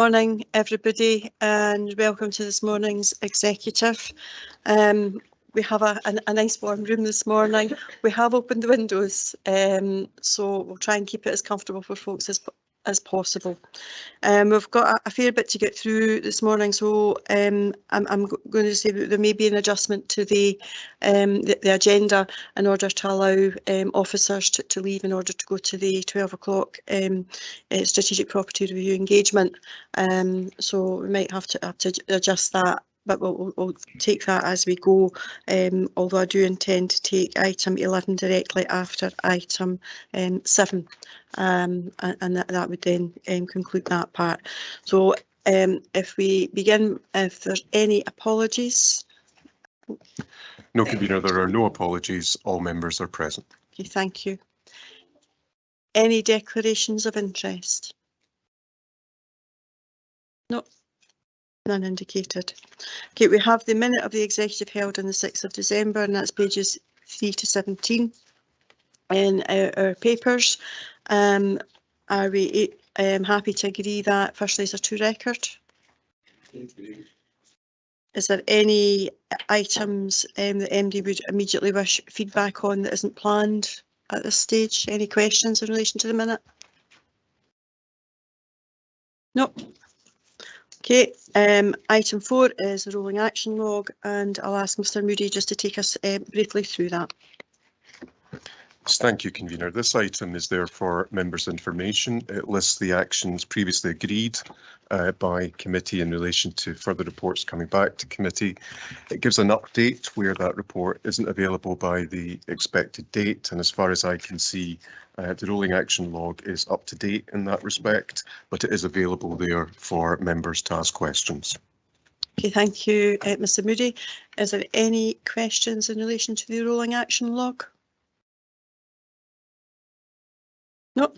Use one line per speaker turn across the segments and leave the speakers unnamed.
Morning, everybody, and welcome to this morning's executive. We have a nice warm room this morning. We have opened the windows, so we'll try and keep it as comfortable for folks as possible. We've got a fair bit to get through this morning, so I'm going to say that there may be an adjustment to the agenda in order to allow officers to leave in order to go to the 12 o'clock strategic property review engagement. So we might have to adjust that, but we'll take that as we go, although I do intend to take item 11 directly after item 7, and that would then conclude that part. So if we begin, if there's any apologies.
No, Convener, there are no apologies. All members are present.
Okay, thank you. Any declarations of interest? No. None indicated. Okay, we have the minute of the executive held on the 6th of December, and that's pages 3 to 17 in our papers. Are we happy to agree that firstly is a true record? Is there any items that MD would immediately wish feedback on that isn't planned at this stage? Any questions in relation to the minute? No. Okay, item 4 is the rolling action log, and I'll ask Mr. Moody just to take us briefly through that.
Thank you, Convener. This item is there for members' information. It lists the actions previously agreed by committee in relation to further reports coming back to committee. It gives an update where that report isn't available by the expected date, and as far as I can see, the rolling action log is up to date in that respect, but it is available there for members to ask questions.
Okay, thank you, Mr. Moody. Is there any questions in relation to the rolling action log? No.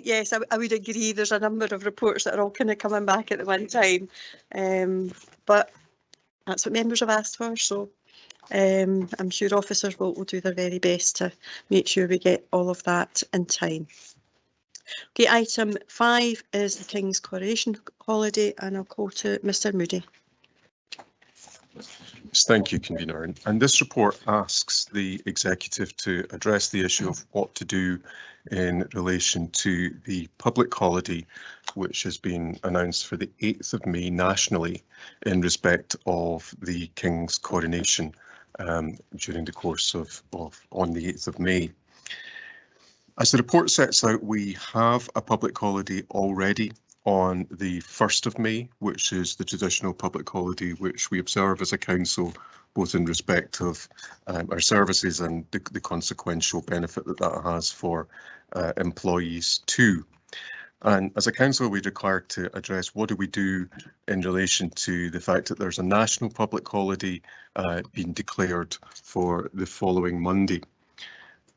Yes, I would agree. There's a number of reports that are all kind of coming back at the one time, but that's what members have asked for, so I'm sure officers will do their very best to make sure we get all of that in time. Okay, item 5 is the King's Coronation holiday, and I'll call to Mr. Moody.
Thank you, Convener. And this report asks the executive to address the issue of what to do in relation to the public holiday, which has been announced for the 8th of May nationally in respect of the King's coronation during the course of on the 8th of May. As the report sets out, we have a public holiday already on the 1st of May, which is the traditional public holiday which we observe as a council, both in respect of our services and the consequential benefit that that has for employees too. And as a council, we're required to address what do we do in relation to the fact that there's a national public holiday being declared for the following Monday.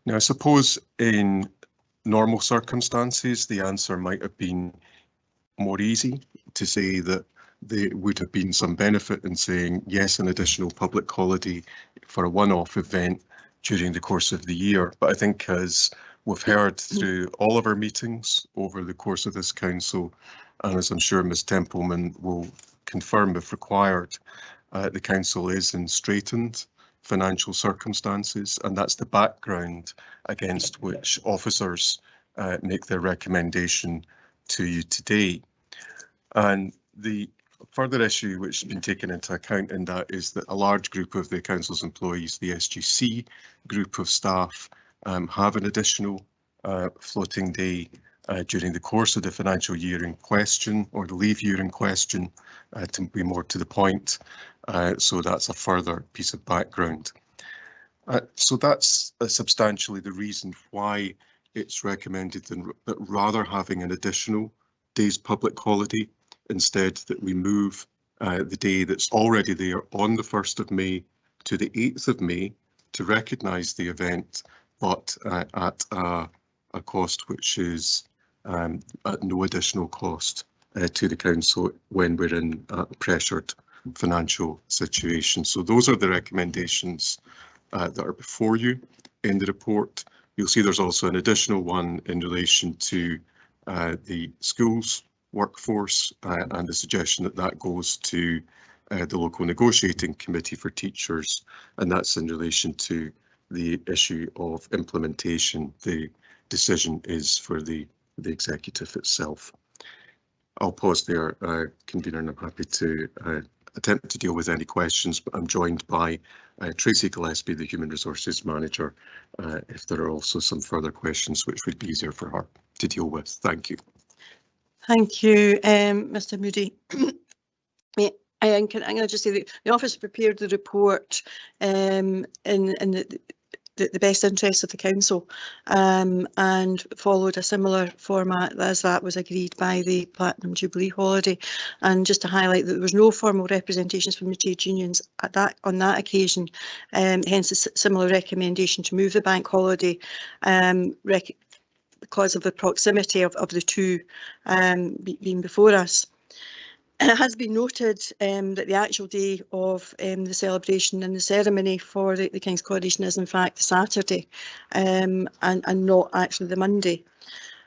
Now, I suppose in normal circumstances, the answer might have been more easy to say that there would have been some benefit in saying yes, an additional public holiday for a one-off event during the course of the year. But I think as we've heard through all of our meetings over the course of this council, and as I'm sure Ms Templeman will confirm if required, the council is in straitened financial circumstances, and that's the background against which officers make their recommendation to you today. And the further issue which has been taken into account in that is that a large group of the council's employees, the SGC group of staff, have an additional floating day during the course of the financial year in question, or the leave year in question, to be more to the point. So that's a further piece of background. So that's substantially the reason why it's recommended that rather having an additional day's public holiday, instead that we move the day that's already there on the 1st of May to the 8th of May to recognise the event, but at a cost which is at no additional cost to the council when we're in a pressured financial situation. So those are the recommendations that are before you in the report. You'll see there's also an additional one in relation to the schools workforce and the suggestion that that goes to the local negotiating committee for teachers, and that's in relation to the issue of implementation. The decision is for the executive itself. I'll pause there, convener, and I'm happy to attempt to deal with any questions, but I'm joined by Tracy Gillespie, the Human Resources Manager, if there are also some further questions which would be easier for her to deal with. Thank you.
Thank you, Mr. Moody. I'm going to just say that the office prepared the report in the best interest of the council, and followed a similar format as that was agreed by the Platinum Jubilee holiday. And just to highlight that there was no formal representations from the trade unions on that occasion, hence a similar recommendation to move the bank holiday because of the proximity of the two being before us. It has been noted that the actual day of the celebration and the ceremony for the King's Coronation is in fact the Saturday, and not actually the Monday.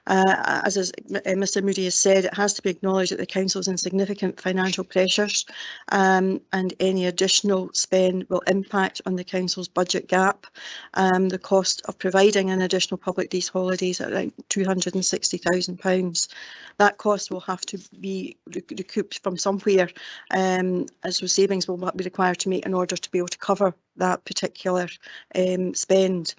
As Mr Moody has said, it has to be acknowledged that the council is in significant financial pressures, and any additional spend will impact on the council's budget gap. The cost of providing an additional public days holidays at around £260,000. That cost will have to be recouped from somewhere, as those savings will be required to make in order to be able to cover that particular spend.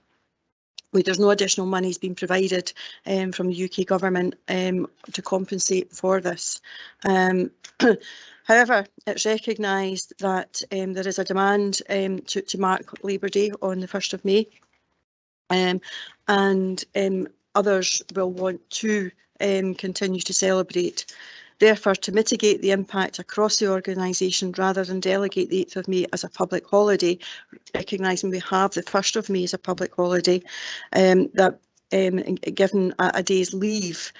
There's no additional monies being provided from the UK government to compensate for this. However, it's recognised that there is a demand to mark Labour Day on the 1st of May, and others will want to continue to celebrate. Therefore, to mitigate the impact across the organisation rather than delegate the 8th of May as a public holiday, recognising we have the 1st of May as a public holiday, that given a day's leave,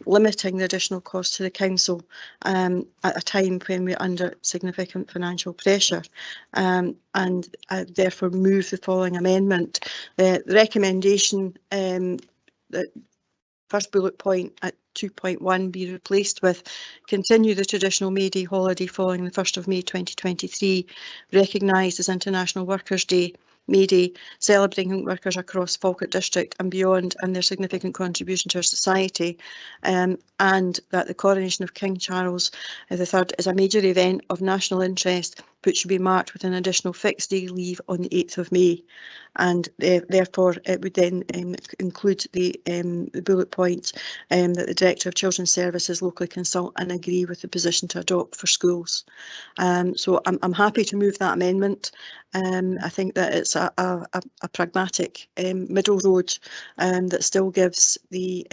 limiting the additional cost to the council at a time when we're under significant financial pressure, and therefore move the following amendment. The recommendation that first bullet point at 2.1 be replaced with continue the traditional May Day holiday following the 1st of May 2023, recognised as International Workers' Day, May Day, celebrating workers across Falkirk District and beyond and their significant contribution to our society, and that the coronation of King Charles III is a major event of national interest which should be marked with an additional fixed day leave on the 8th of May. And therefore it would then include the bullet point that the Director of Children's Services locally consult and agree with the position to adopt for schools. So I'm happy to move that amendment. I think that it's a pragmatic middle road that still gives the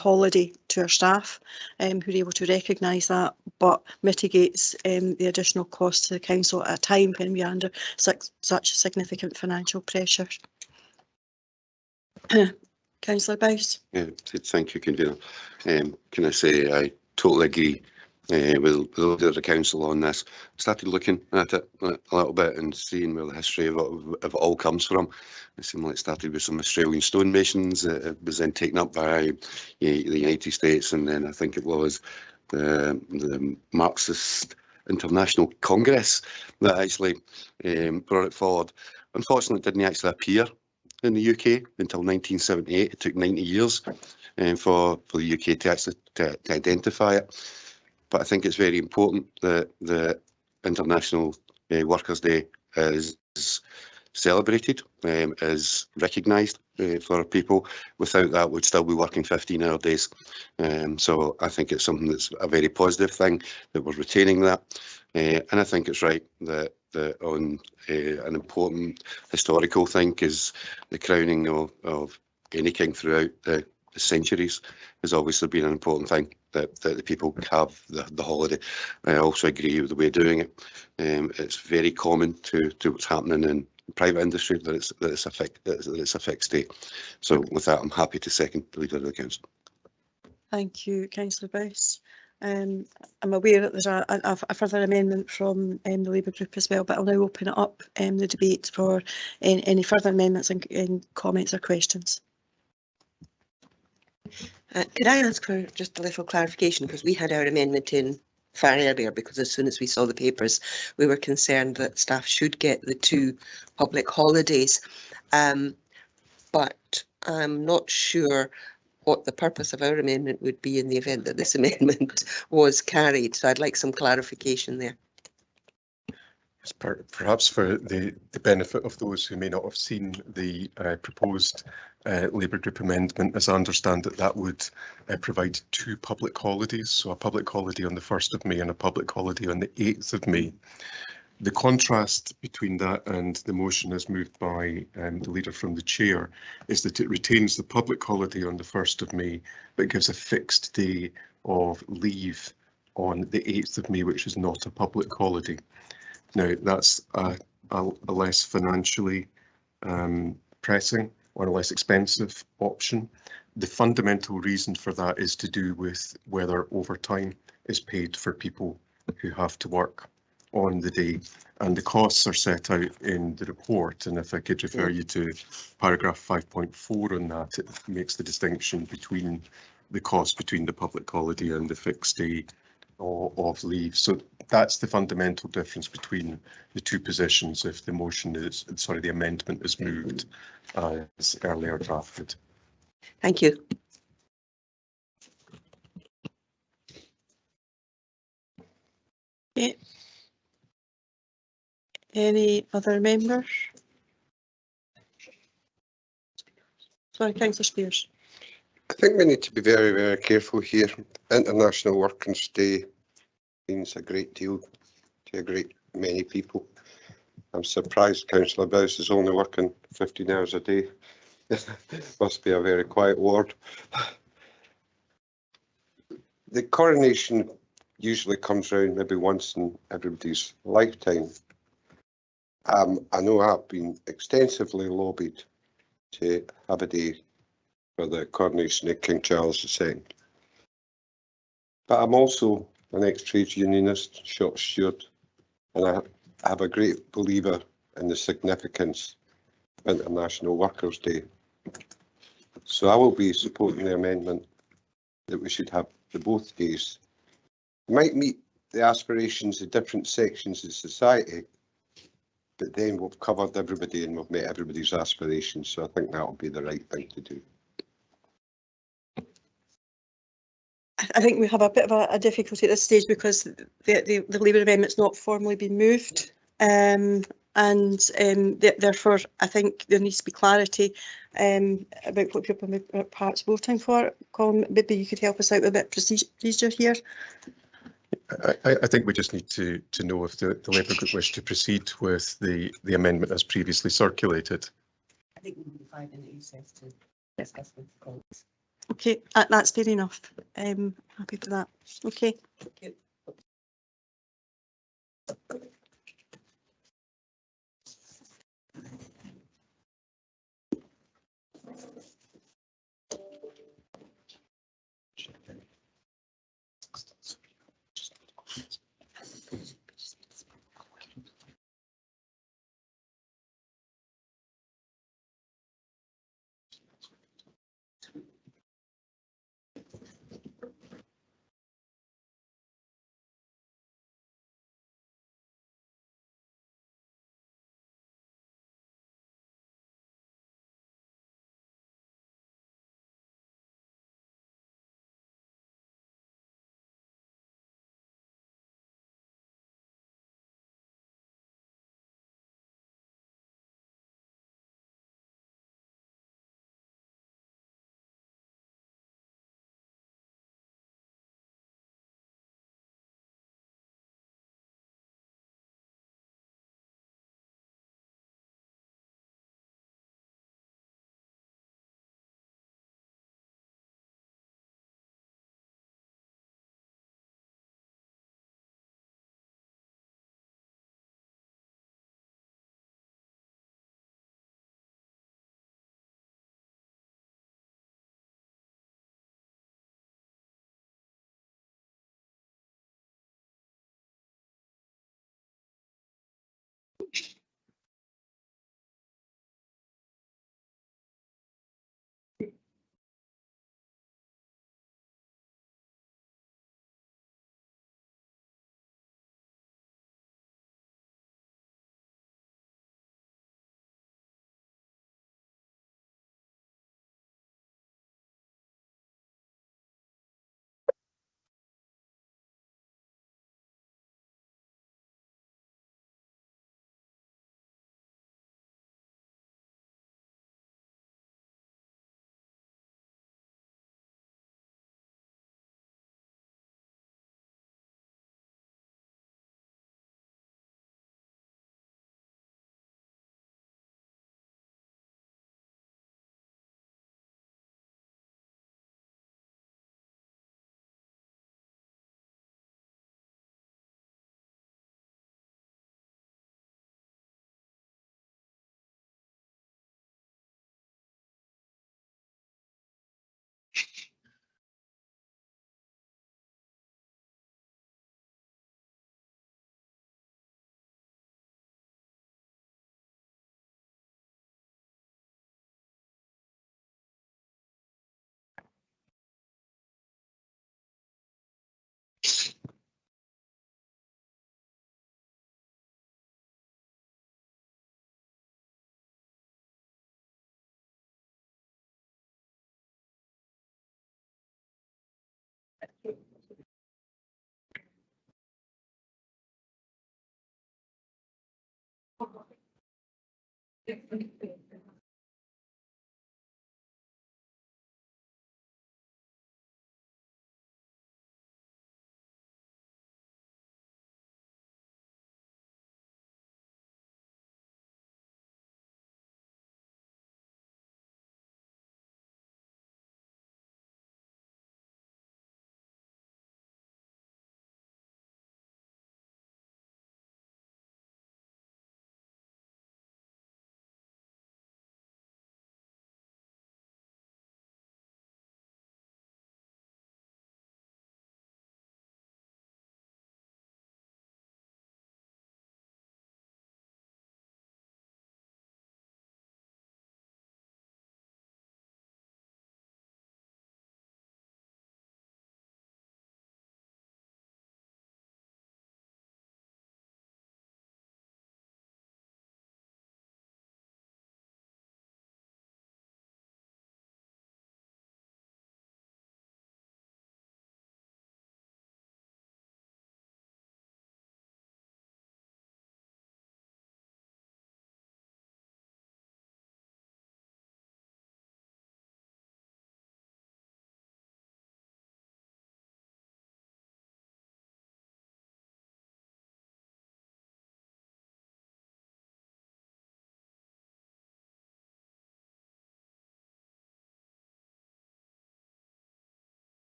holiday to our staff who are able to recognise that, but mitigates the additional cost to the council at a time when we are under such significant financial pressure. Councillor Bowes.
Yeah, thank you, convener. Can I say I totally agree with the council on this. I started looking at it a little bit and seeing where the history of it all comes from. It seemed like it started with some Australian stonemasons. It was then taken up by the United States, and then I think it was the Marxist International Congress that actually brought it forward. Unfortunately, it didn't actually appear in the UK until 1978. It took 90 years for the UK to actually to identify it. But I think it's very important that the International Workers' Day is celebrated, is recognised for people. Without that, we'd still be working 15-hour days. So I think it's something that's a very positive thing that we're retaining that. And I think it's right that on an important historical thing, because the crowning of any king throughout the centuries has obviously been an important thing, that the people have the holiday. I also agree with the way of doing it. It's very common to what's happening in private industry that it's a fixed day. So with that, I'm happy to second the leader of the council.
Thank you, Councillor Bowes. I'm aware that there's a further amendment from the Labour group as well, but I'll now open it up the debate for any further amendments and comments or questions.
Could I ask for just a little clarification? Because we had our amendment in far earlier, because as soon as we saw the papers, we were concerned that staff should get the 2 public holidays. But I'm not sure what the purpose of our amendment would be in the event that this amendment was carried. So I'd like some clarification there.
Perhaps for the benefit of those who may not have seen the proposed Labour Group amendment, as I understand it, that would provide 2 public holidays, so a public holiday on the 1st of May and a public holiday on the 8th of May. The contrast between that and the motion as moved by the leader from the chair is that it retains the public holiday on the 1st of May, but gives a fixed day of leave on the 8th of May, which is not a public holiday. Now, that's a less financially pressing or a less expensive option. The fundamental reason for that is to do with whether overtime is paid for people who have to work on the day, and the costs are set out in the report. And if I could refer you to paragraph 5.4 on that, it makes the distinction between the cost between the public holiday and the fixed day of leave. So that's the fundamental difference between the 2 positions if the motion is, sorry, the amendment is moved as earlier drafted.
Thank you.
Okay. Any other members? Sorry, Councillor Spears.
I think we need to be very, very careful here. International Workers' Day means a great deal to a great many people. I'm surprised Councillor Bowes is only working 15 hours a day. Must be a very quiet ward. The coronation usually comes round maybe once in everybody's lifetime. I know I've been extensively lobbied to have a day for the coronation of King Charles II. But I'm also an ex-trades unionist, shop steward, and I have a great believer in the significance of International Workers' Day. So I will be supporting the amendment that we should have the both days. It might meet the aspirations of different sections of society, but then we've covered everybody and we've met everybody's aspirations. So I think that will be the right thing to do.
I think we have a bit of a difficulty at this stage because the Labour amendment's not formally been moved, and therefore I think there needs to be clarity about what people are perhaps voting for. Colin, maybe you could help us out with a bit of procedure here.
I think we just need to know if the Labour Group wish to proceed with the amendment as previously circulated.
I think we will be fine in the recess to discuss with colleagues.
Okay, that's fair enough. Happy for that. Okay.
Thank you.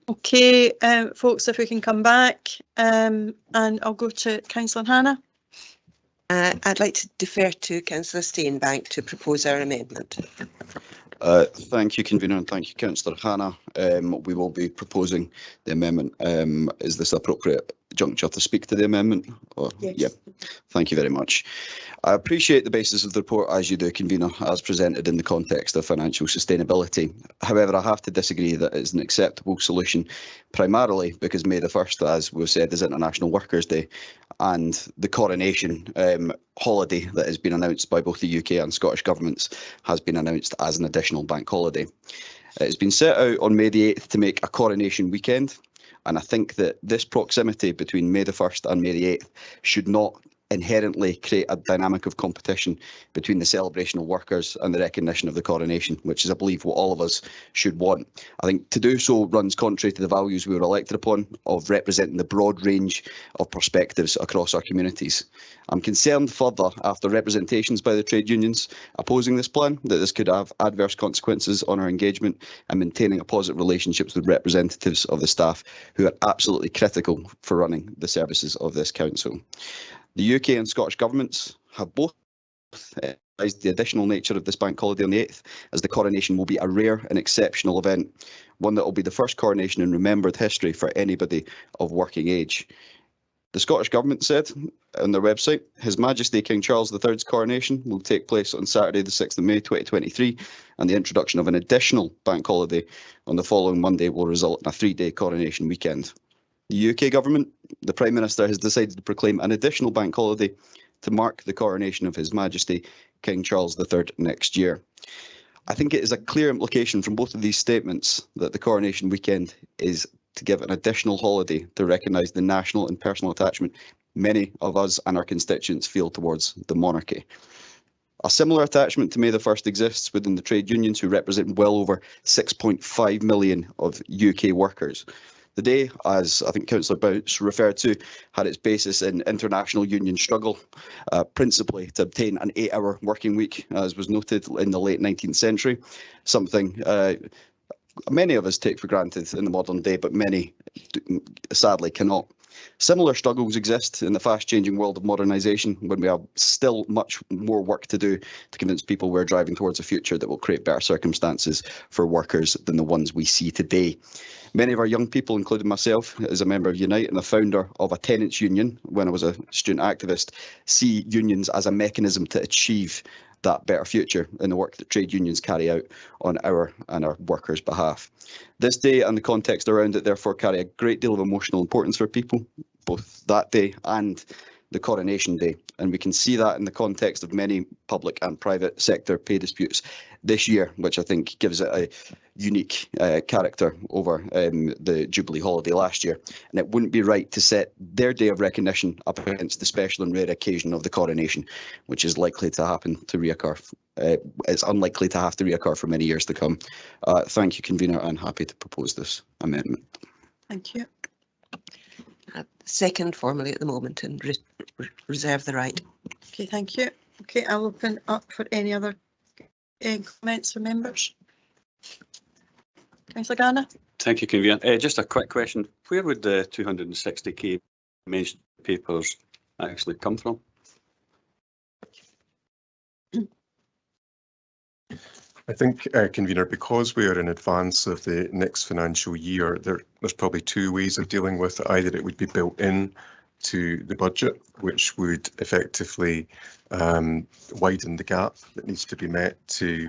Okay, folks, if we can come back, and I'll go to Councillor Hannah.
I'd like to defer to Councillor Steenbank to propose our amendment.
Thank you, Convener, and thank you, Councillor Hannah. We will be proposing the amendment. Is this appropriate juncture to speak to the amendment? Or,
Yes.
Yep. Thank you very much. I appreciate the basis of the report, as you do, Convener, as presented in the context of financial sustainability. However, I have to disagree that it's an acceptable solution, primarily because May the 1st, as we've said, is International Workers' Day, and the coronation holiday that has been announced by both the UK and Scottish governments has been announced as an additional bank holiday. It's been set out on May the 8th to make a coronation weekend, and I think that this proximity between May the 1st and May the 8th should not inherently create a dynamic of competition between the celebration of workers and the recognition of the coronation, which is, I believe, what all of us should want. I think to do so runs contrary to the values we were elected upon of representing the broad range of perspectives across our communities. I'm concerned further, after representations by the trade unions opposing this plan, that this could have adverse consequences on our engagement and maintaining a positive relationships with representatives of the staff who are absolutely critical for running the services of this council. The UK and Scottish governments have both emphasised the additional nature of this bank holiday on the 8th, as the coronation will be a rare and exceptional event, one that will be the first coronation in remembered history for anybody of working age. The Scottish Government said on their website, His Majesty King Charles III's coronation will take place on Saturday the 6th of May 2023, and the introduction of an additional bank holiday on the following Monday will result in a 3-day coronation weekend. The UK Government, the Prime Minister, has decided to proclaim an additional bank holiday to mark the coronation of His Majesty King Charles III next year. I think it is a clear implication from both of these statements that the coronation weekend is to give an additional holiday to recognise the national and personal attachment many of us and our constituents feel towards the monarchy. A similar attachment to May the 1st exists within the trade unions, who represent well over 6.5 million of UK workers. The day, as I think Councillor Bouts referred to, had its basis in international union struggle, principally to obtain an 8-hour working week, as was noted in the late 19th century, something many of us take for granted in the modern day, but many sadly cannot. Similar struggles exist in the fast-changing world of modernisation, when we have still much more work to do to convince people we're driving towards a future that will create better circumstances for workers than the ones we see today. Many of our young people, including myself, as a member of Unite and the founder of a tenants union when I was a student activist, see unions as a mechanism to achieve that better future in the work that trade unions carry out on our and our workers' behalf. This day and the context around it therefore carry a great deal of emotional importance for people, both that day and the coronation day, and we can see that in the context of many public and private sector pay disputes this year, which I think gives it a unique character over the Jubilee holiday last year. And it wouldn't be right to set their day of recognition up against the special and rare occasion of the coronation, which is likely to happen to reoccur. It's unlikely to have to reoccur for many years to come. Thank you, Convener. I'm happy to propose this amendment.
Thank you.
Second formally at the moment and reserve the right.
Okay, thank you. Okay, I'll open up for any other comments from members. Councillor Garner.
Thank you, Convener. Just a quick question. Where would the 260k mentioned papers actually come from?
I think, Convener, because we are in advance of the next financial year, there's probably two ways of dealing with it. Either it would be built in to the budget, which would effectively widen the gap that needs to be met to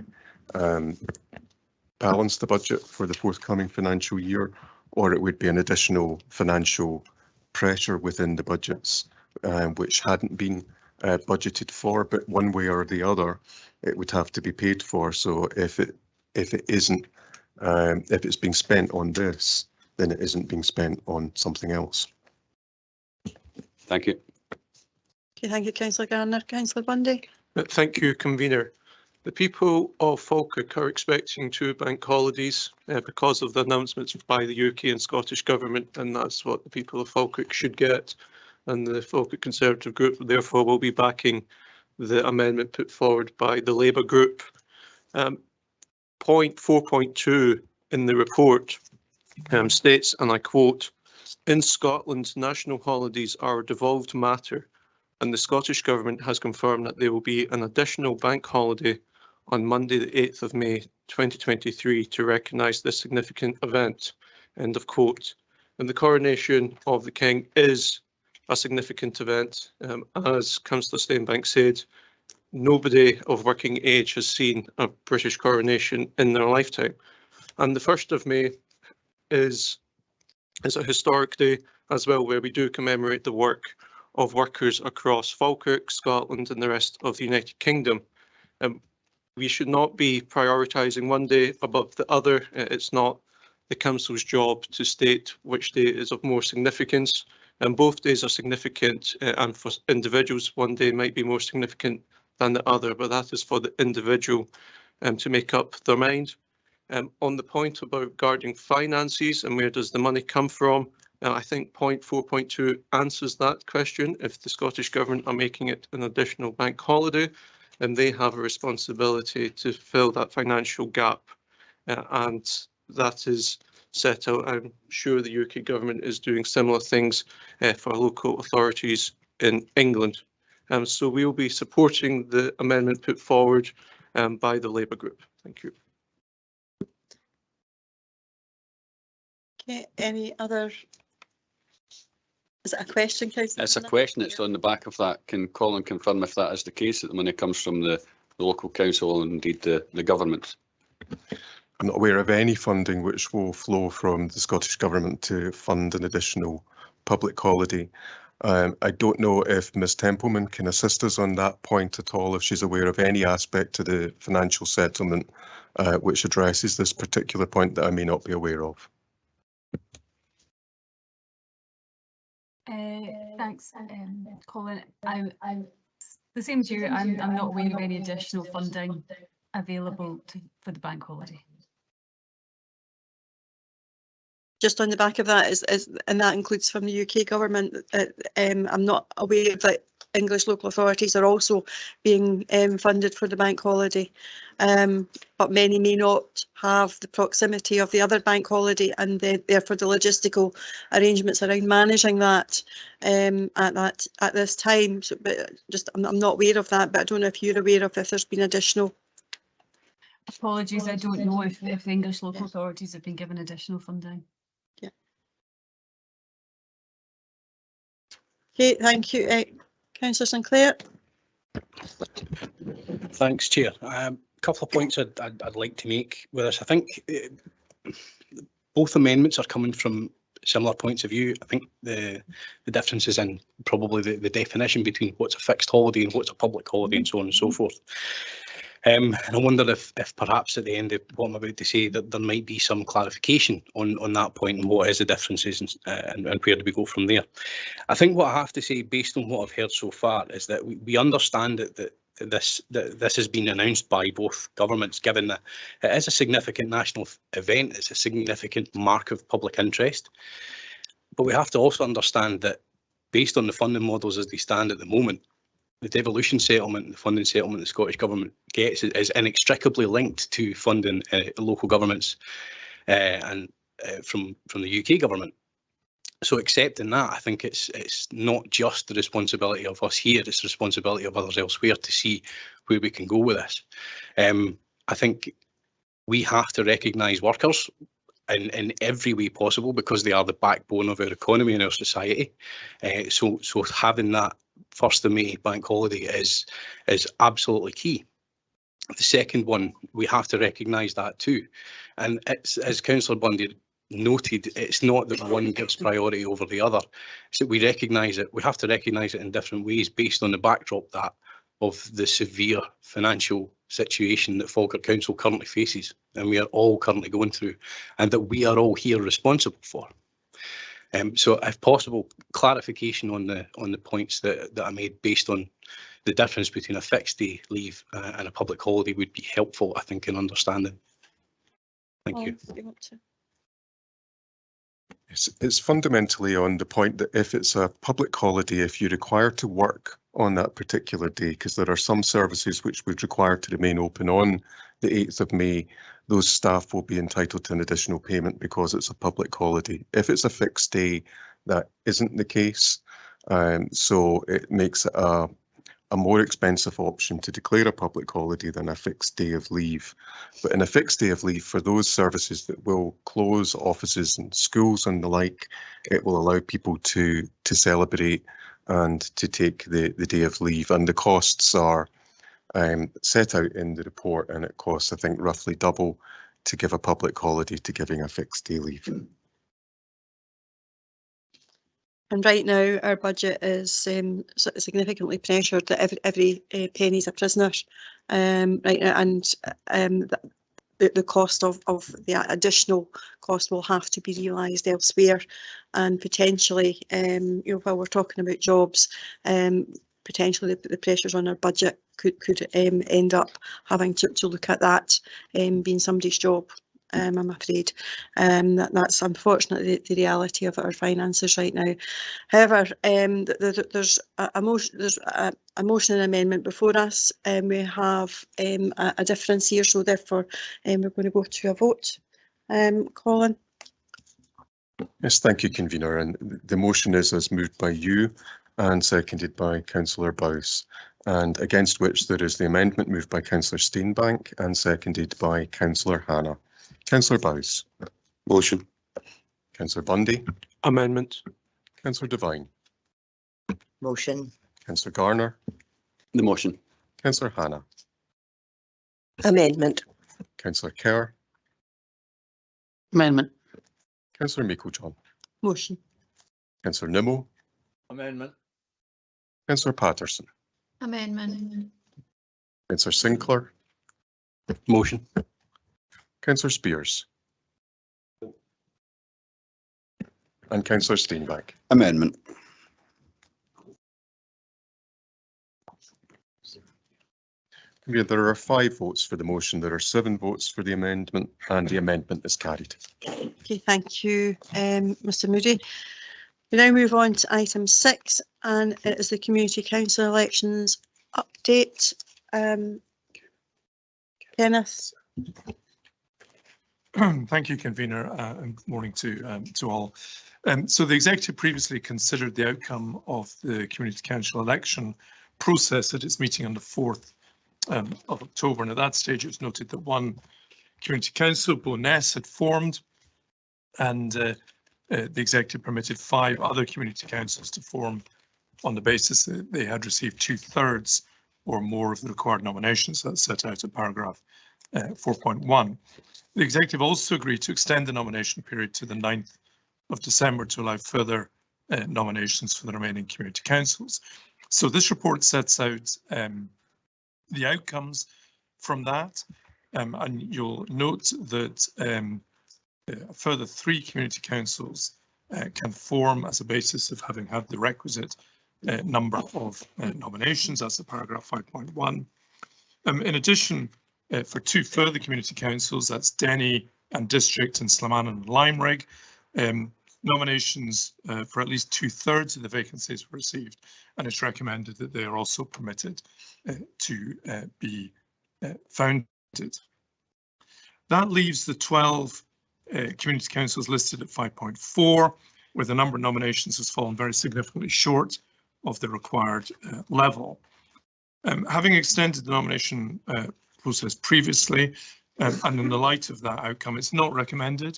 balance the budget for the forthcoming financial year, or it would be an additional financial pressure within the budgets, which hadn't been budgeted for, but one way or the other, it would have to be paid for. So if it isn't, if it's being spent on this, then it isn't being spent on something else.
Thank you.
Okay, thank you, Councillor Garner. Councillor Bundy.
Thank you, Convener. The people of Falkirk are expecting 2 bank holidays because of the announcements by the UK and Scottish Government, and that's what the people of Falkirk should get. And the Falkirk Conservative Group therefore will be backing the amendment put forward by the Labour Group. Point 4.2 in the report states, and I quote, "In Scotland, national holidays are a devolved matter, and the Scottish Government has confirmed that there will be an additional bank holiday on Monday the 8th of May 2023 to recognise this significant event." End of quote. And the coronation of the King is a significant event. As Councillor Steinbank said, nobody of working age has seen a British coronation in their lifetime. And the 1st of May is a historic day as well, where we do commemorate the work of workers across Falkirk, Scotland and the rest of the United Kingdom. We should not be prioritising one day above the other. It's not the Council's job to state which day is of more significance. And both days are significant, and for individuals, one day might be more significant than the other, but that is for the individual to make up their mind. On the point about regarding finances and where does the money come from, I think point 4.2 answers that question. If the Scottish Government are making it an additional bank holiday, then they have a responsibility to fill that financial gap, and that is set out. I'm sure the UK Government is doing similar things for local authorities in England. So we'll be supporting the amendment put forward by the Labour Group. Thank you.
Okay, any other? Is it a question, Councillor?
It's a question. It's on the back of that. Can Colin confirm if that is the case, that the money comes from the local council and indeed the government?
I'm not aware of any funding which will flow from the Scottish Government to fund an additional public holiday. I don't know if Ms Templeman can assist us on that point at all, if she's aware of any aspect to the financial settlement which addresses this particular point that I may not be aware of.
Thanks, Colin. I'm the same as you. I'm not aware of any additional funding available for the bank holiday.
Just on the back of that, and that includes from the UK Government, I'm not aware that English local authorities are also being funded for the bank holiday, but many may not have the proximity of the other bank holiday, and therefore the logistical arrangements around managing that at this time. So, but just I'm not aware of that, but I don't know if you're aware of if there's been additional.
Apologies, I don't know if the English local authorities have been given additional funding.
Yeah. Okay, thank you. Councillor Sinclair.
Thanks, Chair. A couple of points I'd like to make with this. I think both amendments are coming from similar points of view. I think the difference is in probably the definition between what's a fixed holiday and what's a public holiday and so on and so forth. And I wonder if perhaps at the end of what I'm about to say that there might be some clarification on that point and what is the differences and where do we go from there. I think what I have to say, based on what I've heard so far, is that we understand that this has been announced by both governments, given that it is a significant national event, it's a significant mark of public interest. But we have to also understand that based on the funding models as they stand at the moment, the devolution settlement, the funding settlement the Scottish Government gets is inextricably linked to funding local governments and from the UK Government. So accepting that, I think it's not just the responsibility of us here, it's the responsibility of others elsewhere to see where we can go with this. I think we have to recognise workers in every way possible because they are the backbone of our economy and our society. So having that 1st of May bank holiday is absolutely key. The second one, we have to recognise that too. And it's, as Councillor Bundy noted, it's not that one gives priority over the other. It's that we recognise it. We have to recognise it in different ways based on the backdrop of the severe financial situation that Falkirk Council currently faces, and we are all currently going through, and that we are all here responsible for. So, if possible, clarification on the points that I made based on the difference between a fixed day leave and a public holiday would be helpful, I think, in understanding. Thank you.
It's fundamentally on the point that if it's a public holiday, if you're required to work on that particular day, because there are some services which would require to remain open on the 8th of May, those staff will be entitled to an additional payment because it's a public holiday. If it's a fixed day, that isn't the case. So it makes it a more expensive option to declare a public holiday than a fixed day of leave. But in a fixed day of leave, for those services that will close offices and schools and the like, it will allow people to celebrate and to take the day of leave. And the costs are set out in the report, and it costs, I think, roughly double to give a public holiday to giving a fixed day leave.
And right now, our budget is significantly pressured. That every penny's a prisoner right now, and the cost of the additional cost will have to be realised elsewhere, and potentially, you know, while we're talking about jobs, potentially the pressures on our budget could end up having to look at that being somebody's job. I'm afraid that's unfortunately the reality of our finances right now. However, there's a motion and amendment before us, and we have a difference here, so therefore we're going to go to a vote. Colin?
Yes, thank you, convener. And the motion is as moved by you and seconded by Councillor Bowes, and against which there is the amendment moved by Councillor Steenbank and seconded by Councillor Hannah. Councillor Bowes.
Motion.
Councillor Bundy.
Amendment.
Councillor Devine.
Motion.
Councillor Garner.
The motion.
Councillor Hannah.
Amendment.
Councillor Kerr.
Amendment.
Councillor Meiklejohn.
Motion.
Councillor Nimmo.
Amendment.
Councillor Patterson.
Amendment.
Councillor Sinclair.
Motion.
Councillor Spears. And Councillor Steenbank.
Amendment.
There are 5 votes for the motion, there are 7 votes for the amendment, and the amendment is carried.
Okay, thank you, Mr Moody. We now move on to item 6, and it is the Community Council elections update. Kenneth?
Thank you, convener, and good morning to all. So the executive previously considered the outcome of the Community Council election process at its meeting on the 4th of October, and at that stage it was noted that one Community Council, Bo'ness, had formed, and the executive permitted 5 other community councils to form on the basis that they had received 2/3 or more of the required nominations. That's set out in paragraph 4.1. The executive also agreed to extend the nomination period to the 9th of December to allow further nominations for the remaining community councils. So this report sets out the outcomes from that, and you'll note that a further 3 community councils can form as a basis of having had the requisite number of nominations. That's the paragraph 5.1. In addition, for 2 further community councils, that's Denny and District and Slamana and Limerick, nominations for at least 2/3 of the vacancies were received, and it's recommended that they are also permitted to be founded. That leaves the 12 community councils listed at 5.4, where the number of nominations has fallen very significantly short of the required level. Having extended the nomination process previously, and in the light of that outcome, it's not recommended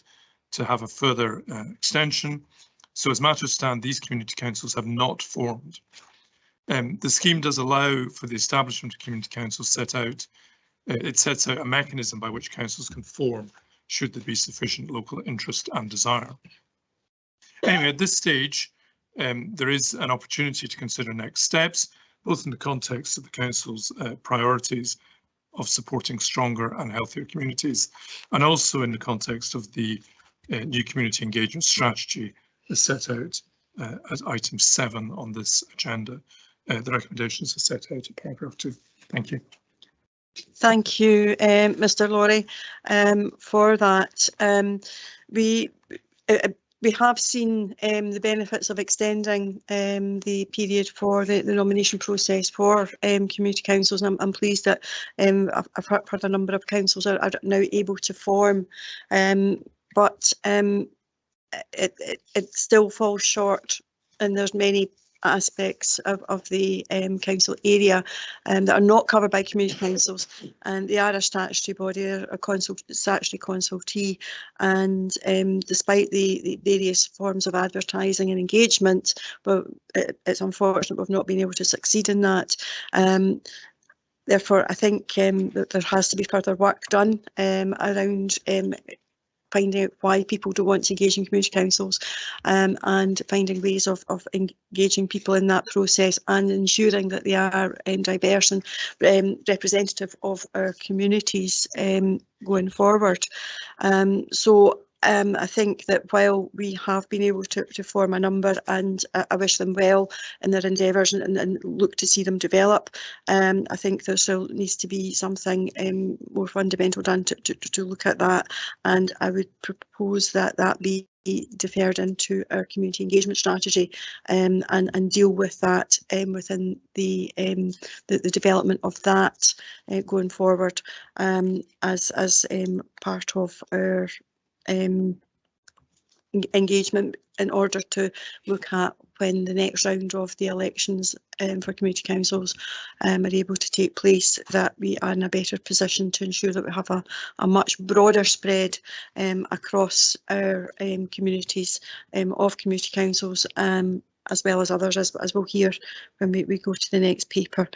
to have a further extension. So as matters stand, these community councils have not formed. The scheme does allow for the establishment of community councils set out. It sets out a mechanism by which councils can form should there be sufficient local interest and desire. Anyway, at this stage, there is an opportunity to consider next steps, both in the context of the council's priorities of supporting stronger and healthier communities, and also in the context of the new community engagement strategy as set out as item 7 on this agenda. The recommendations are set out in paragraph 2. Thank you.
Thank you, Mr Lawrie, for that. We have seen the benefits of extending the period for the nomination process for community councils, and I'm pleased that I've heard a number of councils are now able to form, but it still falls short, and there's many aspects of the council area that are not covered by community councils, and they are a statutory body, a statutory consultee, and despite the various forms of advertising and engagement, but it's unfortunate we've not been able to succeed in that. Therefore, I think that there has to be further work done around finding out why people don't want to engage in community councils, and finding ways of engaging people in that process and ensuring that they are diverse and representative of our communities going forward. I think that while we have been able to form a number, and I wish them well in their endeavours and look to see them develop, I think there still needs to be something more fundamental done to look at that, and I would propose that that be deferred into our community engagement strategy, and deal with that within the development of that going forward, as part of our engagement, in order to look at when the next round of the elections for community councils are able to take place, that we are in a better position to ensure that we have a much broader spread across our communities of community councils, as well as others, as we'll hear when we go to the next paper.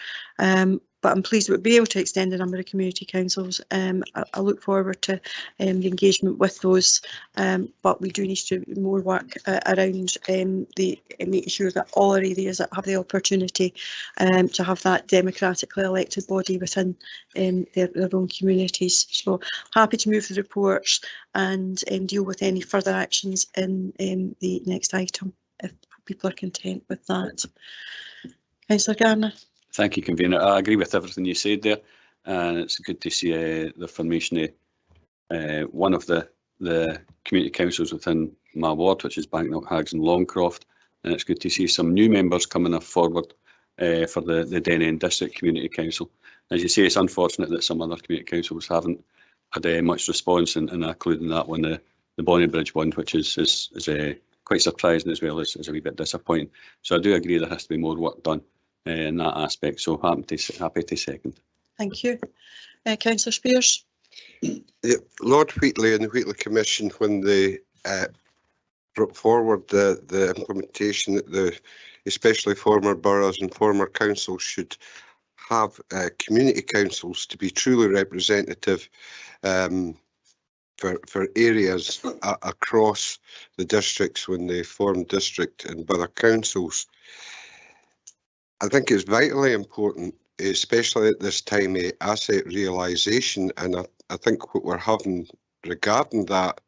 But I'm pleased we'll be able to extend the number of community councils. I look forward to the engagement with those, but we do need to do more work around making sure that all our areas that have the opportunity to have that democratically elected body within their own communities. So happy to move the reports and deal with any further actions in the next item, if people are content with that. Councillor Garner.
Thank you, Convener. I agree with everything you said there, and it's good to see the formation of one of the community councils within my ward, which is Banknock, Haggs and Longcroft, and it's good to see some new members coming forward for the Denend District Community Council. As you say, it's unfortunate that some other community councils haven't had much response, and including that one, the Bonnybridge one, which is quite surprising as well as a wee bit disappointing. So I do agree there has to be more work done in that aspect. So happy to second.
Thank you. Councillor Spears.
Yeah, Lord Wheatley and the Wheatley Commission, when they brought forward the implementation that especially former boroughs and former councils should have community councils to be truly representative for areas across the districts when they form district and borough councils. I think it's vitally important, especially at this time of asset realisation, and I think what we're having regarding that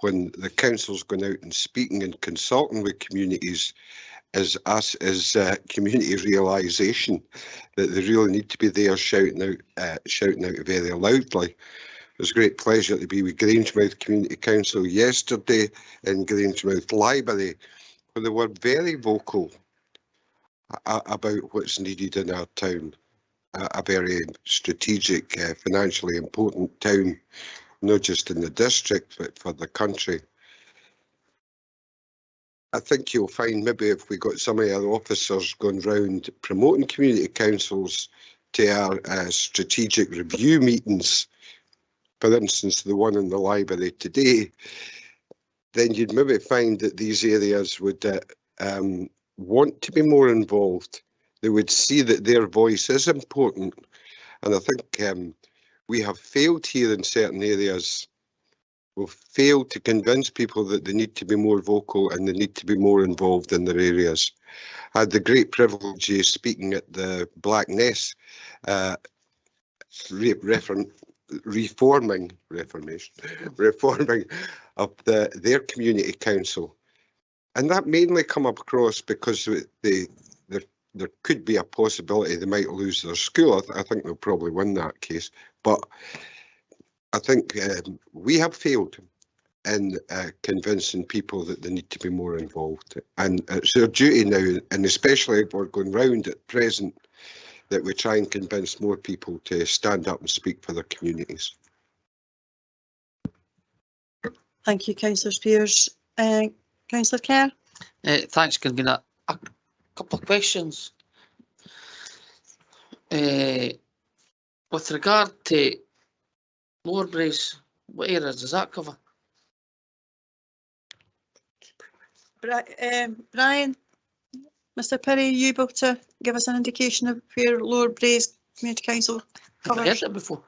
when the council's going out and speaking and consulting with communities is community realisation, that they really need to be there shouting out very loudly. It was a great pleasure to be with Grangemouth Community Council yesterday in Grangemouth Library, where they were very vocal about what's needed in our town, a very strategic, financially important town, not just in the district, but for the country. I think you'll find maybe if we got some of our officers going round promoting community councils to our strategic review meetings, for instance, the one in the library today, then you'd maybe find that these areas would want to be more involved. They would see that their voice is important. And I think we have failed here in certain areas. We've failed to convince people that they need to be more vocal and they need to be more involved in their areas. I had the great privilege of speaking at the Black Ness reforming of their community council. And that mainly come up across because there could be a possibility they might lose their school. I think they'll probably win that case. But I think we have failed in convincing people that they need to be more involved. And it's our duty now, and especially if we're going round at present, that we try and convince more people to stand up and speak for their communities.
Thank you, Councillor Spears. Councillor Kerr.
Thanks, Convener. A couple of questions. With regard to Lower Braes, what areas does that cover?
Brian, Mr Perry, are you able to give us an indication of where Lower Braes Community Council covers?
I've heard it before.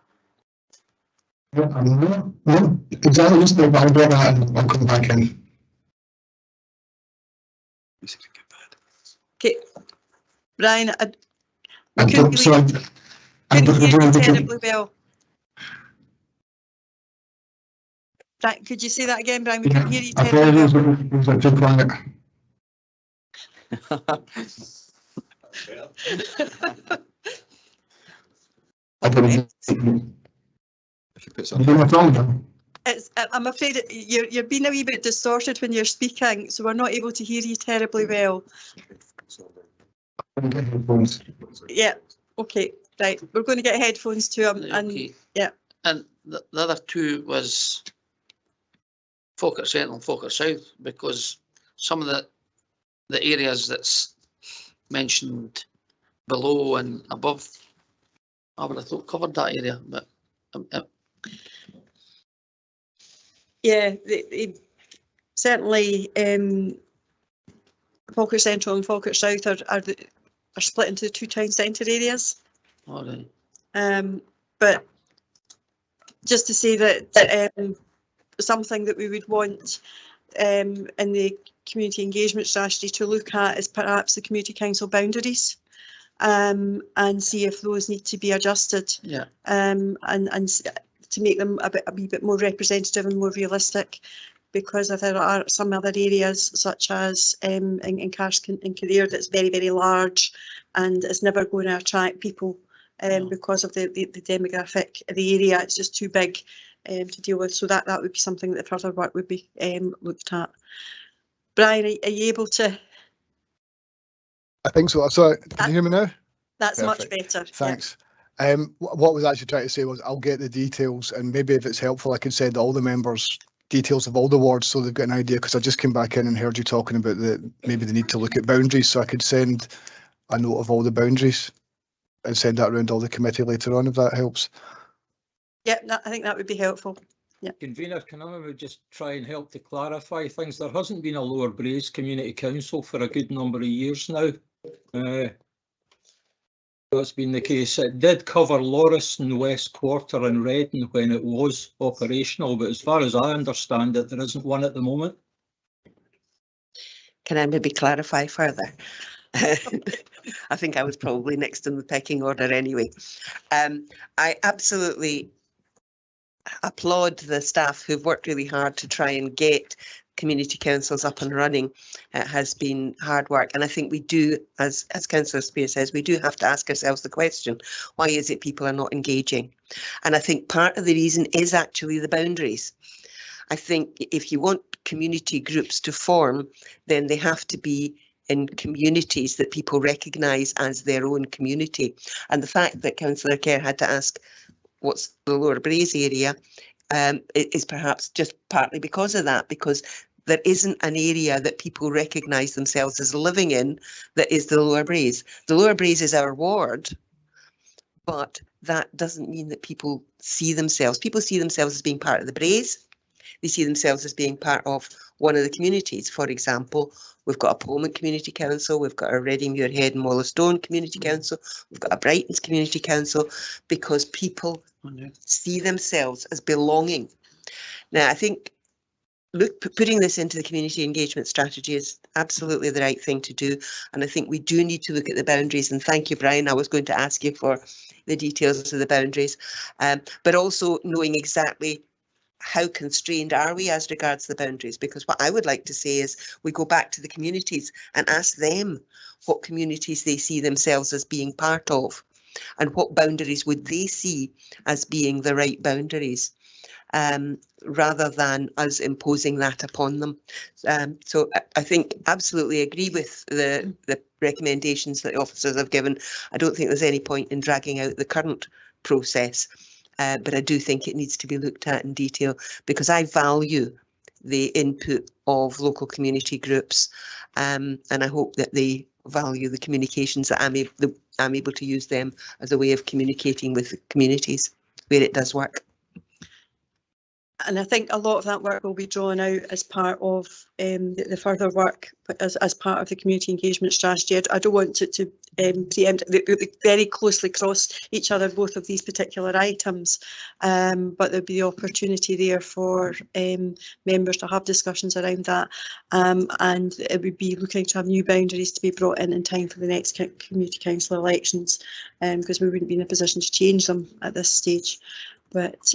No, exactly, just I'll get that and I'll come back in.
Okay, Brian, we
I'm
couldn't
sorry.
couldn't hear you terribly well. Right, could you say that again, Brian? We couldn't hear you terribly well.
Apologies, it was too quiet. I don't know.
If you put
You
something.
doing my phone now?
It's, I'm afraid you're being a wee bit distorted when you're speaking, so we're not able to hear you terribly well.
I'll get headphones.
Yeah, okay, right. We're going to get headphones to him and
Okay.
yeah.
And the other two was Falkirk Central and Falkirk South, because some of the areas that's mentioned below and above, I would have thought covered that area, but
Yeah, certainly Falkirk Central and Falkirk South are split into two town centre areas.
all right.
But just to say that something that we would want in the community engagement strategy to look at is perhaps the community council boundaries and see if those need to be adjusted.
Yeah.
And to make them a wee bit more representative and more realistic, because there are some other areas such as in Carsk and Kildare that's very, very large and it's never going to attract people because of the demographic of the area. It's just too big to deal with. So that would be something that further work would be looked at. Brian, are you able to?
I think so. So can you hear me now?
That's much
Perfect.
better.
Thanks. What I was actually trying to say was I'll get the details, and maybe if it's helpful, I can send all the members details of all the wards so they've got an idea, because I just came back in and heard you talking about maybe the need to look at boundaries, so I could send a note of all the boundaries and send that around all the committee later on, if that helps.
Yeah, I think that would be helpful. Yeah.
Convener, can I maybe just try and help to clarify things? There hasn't been a Lower Braes Community Council for a good number of years now. That's been the case. It did cover Lauriston, West Quarter and Redden when it was operational, but as far as I understand it, there isn't one at the moment.
Can I maybe clarify further? I think I was probably next in the pecking order anyway. I absolutely applaud the staff who've worked really hard to try and get community councils up and running. It has been hard work, and I think we do, as Councillor Spear says, we do have to ask ourselves the question, why is it people are not engaging? And I think part of the reason is actually the boundaries. I think if you want community groups to form, then they have to be in communities that people recognise as their own community. And the fact that Councillor Kerr had to ask what's the Lower Braes area is perhaps just partly because of that, because there isn't an area that people recognise themselves as living in that is the Lower Braes. The Lower Braes is our ward, but that doesn't mean that people see themselves. People see themselves as being part of the Braes. They see themselves as being part of one of the communities. For example, we've got a Polmont Community Council, we've got a Reading Muirhead and Mollistone Community Council, we've got a Brightons Community Council, because people see themselves as belonging. Now, I think putting this into the community engagement strategy is absolutely the right thing to do. And I think we do need to look at the boundaries. And thank you, Brian. I was going to ask you for the details of the boundaries, but also knowing exactly how constrained are we as regards the boundaries? Because what I would like to say is we go back to the communities and ask them what communities they see themselves as being part of and what boundaries would they see as being the right boundaries, rather than us imposing that upon them. So I think absolutely agree with the recommendations that the officers have given. I don't think there's any point in dragging out the current process. But I do think it needs to be looked at in detail, because I value the input of local community groups, and I hope that they value the communications that I'm able to use them as a way of communicating with the communities where it does work.
And I think a lot of that work will be drawn out as part of the further work as part of the community engagement strategy. I don't want it to preempt, they very closely cross each other, both of these particular items, but there'll be the opportunity there for members to have discussions around that, and it would be looking to have new boundaries to be brought in time for the next community council elections, because we wouldn't be in a position to change them at this stage. But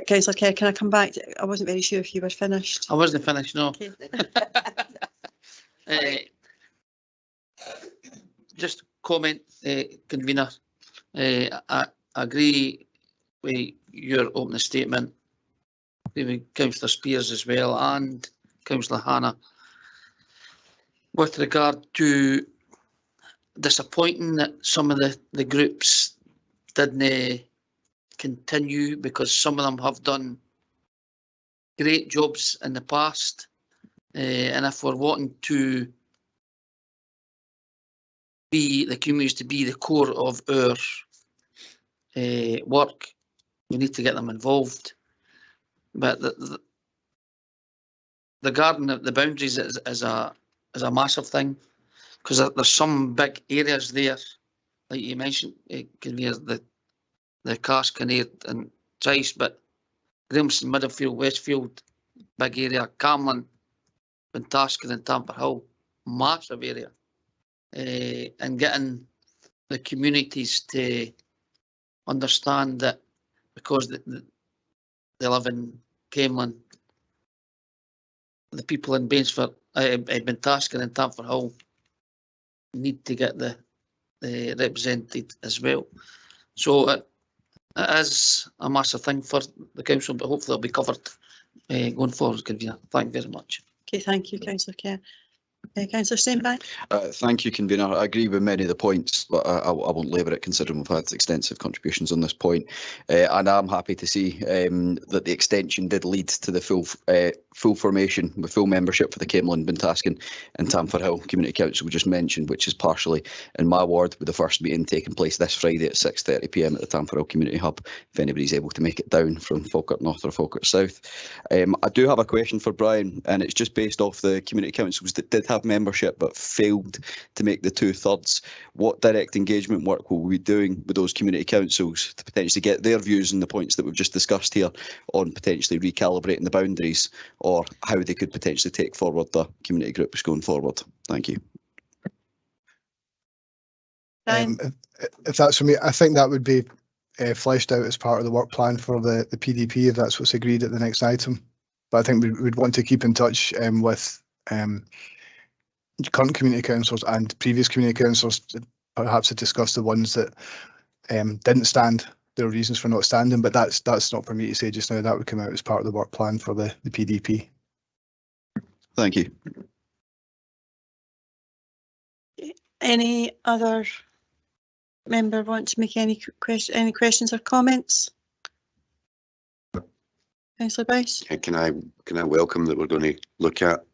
Councillor Kerr, can I come back? I wasn't very sure if you were finished.
I wasn't finished, no.
Okay.
Just comment, convener. I agree with your opening statement, with Councillor Spears as well, and Councillor Hannah, with regard to disappointing that some of the groups didn't continue, because some of them have done great jobs in the past, and if we're wanting to be the communities to be the core of our work, we need to get them involved. But the garden of the boundaries is a massive thing, because there's some big areas there, like you mentioned, the Cars, Kinnaird and Trice, but Grimston, Middlefield, Westfield, big area, Camlin, Bentaskin and Tamper Hill, massive area. And getting the communities to understand that because they live in Camelin, the people in Bainsford, Bentaskin and Tamper Hill need to get the represented as well. So it is a massive thing for the council, but hopefully it'll be covered going forward, Convener. Thank you very much.
Okay, thank you, Councillor Kerr. Councillor Steinback.
Thank you, Convener. I agree with many of the points, but I won't labour it, considering we've had extensive contributions on this point. And I'm happy to see that the extension did lead to the full formation with full membership for the Camelin, Bentaskin and Tamper Hill Community Council we just mentioned, which is partially in my ward, with the first meeting taking place this Friday at 6:30 p.m. at the Tamper Hill Community Hub, if anybody's able to make it down from Falkirk North or Falkirk South. I do have a question for Brian, and it's just based off the community councils that did have membership but failed to make the 2/3. What direct engagement work will we be doing with those community councils to potentially get their views on the points that we've just discussed here on potentially recalibrating the boundaries, or how they could potentially take forward the community groups going forward? Thank you.
If that's for me, I think that would be fleshed out as part of the work plan for the PDP, if that's what's agreed at the next item. But I think we'd want to keep in touch with current community councillors and previous community councillors, perhaps to discuss the ones that didn't stand, their reasons for not standing. But that's not for me to say just now. That would come out as part of the work plan for the PDP.
Thank you.
Any other member want to make any questions or comments? Councillor Boyce.
Can I welcome that we're going to look at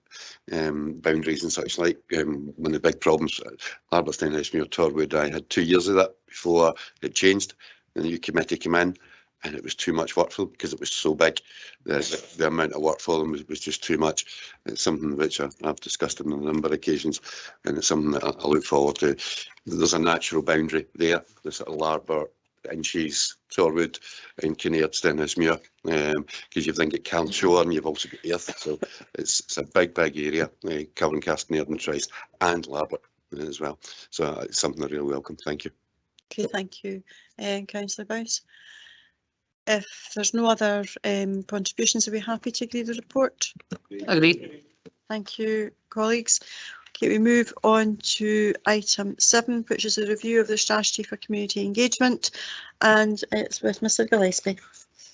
boundaries and such like. One of the big problems at Larberstein, Esmere, Torwood, I had 2 years of that before it changed. The new committee came in, and it was too much work for them because it was so big. The amount of work for them was just too much. It's something which I've discussed on a number of occasions, and it's something that I look forward to. There's a natural boundary there, the sort of Larbert, Inches, Torwood and Kinnaird, Esmere, because you think it Carnshaw and you've also got Earth, so it's a big area, covering Castaneard and Trice and Larbert as well. So it's something I really welcome. Thank you.
Okay, thank you, Councillor Boyce. If there's no other contributions, are we happy to agree the report?
Agreed.
Thank you, colleagues. Okay, we move on to item 7, which is a review of the strategy for community engagement, and it's with Mr Gillespie.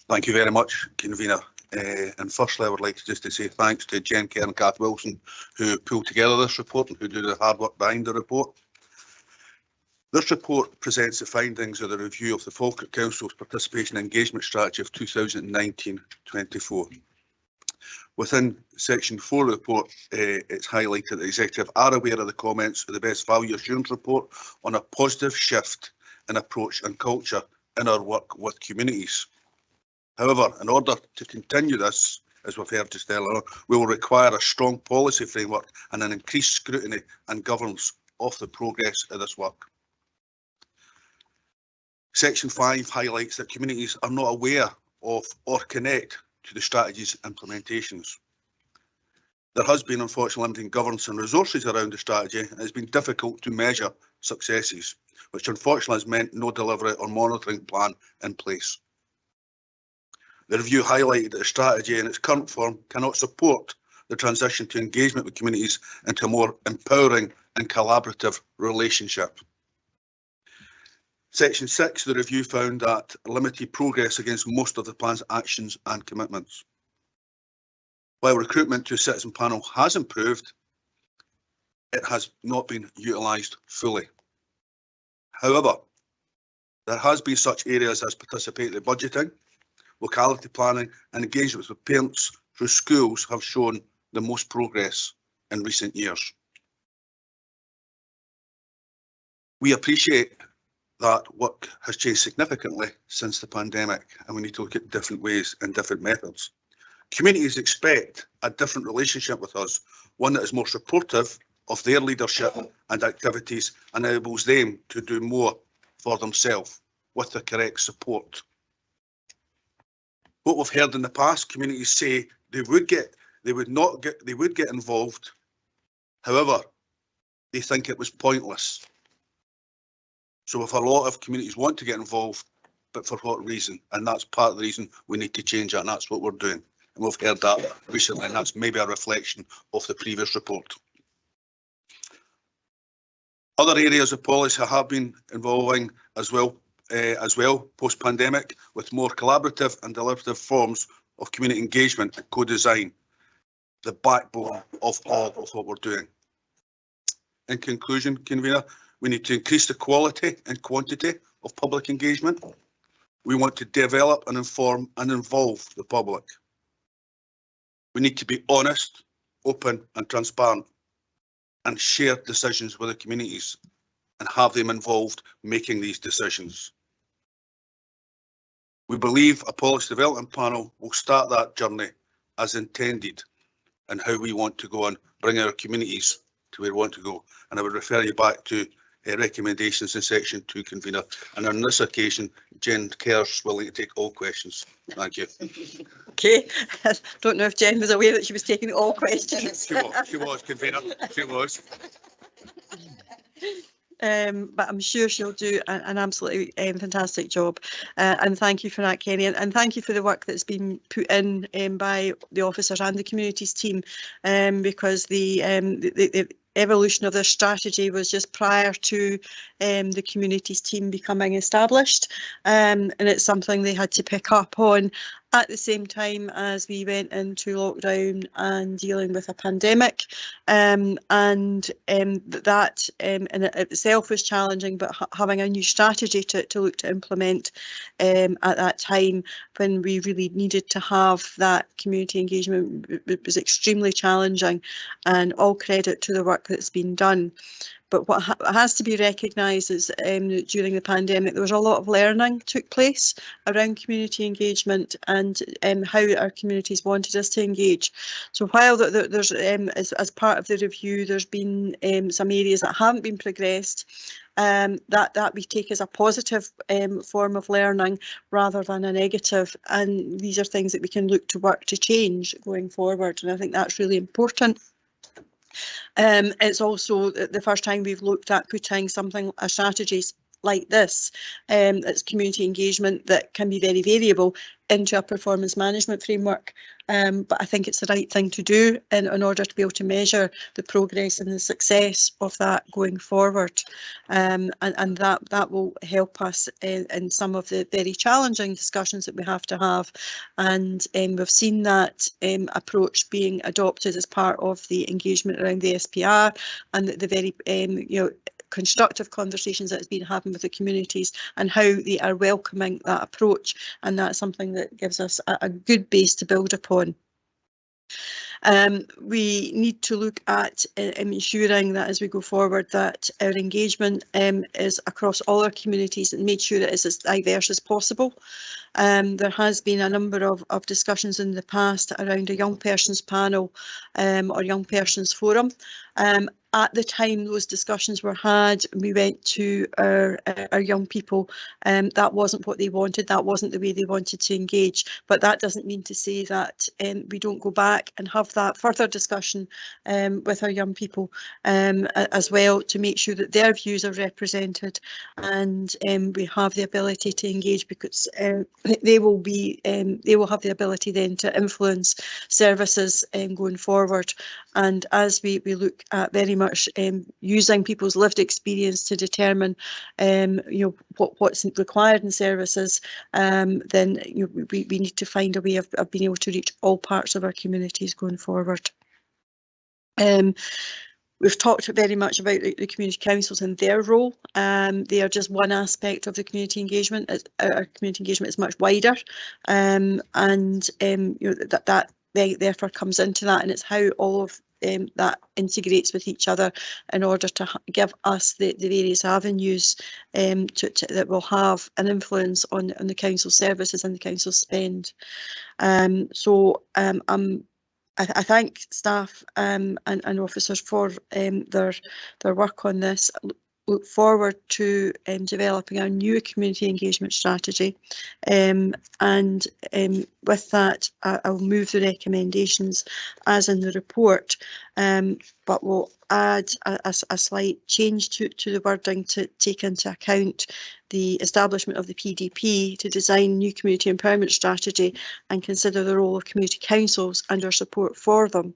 Thank you very much, Convener. And firstly, I would like to say thanks to Jen Kerr and Kath Wilson, who pulled together this report and who do the hard work behind the report. This report presents the findings of the review of the Falkirk Council's Participation Engagement Strategy of 2019-24. Within section 4 of the report, it's highlighted that the executive are aware of the comments of the Best Value Assurance report on a positive shift in approach and culture in our work with communities. However, in order to continue this, as we've heard just earlier, we will require a strong policy framework and an increased scrutiny and governance of the progress of this work. Section 5 highlights that communities are not aware of or connect to the strategy's implementations. There has been, unfortunately, limited governance and resources around the strategy, and it's been difficult to measure successes, which unfortunately has meant no delivery or monitoring plan in place. The review highlighted that the strategy in its current form cannot support the transition to engagement with communities into a more empowering and collaborative relationship. Section 6 of the review found that limited progress against most of the plan's actions and commitments. While recruitment to a citizen panel has improved, it has not been utilised fully. However, there has been such areas as participatory budgeting, locality planning and engagement with parents through schools have shown the most progress in recent years. We appreciate that work has changed significantly since the pandemic, and we need to look at different ways and different methods. Communities expect a different relationship with us, one that is more supportive of their leadership and activities and enables them to do more for themselves with the correct support. What we've heard in the past, communities say they would get involved. However, they think it was pointless. So if a lot of communities want to get involved, but for what reason? And that's part of the reason we need to change that, and that's what we're doing. And we've heard that recently, and that's maybe a reflection of the previous report. Other areas of policy have been evolving as well post-pandemic, with more collaborative and deliberative forms of community engagement and co-design, the backbone of all of what we're doing. In conclusion, Convener, we need to increase the quality and quantity of public engagement. We want to develop and inform and involve the public. We need to be honest, open and transparent and share decisions with the communities and have them involved making these decisions. We believe a policy development panel will start that journey as intended and how we want to go and bring our communities to where we want to go. And I would refer you back to recommendations in section 2, Convener. And on this occasion, Jen Kerr's willing to take all questions. Thank you.
Okay, I don't know if Jen was aware that she was taking all questions.
She was, Convener, she was.
But I'm sure she'll do an absolutely fantastic job. And thank you for that, Kenny. And thank you for the work that's been put in by the officers and the communities team, because the evolution of their strategy was just prior to the communities team becoming established, and it's something they had to pick up on at the same time as we went into lockdown and dealing with a pandemic, and that in itself was challenging, but having a new strategy to look to implement at that time when we really needed to have that community engagement was extremely challenging, and all credit to the work that's been done. But what has to be recognised is during the pandemic, there was a lot of learning took place around community engagement and how our communities wanted us to engage. So while there's, as part of the review, there's been some areas that haven't been progressed, that we take as a positive form of learning rather than a negative. And these are things that we can look to work to change going forward. And I think that's really important. It's also the first time we've looked at putting a strategies like this, it's community engagement that can be very variable, into a performance management framework. But I think it's the right thing to do in order to be able to measure the progress and the success of that going forward. And that will help us in some of the very challenging discussions that we have to have. And we've seen that approach being adopted as part of the engagement around the SPR and the very constructive conversations that it's been having with the communities and how they are welcoming that approach, and that's something that gives us a good base to build upon. We need to look at ensuring that as we go forward that our engagement is across all our communities and make sure it is as diverse as possible. There has been a number of discussions in the past around a young persons panel or young persons forum. At the time those discussions were had, we went to our young people. That wasn't what they wanted. That wasn't the way they wanted to engage. But that doesn't mean to say that we don't go back and have that further discussion with our young people as well, to make sure that their views are represented and we have the ability to engage, because they will have the ability then to influence services going forward. And as we look at very much using people's lived experience to determine what's required in services, then we need to find a way of being able to reach all parts of our communities going forward. We've talked very much about the community councils and their role. They are just one aspect of the community engagement. Our community engagement is much wider, and that therefore comes into that, and it's how all of that integrates with each other in order to give us the various avenues that will have an influence on the council services and the council spend. I thank staff and officers for their work on this. Look forward to developing a new community engagement strategy, and with that I'll move the recommendations as in the report, but we'll add a slight change to the wording to take into account the establishment of the PDP, to design new community empowerment strategy and consider the role of community councils and our support for them.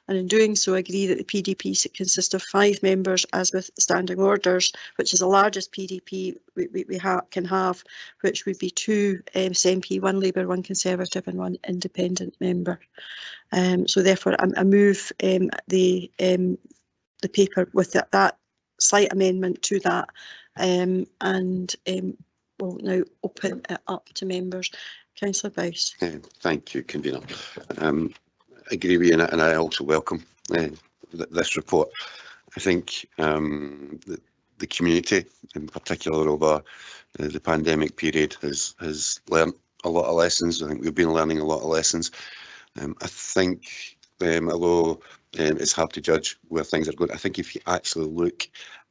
And in doing so, agree that the PDP consists of 5 members, as with standing orders, which is the largest PDP we can have, which would be 2 SNP, 1 Labour, 1 Conservative and 1 independent member. So therefore, I move the paper with that slight amendment to that, and we'll now open it up to members. Councillor Boyce.
Thank you, Convener. I agree with you, and I also welcome this report. I think the community, in particular over the pandemic period, has learned a lot of lessons. I think we've been learning a lot of lessons. I think, although it's hard to judge where things are going, I think if you actually look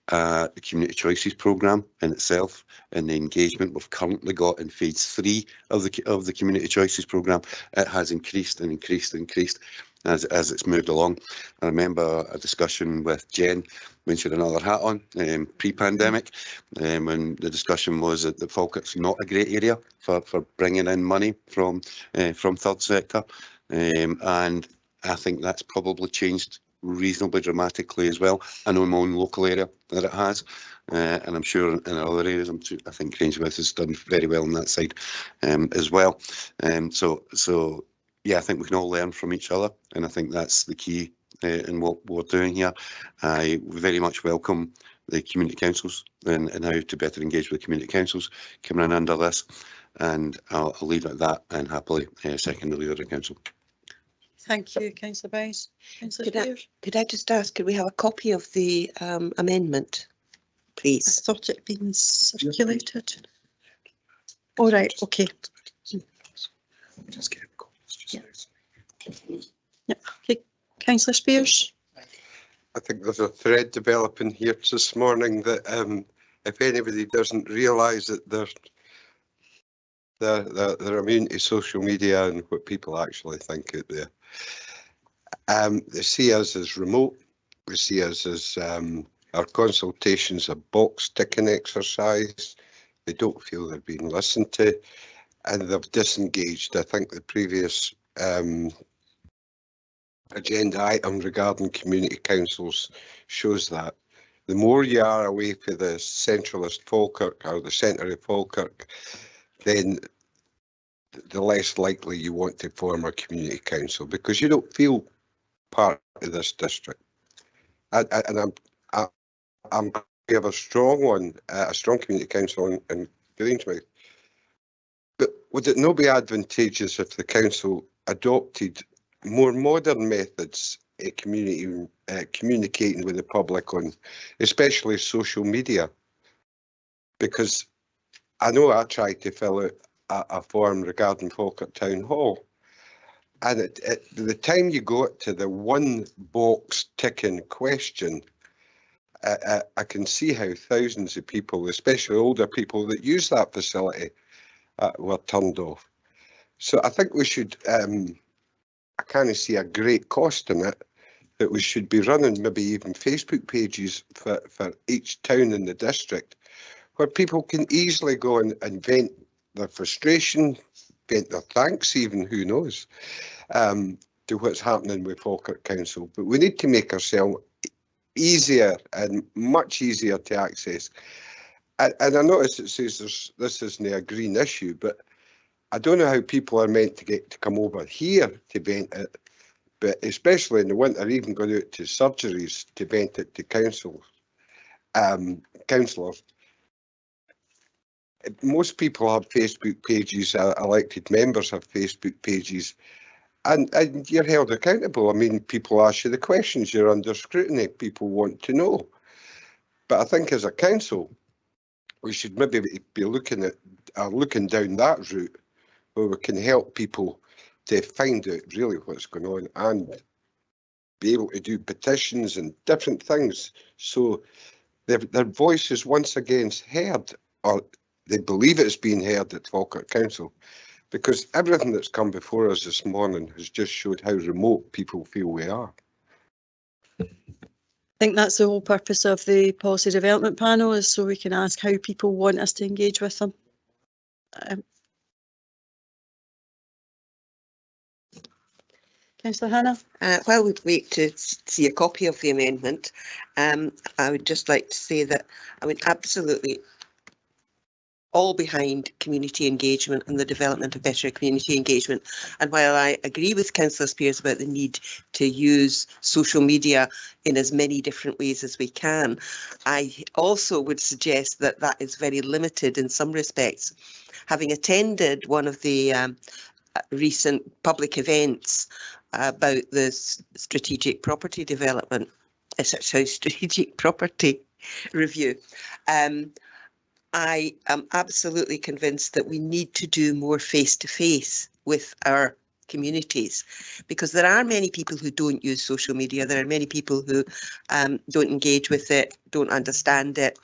at the Community Choices programme in itself and the engagement we've currently got in phase 3 of the Community Choices programme, it has increased and increased and increased as it's moved along. I remember a discussion with Jen when she had another hat on pre-pandemic, when the discussion was that Falkirk's not a great area for bringing in money from third sector, and I think that's probably changed reasonably dramatically as well. I know in my own local area that it has, and I'm sure in other areas. I think Grangemouth has done very well on that side as well. So yeah, I think we can all learn from each other, and I think that's the key in what we're doing here. I very much welcome the community councils and how to better engage with community councils coming in under this, and I'll leave it at that and happily second the leader of the council.
Thank you, Councillor Boyce. Councillor Spears.
Could I just ask, could we have a copy of the amendment, please?
I thought it'd been circulated. All right, okay. Yeah. Okay, Councillor Spears.
I think there's a thread developing here this morning that if anybody doesn't realise that they're immune to social media and what people actually think out there. They see us as remote. They see us as our consultations a box ticking exercise. They don't feel they're being listened to, and they've disengaged. I think the previous agenda item regarding community councils shows that. The more you are away from the centralist Falkirk or the centre of Falkirk, then the less likely you want to form a community council, because you don't feel part of this district. And I'm we have a strong one, a strong community council in Grangemouth. But would it not be advantageous if the council adopted more modern methods communicating with the public on, especially social media, because I know I tried to fill out a form regarding Falkirk Town Hall, and at the time you got to the one box ticking question, I can see how thousands of people, especially older people that use that facility, were turned off. So I think we should, I kind of see a great cost in it, that we should be running maybe even Facebook pages for each town in the district, where people can easily go and vent their frustration, vent their thanks even, who knows, to what's happening with Falkirk Council. But we need to make ourselves easier and much easier to access. And I notice it says this isn't a green issue, but I don't know how people are meant to get to come over here to vent it, but especially in the winter, even going out to surgeries to vent it to councillors. Most people have Facebook pages, elected members have Facebook pages, and you're held accountable. I mean, people ask you the questions, you're under scrutiny, people want to know. But I think as a council, we should maybe be looking down that route, where we can help people to find out really what's going on and be able to do petitions and different things, so their voice is once again heard, or they believe it's being heard at Falkirk Council, because everything that's come before us this morning has just showed how remote people feel we are.
I think that's the whole purpose of the policy development panel, is so we can ask how people want us to engage with them. Councillor Hannah?
While we wait to see a copy of the amendment, I would just like to say that I would absolutely all behind community engagement and the development of better community engagement. And while I agree with Councillor Spears about the need to use social media in as many different ways as we can, I also would suggest that that is very limited in some respects. Having attended one of the recent public events about the strategic property development, strategic property review, I am absolutely convinced that we need to do more face-to-face with our communities, because there are many people who don't use social media. There are many people who don't engage with it, don't understand it.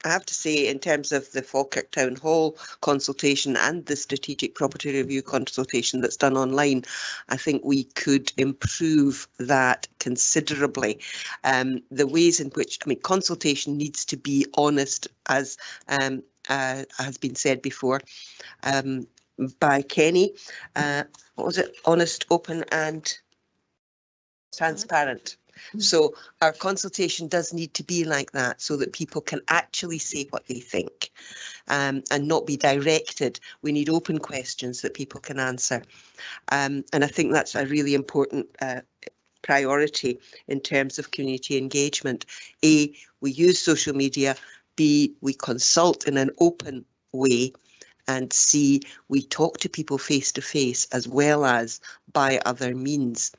I have to say, in terms of the Falkirk Town Hall consultation and the strategic property review consultation that's done online, I think we could improve that considerably. The ways in which, I mean, consultation needs to be honest, as has been said before by Kenny. What was it? Honest, open and transparent. So our consultation does need to be like that, so that people can actually say what they think and not be directed. We need open questions that people can answer. And I think that's a really important priority in terms of community engagement. A, we use social media. B, we consult in an open way. And C, we talk to people face to face as well as by other means.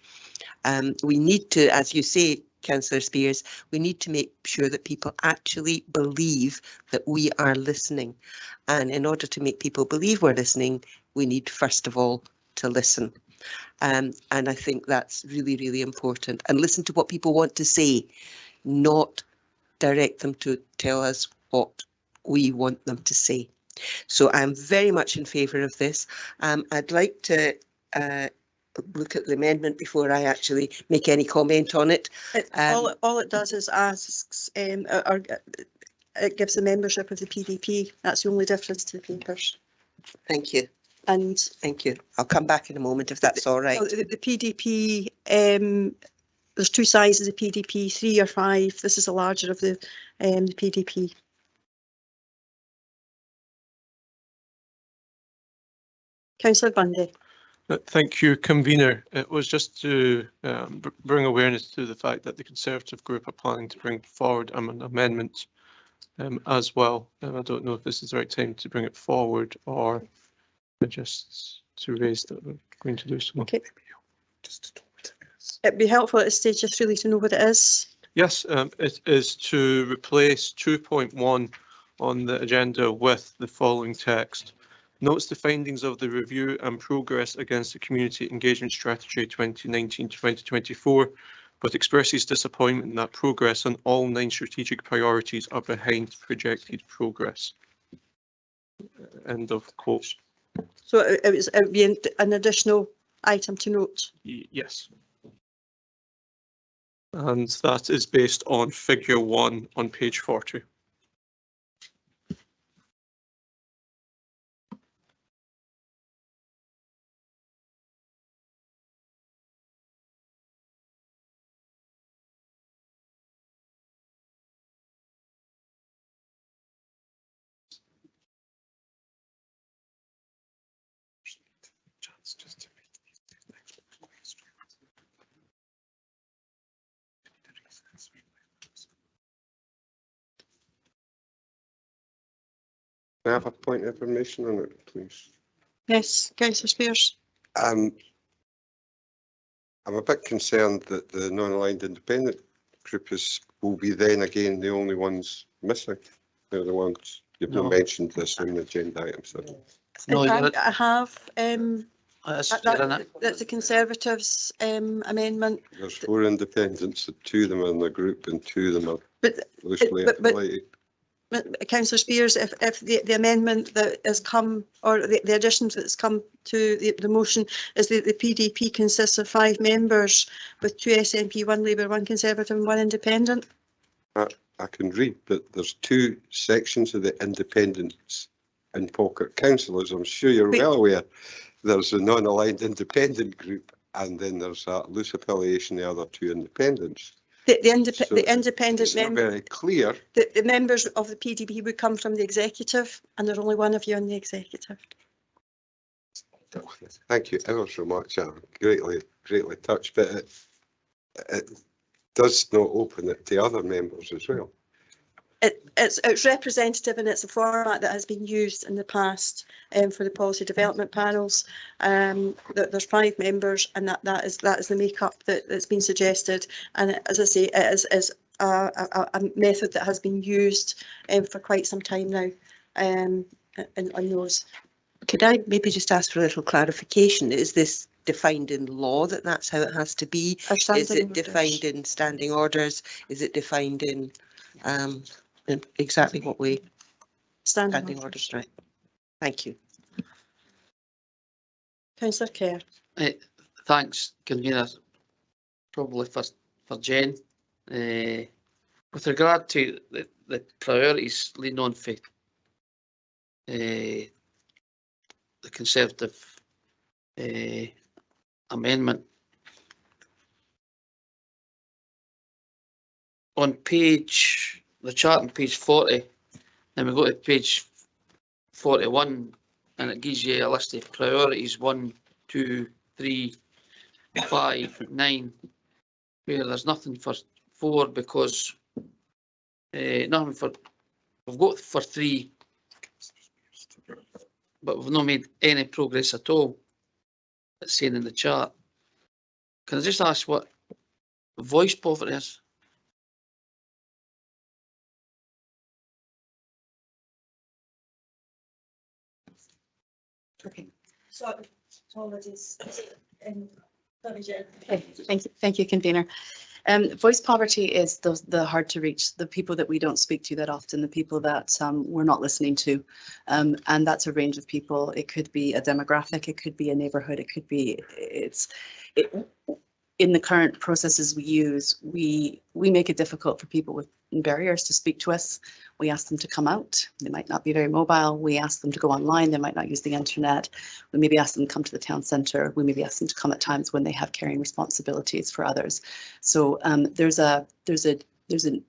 We need to, as you say, Councillor Spears, we need to make sure that people actually believe that we are listening. And in order to make people believe we're listening, we need first of all to listen. And I think that's really, really important. And listen to what people want to say, not direct them to tell us what we want them to say. So I'm very much in favour of this. I'd like to look at the amendment before I actually make any comment on it.
All it does is asks, or it gives the membership of the PDP. That's the only difference to the papers.
Thank you.
And
thank you. I'll come back in a moment if that's all right.
The PDP, there's two sizes of PDP, 3 or 5. This is the larger of the PDP. Councillor Bundy.
Thank you, Convener. It was just to bring awareness to the fact that the Conservative group are planning to bring forward an amendment as well. I don't know if this is the right time to bring it forward or just to raise the going to do so.
Okay. It'd be helpful at this stage just really to know what it is.
Yes, it is to replace 2.1 on the agenda with the following text. Notes the findings of the review and progress against the Community Engagement Strategy 2019-2024, but expresses disappointment that progress on all 9 strategic priorities are behind projected progress. End of quote.
So it would be an additional item to note.
Yes. And that is based on figure 1 on page 40.
Can I have a point of information on it, please?
Yes, Councillor Spears.
I'm a bit concerned that the non-aligned independent group will be then again the only ones missing. They're the ones you've not mentioned this in the agenda items. So.
No,
I have
that's
that's the Conservatives amendment.
There's 4 independents, 2 of them are in the group and 2 of them are loosely
but
affiliated.
Councillor Spears, if the amendment that has come, or the addition that's come to the motion is that the PDP consists of 5 members with 2 SNP, 1 Labour, 1 Conservative and 1 Independent.
I can read, but there's 2 sections of the independents in Falkirk Council, as I'm sure you're well aware. There's a non-aligned independent group and then there's a loose affiliation, the other 2 independents.
The independent member,
very clear.
The members of the PDP would come from the executive, and there's only 1 of you on the executive.
Thank you ever so much. I'm greatly touched, but it does not open it to other members as well.
It's representative, and it's a format that has been used in the past for the policy development panels. There's 5 members, and that is the makeup that's been suggested. And as I say, it is a method that has been used for quite some time now. On those.
Could I maybe just ask for a little clarification? Is this defined in law that that's how it has to be? Is it defined in standing orders? Is it defined in exactly what we standing orders, right? Thank you.
Councillor Kerr.
Thanks, convener. Probably for Jen. With regard to the priorities leading on for the Conservative amendment. On the chart on page 40, then we go to page 41 and it gives you a list of priorities 1, 2, 3, 5, 9, where there's nothing for 4 because we've got for 3, but we've not made any progress at all. It's saying in the chart. Can I just ask what voice poverty is?
Okay. So apologies.
Thank you, convener. Voice poverty is the hard to reach, the people that we don't speak to that often, the people that we're not listening to, and that's a range of people. It could be a demographic, it could be a neighbourhood, it could be in the current processes we use, we make it difficult for people with barriers to speak to us. We ask them to come out. They might not be very mobile. We ask them to go online. They might not use the internet. We maybe ask them to come to the town centre. We maybe ask them to come at times when they have caring responsibilities for others. So there's an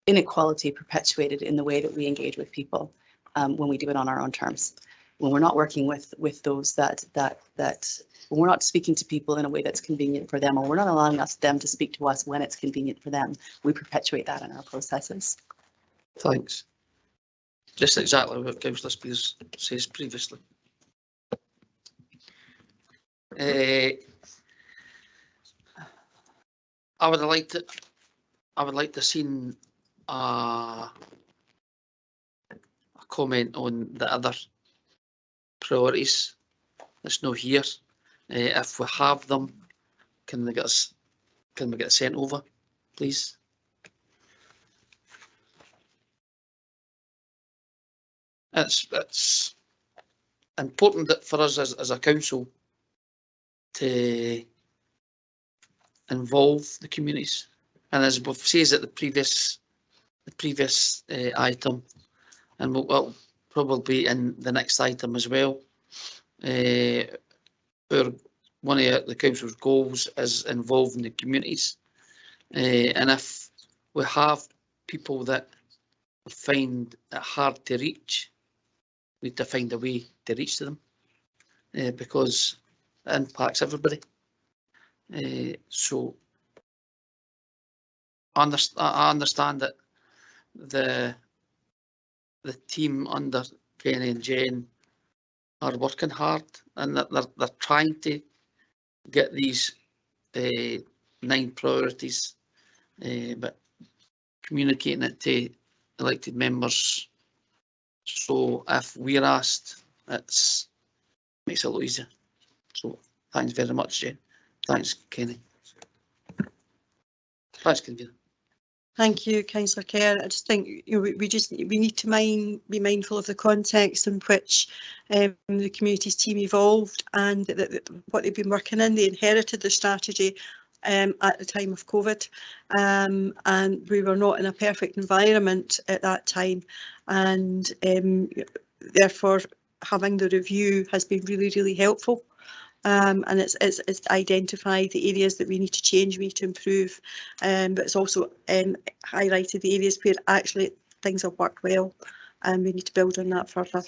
inequality perpetuated in the way that we engage with people when we do it on our own terms. When we're not working with those when we're not speaking to people in a way that's convenient for them, or we're not allowing them to speak to us when it's convenient for them, we perpetuate that in our processes.
Thanks. Just exactly what Councillor Spears says previously. I would like to see a comment on the other priorities that's not here. If we have them, can we get sent over, please? It's important that for us as a council to involve the communities, and as we've said at the previous item, and we'll probably in the next item as well. One of the council's goals is involving the communities, and if we have people that find it hard to reach, we need to find a way to reach them, because it impacts everybody. So I understand that the team under Kenny and Jen are working hard, and that they're trying to get these 9 priorities, but communicating it to elected members. So if we're asked, it makes it a lot easier. So thanks very much, Jen. Thanks, Kenny. Thanks, Convener.
Thank you, Councillor Kerr. I just think we need to be mindful of the context in which the communities team evolved and what they've been working in. They inherited the strategy at the time of COVID, and we were not in a perfect environment at that time, and therefore having the review has been really, really helpful. And it's identified the areas that we need to change, we need to improve, but it's also highlighted the areas where actually things have worked well, and we need to build on that further.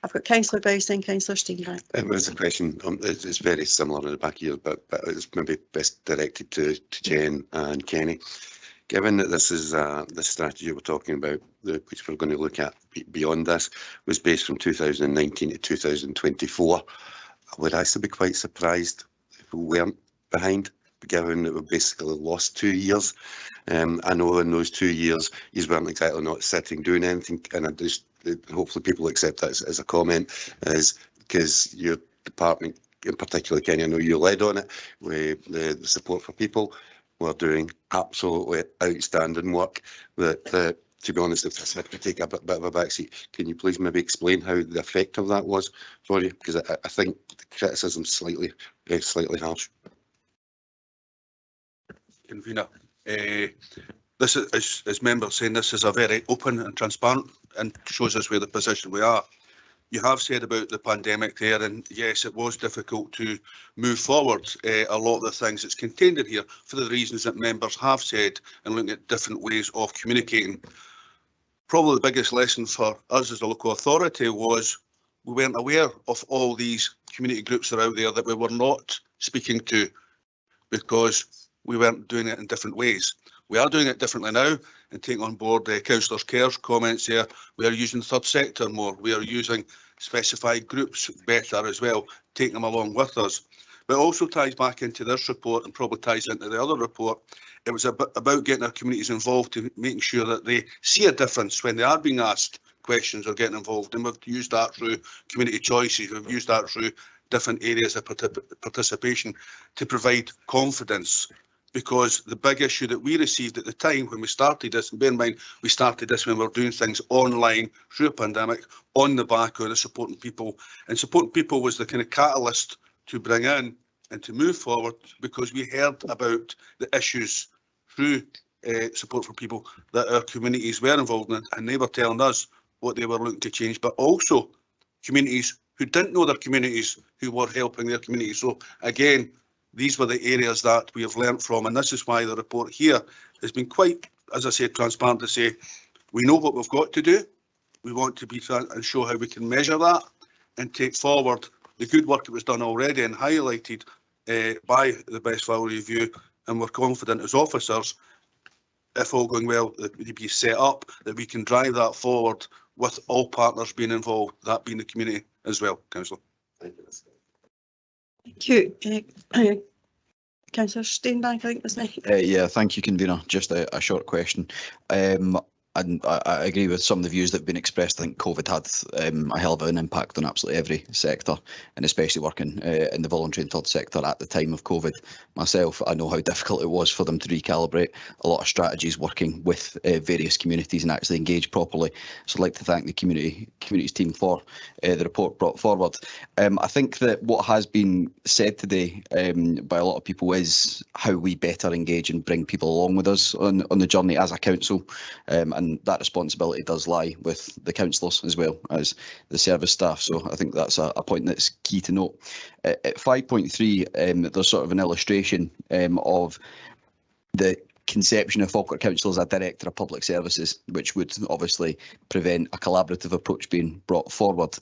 I've got Councillor Boyce and Councillor Steenback.
It was a question, it's very similar in the back here, but it's maybe best directed to Jen and Kenny. Given that this is the strategy we're talking about, which we're going to look at beyond this, was based from 2019 to 2024, I would actually be quite surprised if we weren't behind, given that we basically lost 2 years. I know in those 2 years, you weren't exactly not sitting doing anything, and I just hopefully people accept that as a comment, is because your department, in particular, Kenny, I know you led on it with the support for people. We're doing absolutely outstanding work. That to be honest, if this had to take a bit of a backseat, can you please maybe explain how the effect of that was for you? Because I think the criticism's slightly harsh.
Convener, this is, as members saying, this is a very open and transparent and shows us where the position we are. You have said about the pandemic there, and yes, it was difficult to move forward a lot of the things that's contained in here for the reasons that members have said, and looking at different ways of communicating. Probably the biggest lesson for us as a local authority was we weren't aware of all these community groups that are out there that we were not speaking to, because we weren't doing it in different ways. We are doing it differently now, and taking on board Councillor Kerr's comments here. We are using third sector more. We are using specified groups better as well, taking them along with us. But it also ties back into this report, and probably ties into the other report. It was about getting our communities involved, to making sure that they see a difference when they are being asked questions or getting involved. And we've used that through community choices. We've used that through different areas of participation to provide confidence. Because the big issue that we received at the time when we started this, and bear in mind, we started this when we were doing things online through a pandemic on the back of the supporting people. And supporting people was the kind of catalyst to bring in and to move forward, because we heard about the issues through support for people that our communities were involved in, and they were telling us what they were looking to change, but also communities who didn't know their communities, who were helping their communities. So again, these were the areas that we have learnt from, and this is why the report here has been quite, as I said, transparent to say, we know what we've got to do. We want to be and show how we can measure that and take forward the good work that was done already and highlighted by the Best Value Review, and we're confident as officers, if all going well, that we be set up, that we can drive that forward with all partners being involved, that being the community as well, Councillor.
Thank you.
Thank you. Councillor Steenbank, I think was next.
Yeah, thank you, convener. Just a short question. And I agree with some of the views that have been expressed. I think COVID had a hell of an impact on absolutely every sector, and especially working in the voluntary and third sector at the time of COVID. Myself, I know how difficult it was for them to recalibrate a lot of strategies, working with various communities and actually engage properly. So I'd like to thank the communities team for the report brought forward. I think that what has been said today by a lot of people is how we better engage and bring people along with us on the journey as a council. And that responsibility does lie with the councillors as well as the service staff. So I think that's a point that's key to note. At 5.3, there's sort of an illustration of the conception of Falkirk Council as a director of public services, which would obviously prevent a collaborative approach being brought forward.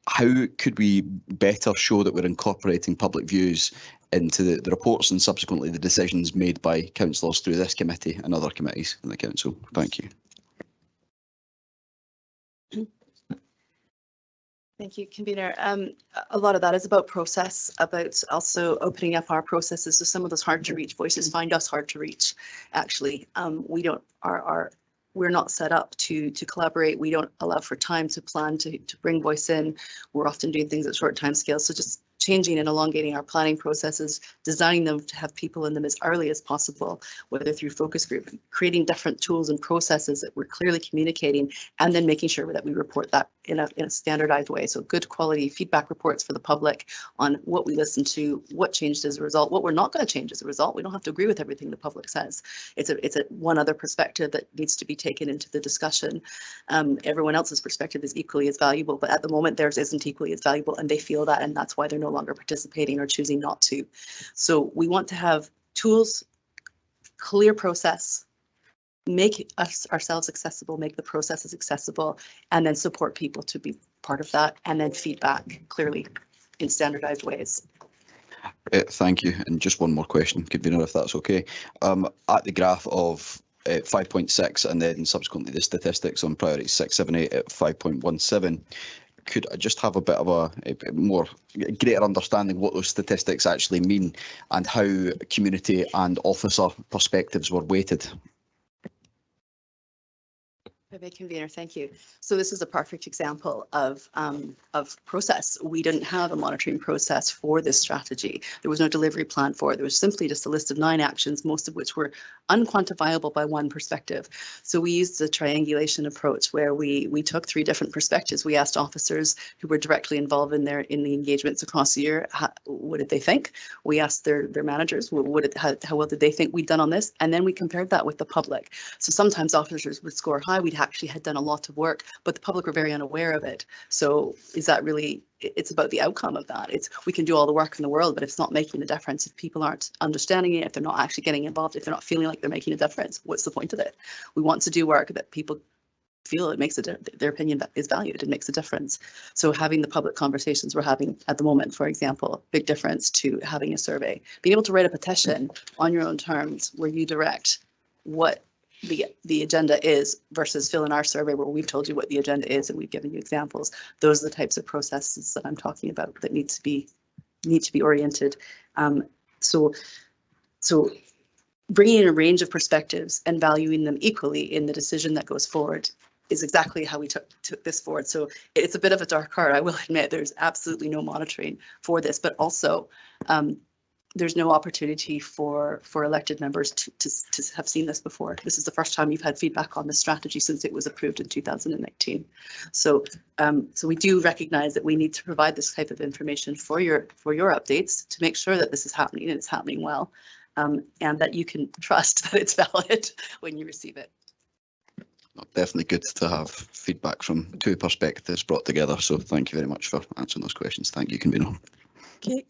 How could we better show that we're incorporating public views into the reports and subsequently the decisions made by councillors through this committee and other committees in the council? Thank you.
Thank you, convener. A lot of that is about process, about also opening up our processes so some of those hard to reach voices find us hard to reach. Actually, we're not set up to collaborate. We don't allow for time to plan to bring voice in. We're often doing things at short time scales. So just changing and elongating our planning processes, designing them to have people in them as early as possible, whether through focus group, creating different tools and processes that we're clearly communicating, and then making sure that we report that in a standardized way. So good quality feedback reports for the public on what we listen to, what changed as a result, what we're not going to change as a result. We don't have to agree with everything the public says. It's a one other perspective that needs to be taken into the discussion. Everyone else's perspective is equally as valuable, but at the moment theirs isn't equally as valuable, and they feel that, and that's why they're no longer participating or choosing not to. So we want to have tools, clear process, make us ourselves accessible, make the processes accessible, and then support people to be part of that, and then feedback clearly in standardized ways.
Thank you. And just one more question, convener, if that's okay. At the graph of 5.6 and then subsequently the statistics on priorities 6, 7, 8 at 5.17, could I just have a bit of a more greater understanding what those statistics actually mean and how community and officer perspectives were weighted?
Convener, thank you. So this is a perfect example of process. We didn't have a monitoring process for this strategy. There was no delivery plan for it. There was simply just a list of 9 actions, most of which were unquantifiable by one perspective. So we used the triangulation approach where we took 3 different perspectives. We asked officers who were directly involved in the engagements across the year, what did they think? We asked their managers, how well did they think we'd done on this? And then we compared that with the public. So sometimes officers would score high. We'd actually had done a lot of work, but the public were very unaware of it. So is that really, it's about the outcome of that. We can do all the work in the world, but it's not making a difference if people aren't understanding it, if they're not actually getting involved, if they're not feeling like they're making a difference. What's the point of it? We want to do work that people feel it makes their opinion is valued, it makes a difference. So having the public conversations we're having at the moment, for example, big difference to having a survey. Being able to write a petition on your own terms where you direct what the agenda is versus fill in our survey where we've told you what the agenda is and we've given you examples. Those are the types of processes that I'm talking about that need to be oriented. So bringing in a range of perspectives and valuing them equally in the decision that goes forward is exactly how we took this forward. So it's a bit of a dark art, I will admit. There's absolutely no monitoring for this, but also there's no opportunity for elected members to have seen this before. This is the first time you've had feedback on this strategy since it was approved in 2019. So we do recognize that we need to provide this type of information for your updates to make sure that this is happening and it's happening well, and that you can trust that it's valid when you receive it.
Definitely good to have feedback from 2 perspectives brought together. So thank you very much for answering those questions. Thank you, convener.
Okay.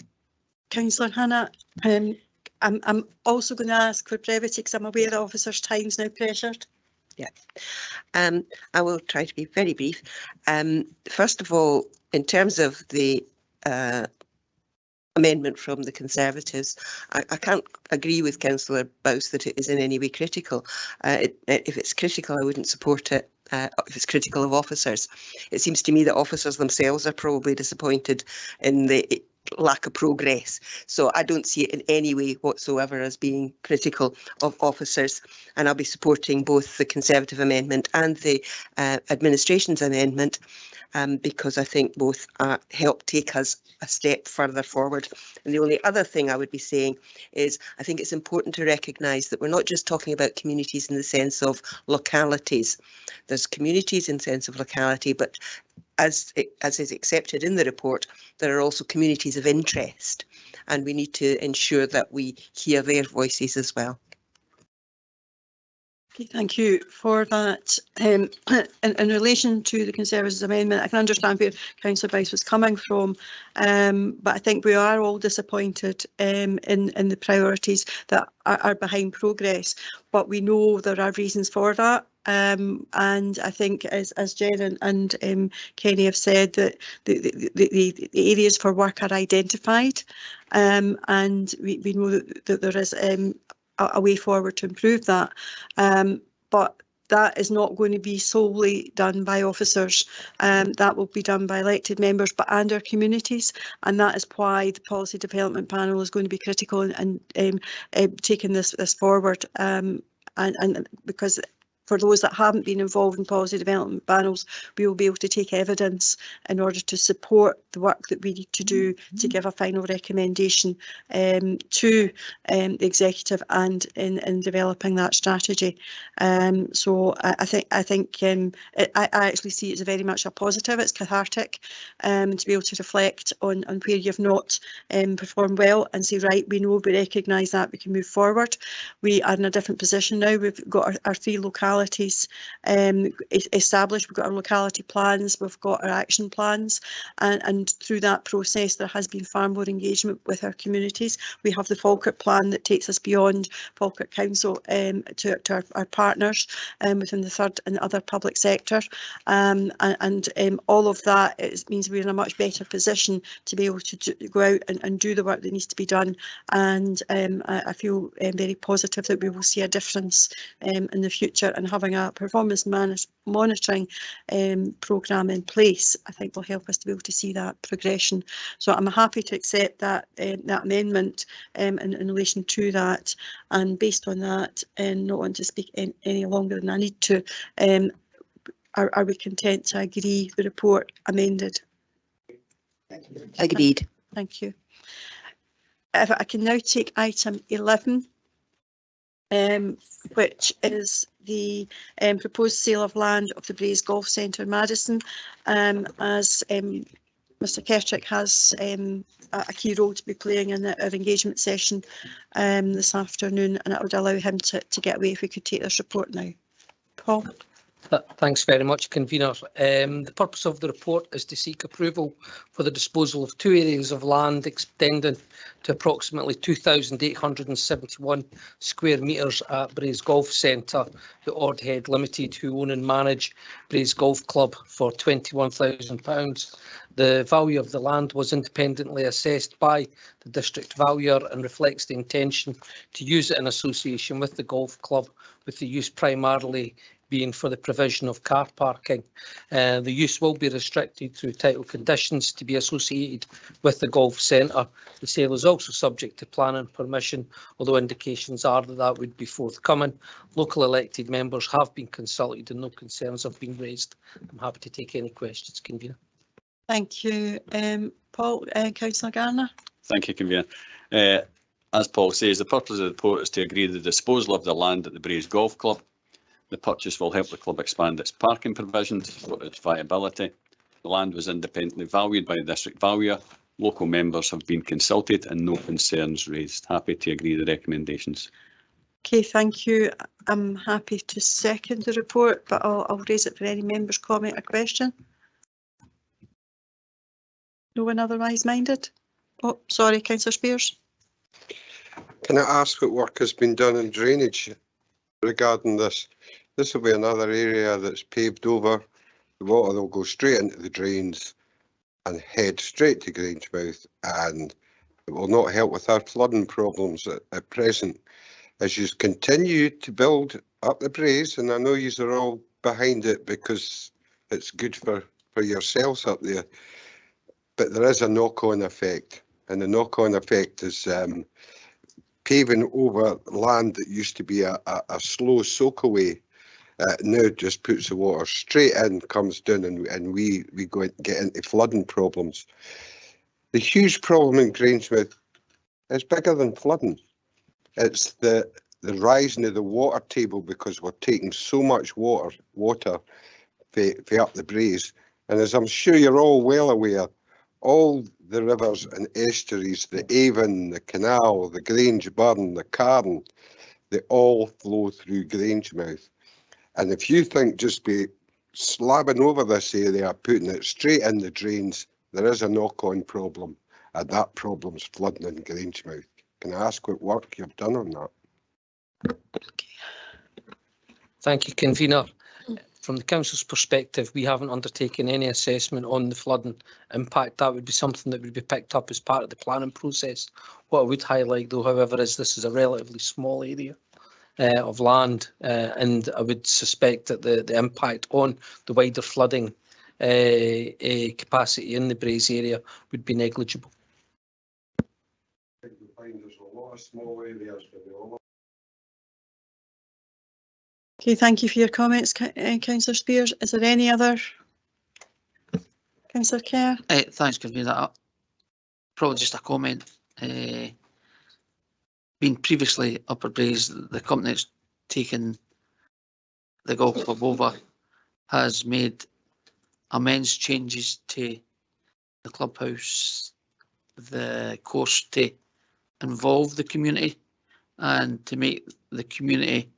Councillor Hannah, I'm also going to ask for brevity because I'm aware the officers' time's now pressured.
Yeah, I will try to be very brief. First of all, in terms of the amendment from the Conservatives, I can't agree with Councillor Bowes that it is in any way critical. If it's critical, I wouldn't support it. If it's critical of officers, it seems to me that officers themselves are probably disappointed in the lack of progress. So I don't see it in any way whatsoever as being critical of officers, and I'll be supporting both the Conservative amendment and the administration's amendment, because I think both help take us a step further forward. And the only other thing I would be saying is I think it's important to recognise that we're not just talking about communities in the sense of localities. There's communities in the sense of locality, but as is accepted in the report, there are also communities of interest, and we need to ensure that we hear their voices as well.
Okay, thank you for that. In relation to the Conservatives amendment, I can understand where Councillor Bice was coming from, but I think we are all disappointed in the priorities that are behind progress, but we know there are reasons for that. And I think, as Jen and Kenny have said, that the areas for work are identified, and we know that there is a way forward to improve that. But that is not going to be solely done by officers. That will be done by elected members, and our communities, and that is why the Policy Development Panel is going to be critical in taking this forward. And because for those that haven't been involved in policy development panels, we will be able to take evidence in order to support the work that we need to do to give a final recommendation to the executive and in developing that strategy. So I think I actually see it as very much a positive. It's cathartic to be able to reflect on where you've not performed well and say, right, we know, we recognise that, we can move forward. We are in a different position now. We've got our 3 localities established, we've got our locality plans, we've got our action plans, and through that process there has been far more engagement with our communities. We have the Falkirk plan that takes us beyond Falkirk Council to our partners within the third and other public sector, and all of that means we're in a much better position to be able to go out and do the work that needs to be done, and I feel very positive that we will see a difference in the future, and having a performance monitoring programme in place, I think, will help us to be able to see that progression. So I'm happy to accept that that amendment in relation to that, and based on that, and not want to speak any longer than I need to, are we content to agree the report amended?
Agreed.
Thank you. If I can now take item 11, which is the proposed sale of land of the Braes Golf Centre in Madison. As Mr Kertrick has a key role to be playing in our engagement session this afternoon, and it would allow him to get away if we could take this report now. Paul.
Thanks very much, Convener. The purpose of the report is to seek approval for the disposal of 2 areas of land extending to approximately 2,871 square metres at Braes Golf Centre, the Ordhead Limited, who own and manage Braes Golf Club, for £21,000. The value of the land was independently assessed by the district valuer and reflects the intention to use it in association with the golf club, with the use primarily being for the provision of car parking. The use will be restricted through title conditions to be associated with the golf centre. The sale is also subject to planning permission, although indications are that that would be forthcoming. Local elected members have been consulted and no concerns have been raised. I'm happy to take any questions, Convener.
Thank you, Paul. Councillor Garner.
Thank you, Convener. As Paul says, the purpose of the report is to agree the disposal of the land at the Braes Golf Club. The purchase will help the club expand its parking provisions for its viability. The land was independently valued by the district valuer. Local members have been consulted and no concerns raised. Happy to agree the recommendations.
Okay, thank you. I'm happy to second the report, but I'll raise it for any members' comment or question. No one otherwise minded? Oh, sorry, Councillor Spears.
Can I ask what work has been done in drainage regarding this? This will be another area that's paved over. The water will go straight into the drains and head straight to Grangemouth, and it will not help with our flooding problems at present. As you continue to build up the Braes, and I know you are all behind it because it's good for yourselves up there, but there is a knock-on effect. and the knock-on effect is paving over land that used to be a slow soak away. Now just puts the water straight in, comes down, and we get into flooding problems. The huge problem in Grangemouth is bigger than flooding. It's the rising of the water table, because we're taking so much water for up the Braes. And as I'm sure you're all well aware, all the rivers and estuaries, the Avon, the Canal, the Grange Burn, the Carn, they all flow through Grangemouth. And if you think just be slabbing over this area, putting it straight in the drains, there is a knock-on problem, and that problem's flooding in Grangemouth. Can I ask what work you've done on that?
Thank you, Convener. From the council's perspective, we haven't undertaken any assessment on the flooding impact. That would be something that would be picked up as part of the planning process. What I would highlight though, however, is this is a relatively small area of land, and I would suspect that the impact on the wider flooding capacity in the Braes area would be negligible.
I think you find there's a lot of small areas for the all.
Okay, thank you for your comments, Councillor Spears. Is there any other? Councillor Kerr?
Thanks, Convener. Probably just a comment. Being previously Upper Braes, the company that's taken the golf club over has made immense changes to the clubhouse, the course, to involve the community and to make the community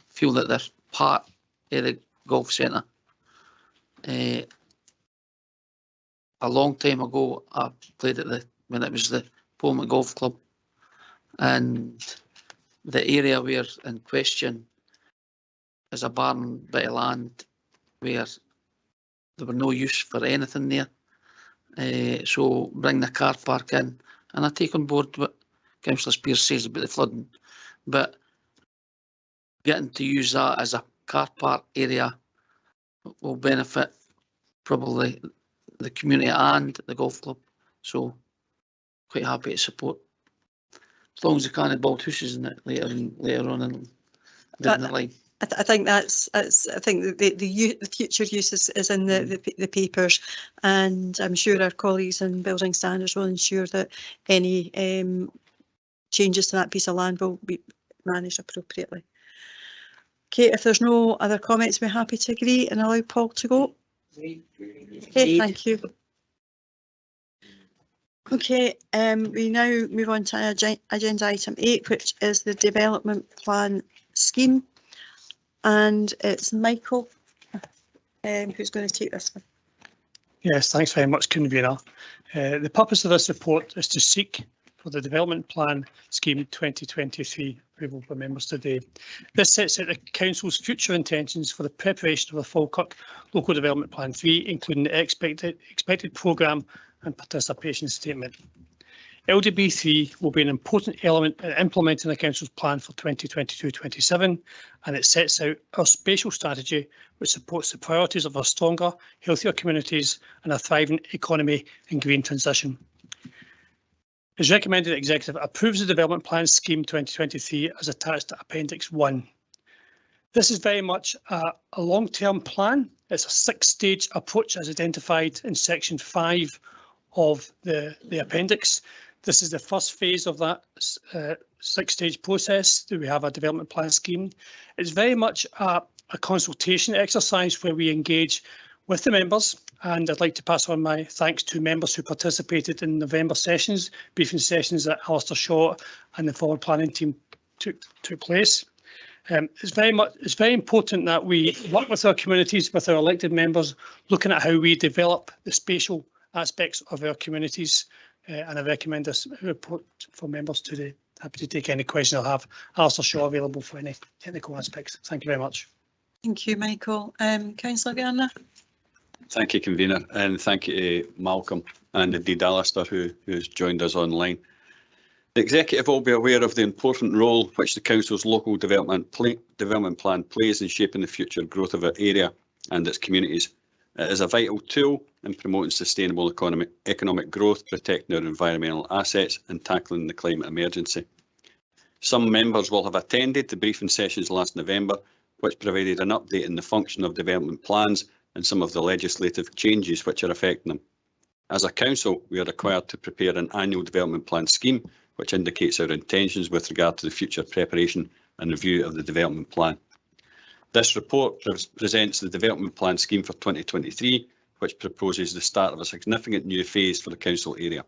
feel that they're part of the golf centre. A long time ago, I played at when it was the Pullman Golf Club, and the area where in question is a barren bit of land where there were no use for anything there. So bring the car park in, and I take on board what Councillor Spears says about the flooding, but getting to use that as a car park area will benefit probably the community and the golf club. So quite happy to support, as long as they can't build houses in it later on in the line.
I think I think the future use is in the papers, and I'm sure our colleagues in building standards will ensure that any changes to that piece of land will be managed appropriately. Okay, if there's no other comments, we're happy to agree and allow Paul to go. Okay, thank you. Okay, we now move on to agenda item 8, which is the development plan scheme, and it's Michael who's going to take this one.
Yes, thanks very much, Convener. The purpose of this report is to seek for the Development Plan Scheme 2023 approval by members today. This sets out the Council's future intentions for the preparation of the Falkirk Local Development Plan 3, including the expected programme and participation statement. LDB3 will be an important element in implementing the Council's plan for 2022-27, and it sets out our spatial strategy which supports the priorities of our stronger, healthier communities and a thriving economy and green transition. It's recommended that Executive approves the Development Plan Scheme 2023 as attached to Appendix 1. This is very much a long-term plan. It's a 6-stage approach as identified in Section 5 of the appendix. This is the first phase of that 6-stage process that we have a development plan scheme. It's very much a consultation exercise where we engage with the members, and I'd like to pass on my thanks to members who participated in November sessions, briefing sessions that Alistair Shaw and the forward planning team took place. It's very important that we work with our communities, with our elected members, looking at how we develop the spatial aspects of our communities, and I recommend this report for members today. Happy to take any questions I'll have. Alistair Shaw available for any technical aspects. Thank you very much.
Thank you, Michael. Councillor Garner.
Thank you, Convener, and thank you to Malcolm and indeed Alistair who's joined us online. The Executive will be aware of the important role which the Council's local development plan plays in shaping the future growth of our area and its communities. It is a vital tool in promoting sustainable economic growth, protecting our environmental assets and tackling the climate emergency. Some members will have attended the briefing sessions last November, which provided an update on the function of development plans and some of the legislative changes which are affecting them. As a council, we are required to prepare an annual development plan scheme, which indicates our intentions with regard to the future preparation and review of the development plan. This report presents the development plan scheme for 2023, which proposes the start of a significant new phase for the council area.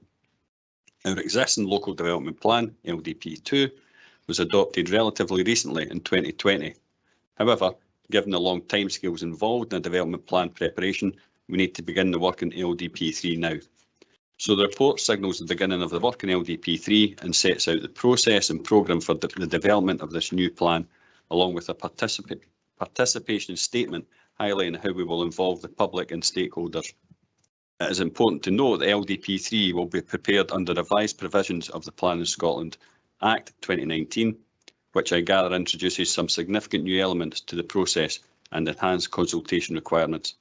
Our existing local development plan, LDP2, was adopted relatively recently in 2020. However, given the long timescales involved in the development plan preparation, we need to begin the work in LDP3 now. So the report signals the beginning of the work in LDP3 and sets out the process and programme for the development of this new plan, along with a participation statement highlighting how we will involve the public and stakeholders. It is important to note that LDP3 will be prepared under revised provisions of the Planning Scotland Act 2019, which I gather introduces some significant new elements to the process and enhanced consultation requirements.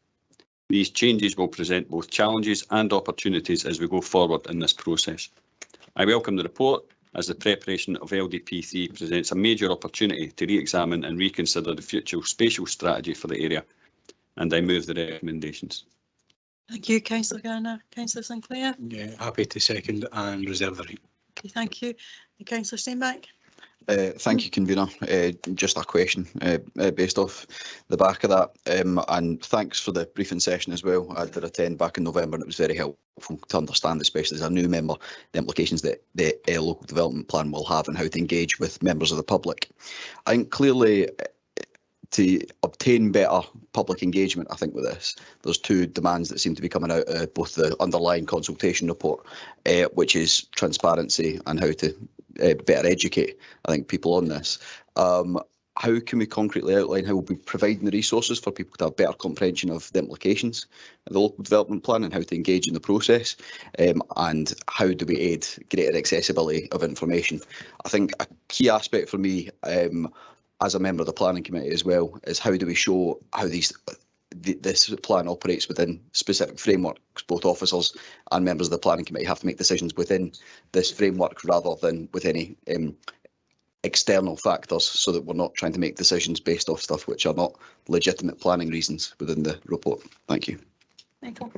These changes will present both challenges and opportunities as we go forward in this process. I welcome the report, as the preparation of LDP3 presents a major opportunity to re-examine and reconsider the future spatial strategy for the area, and I move the recommendations.
Thank you, Councillor Garner. Councillor Sinclair.
Yeah, happy to second and reserve the right.
Okay, thank you. Councillor Steinbach.
Thank you, convener. Just a question based off the back of that, and thanks for the briefing session as well. I did attend back in November, and it was very helpful to understand, especially as a new member, the implications that the local development plan will have and how to engage with members of the public. I think clearly, to obtain better public engagement, I think with this, there's two demands that seem to be coming out of both the underlying consultation report, which is transparency and how to better educate, I think, people on this. How can we concretely outline how we'll be providing the resources for people to have better comprehension of the implications of the local development plan and how to engage in the process? And how do we aid greater accessibility of information? I think a key aspect for me, as a member of the planning committee as well, is how do we show how this plan operates within specific frameworks. Both officers and members of the planning committee have to make decisions within this framework rather than with any external factors, so that we're not trying to make decisions based off stuff which are not legitimate planning reasons within the report. Thank you.
Michael.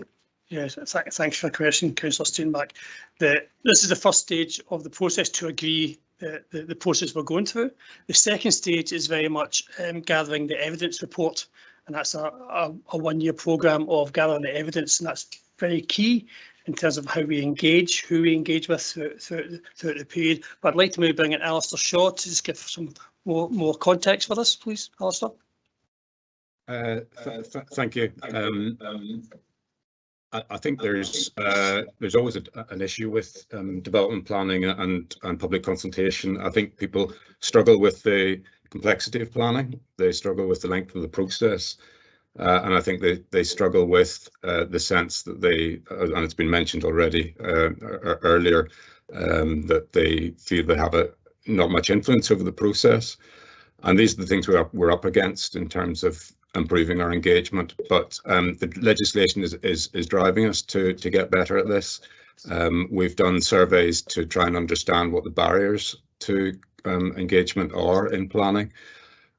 Yes, thanks for the question, Councillor Steinbach. This is the first stage of the process to agree the process we're going through. The second stage is very much gathering the evidence report, and that's a one-year programme of gathering the evidence, and that's very key in terms of how we engage, who we engage with throughout the period. But I'd like to maybe bring in Alistair Shaw to just give some more context for this, please, Alistair.
Thank you. I think there's always an issue with development planning and public consultation. I think people struggle with the complexity of planning. They struggle with the length of the process. And I think they struggle with the sense that they, and it's been mentioned already earlier, that they feel they have not much influence over the process. And these are the things we're up against in terms of improving our engagement. But the legislation is driving us to get better at this. We've done surveys to try and understand what the barriers to engagement are in planning.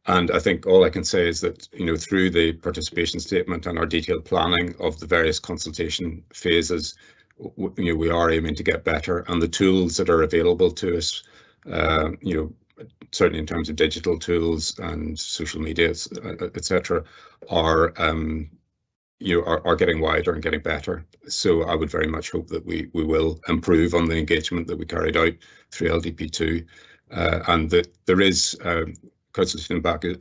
And I think all I can say is that, through the participation statement and our detailed planning of the various consultation phases, we are aiming to get better, and the tools that are available to us, certainly in terms of digital tools and social media, etc., are getting wider and getting better. So I would very much hope that we will improve on the engagement that we carried out through LDP2, and that there is. Councillor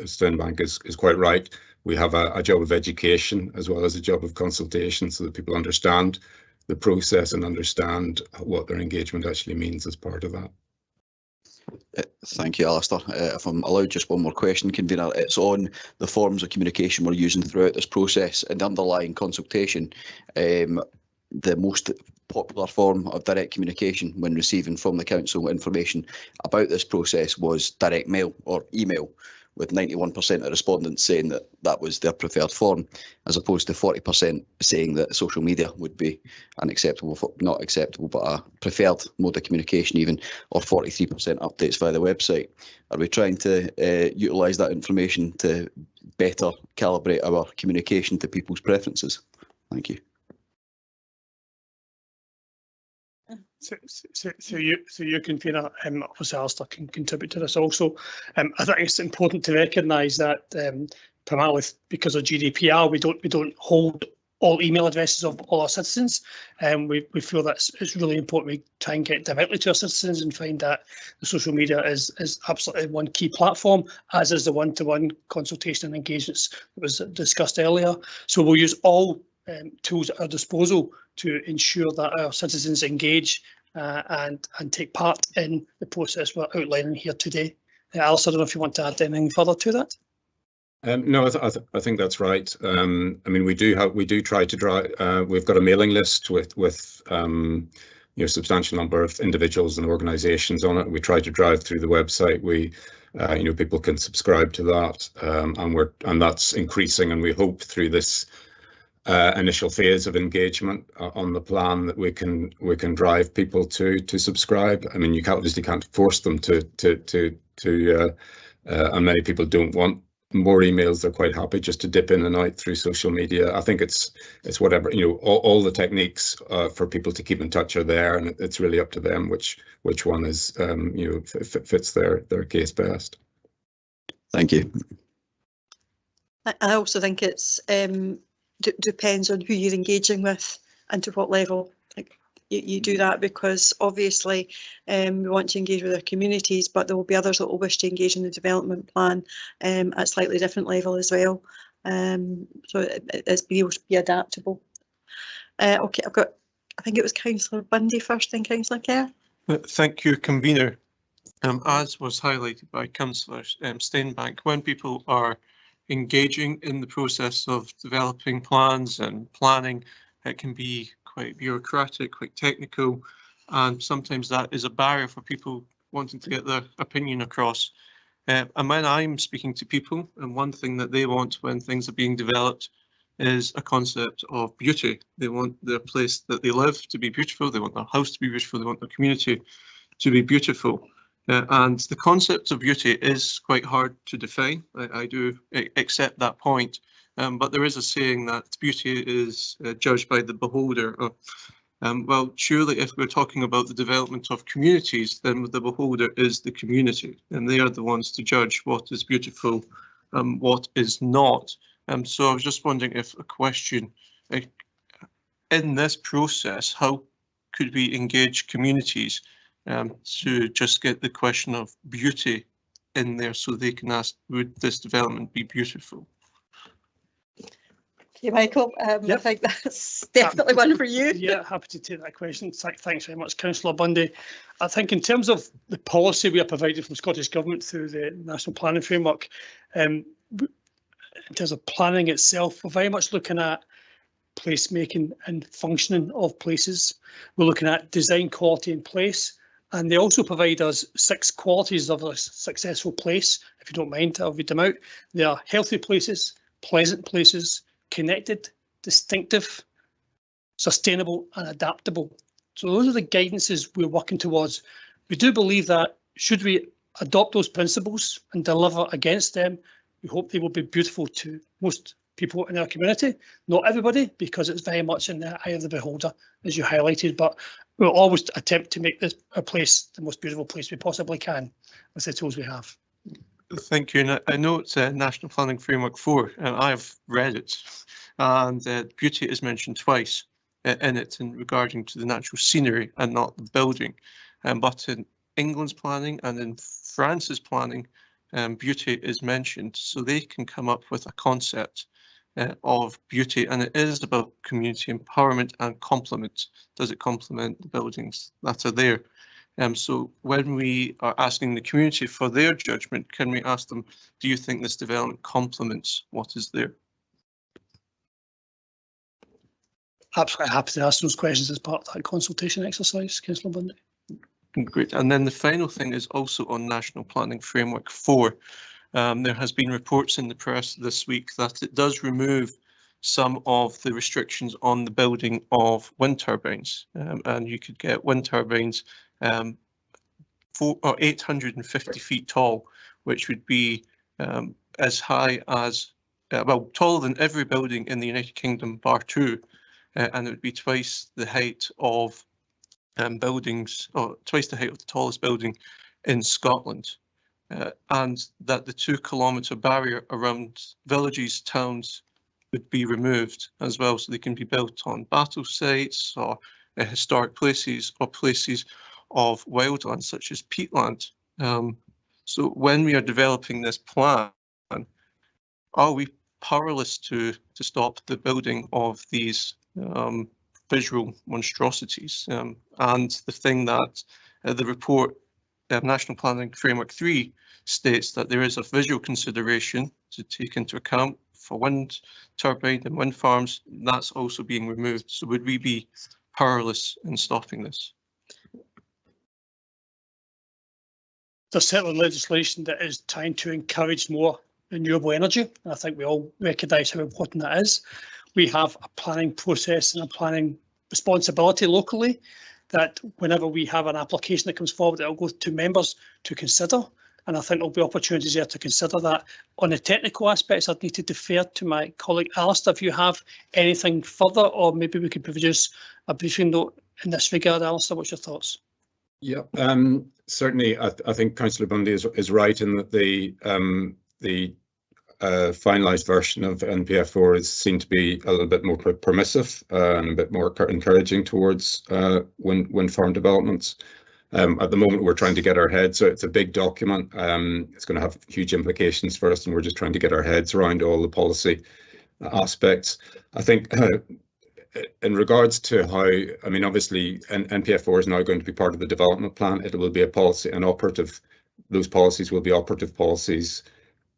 Steinbach is quite right. We have a job of education as well as a job of consultation, so that people understand the process and understand what their engagement actually means as part of that.
Thank you, Alistair. If I'm allowed just one more question, convener, it's on the forms of communication we're using throughout this process and the underlying consultation. The most popular form of direct communication when receiving from the council information about this process was direct mail or email, with 91% of respondents saying that that was their preferred form, as opposed to 40% saying that social media would be unacceptable, not acceptable, but a preferred mode of communication even, or 43% updates via the website. Are we trying to utilise that information to better calibrate our communication to people's preferences? Thank you.
So you convener, obviously Alistair can contribute to this also. I think it's important to recognise that primarily because of GDPR, we don't hold all email addresses of all our citizens, and we feel that it's really important we try and get directly to our citizens and find that the social media is absolutely one key platform, as is the one-to-one consultation and engagements that was discussed earlier. So we'll use all tools at our disposal to ensure that our citizens engage and take part in the process we're outlining here today. Alistair, I don't know if you want to add anything further to that.
No, I think that's right. I mean, we do try to drive. We've got a mailing list with you know, substantial number of individuals and organisations on it. We try to drive through the website. We you know, people can subscribe to that, and that's increasing. And we hope through this initial phase of engagement on the plan that we can drive people to subscribe. I mean, you obviously can't force them to and many people don't want more emails. They're quite happy just to dip in and out through social media. I think it's whatever, you know, all the techniques for people to keep in touch are there, and it's really up to them which one is you know, fits their case best.
Thank you.
I also think it's depends on who you're engaging with and to what level. Like you do that because obviously we want to engage with our communities, but there will be others that will wish to engage in the development plan at slightly different level as well. So it's being able to be adaptable. Okay, I think it was Councillor Bundy first, then Councillor Kerr.
Thank you, convener. As was highlighted by Councillor Steinbank, when people are engaging in the process of developing plans and planning, it can be quite bureaucratic, quite technical, and sometimes that is a barrier for people wanting to get their opinion across. And when I'm speaking to people, and one thing that they want when things are being developed is a concept of beauty. They want their place that they live to be beautiful, they want their house to be beautiful, they want their community to be beautiful. And the concept of beauty is quite hard to define. I do accept that point, but there is a saying that beauty is judged by the beholder. Well, surely if we're talking about the development of communities, then the beholder is the community, and they are the ones to judge what is beautiful, what is not. So I was just wondering if a question in this process, how could we engage communities to just get the question of beauty in there so they can ask, would this development be beautiful?
Okay, Michael,
Yep.
I think that's definitely one for you.
Yeah, happy to take that question. Thanks very much, Councillor Bundy. I think in terms of the policy we are provided from Scottish Government through the National Planning Framework, in terms of planning itself, we're very much looking at placemaking and functioning of places. We're looking at design, quality and place. And they also provide us 6 qualities of a successful place. If you don't mind, I'll read them out. They are healthy places, pleasant places, connected, distinctive, sustainable and adaptable. So those are the guidances we're working towards. We do believe that should we adopt those principles and deliver against them, we hope they will be beautiful to most people in our community. Not everybody, because it's very much in the eye of the beholder, as you highlighted, but we'll always attempt to make this a place the most beautiful place we possibly can with the tools we have.
Thank you. And I know it's National Planning Framework 4, and I've read it, and beauty is mentioned twice in it in regarding to the natural scenery and not the building. But in England's planning and in France's planning, beauty is mentioned, so they can come up with a concept of beauty, and it is about community empowerment and complement. Does it complement the buildings that are there? So when we are asking the community for their judgment, can we ask them, do you think this development complements what is there?
Absolutely happy to ask those questions as part of that consultation exercise, Councillor Bundy.
Great. And then the final thing is also on National Planning Framework 4. There has been reports in the press this week that it does remove some of the restrictions on the building of wind turbines, and you could get wind turbines 850 feet tall, which would be as high as, well, taller than every building in the United Kingdom bar 2, and it would be twice the height of buildings, or twice the height of the tallest building in Scotland. And that the 2 kilometre barrier around villages, towns would be removed as well, so they can be built on battle sites or historic places or places of wildland such as peatland. So when we are developing this plan, are we powerless to stop the building of these visual monstrosities? And the thing that the report, National Planning Framework 3, states that there is a visual consideration to take into account for wind turbine and wind farms. That's also being removed. So would we be powerless in stopping this?
There's certainly legislation that is trying to encourage more renewable energy, and I think we all recognise how important that is. We have a planning process and a planning responsibility locally that whenever we have an application that comes forward, it will go to members to consider. And I think there'll be opportunities there to consider that. On the technical aspects, I'd need to defer to my colleague Alistair if you have anything further, or maybe we could produce a briefing note in this regard. Alistair, what's your thoughts?
Yeah, certainly. I think Councillor Bundy is right in that the finalised version of NPF4 is seen to be a little bit more permissive and a bit more encouraging towards wind farm developments. At the moment, we're trying to get our heads, so it's a big document. It's going to have huge implications for us, and we're just trying to get our heads around all the policy aspects. I think in regards to how, I mean, obviously NPF4 is now going to be part of the development plan. It will be a policy, an operative, those policies will be operative policies,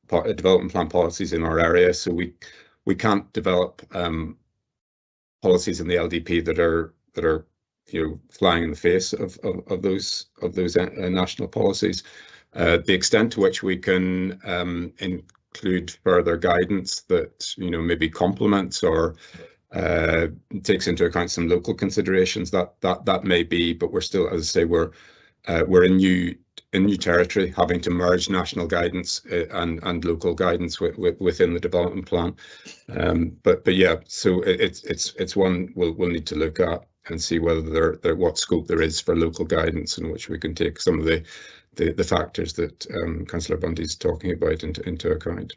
development plan policies in our area. So we can't develop policies in the LDP that are flying in the face of those national policies. The extent to which we can include further guidance that maybe complements or takes into account some local considerations, that may be, but we're still, as I say, we're in new territory, having to merge national guidance and local guidance within the development plan. But yeah, so it's one we'll need to look at and see whether what scope there is for local guidance in which we can take some of the factors that Councillor Bundy is talking about into account.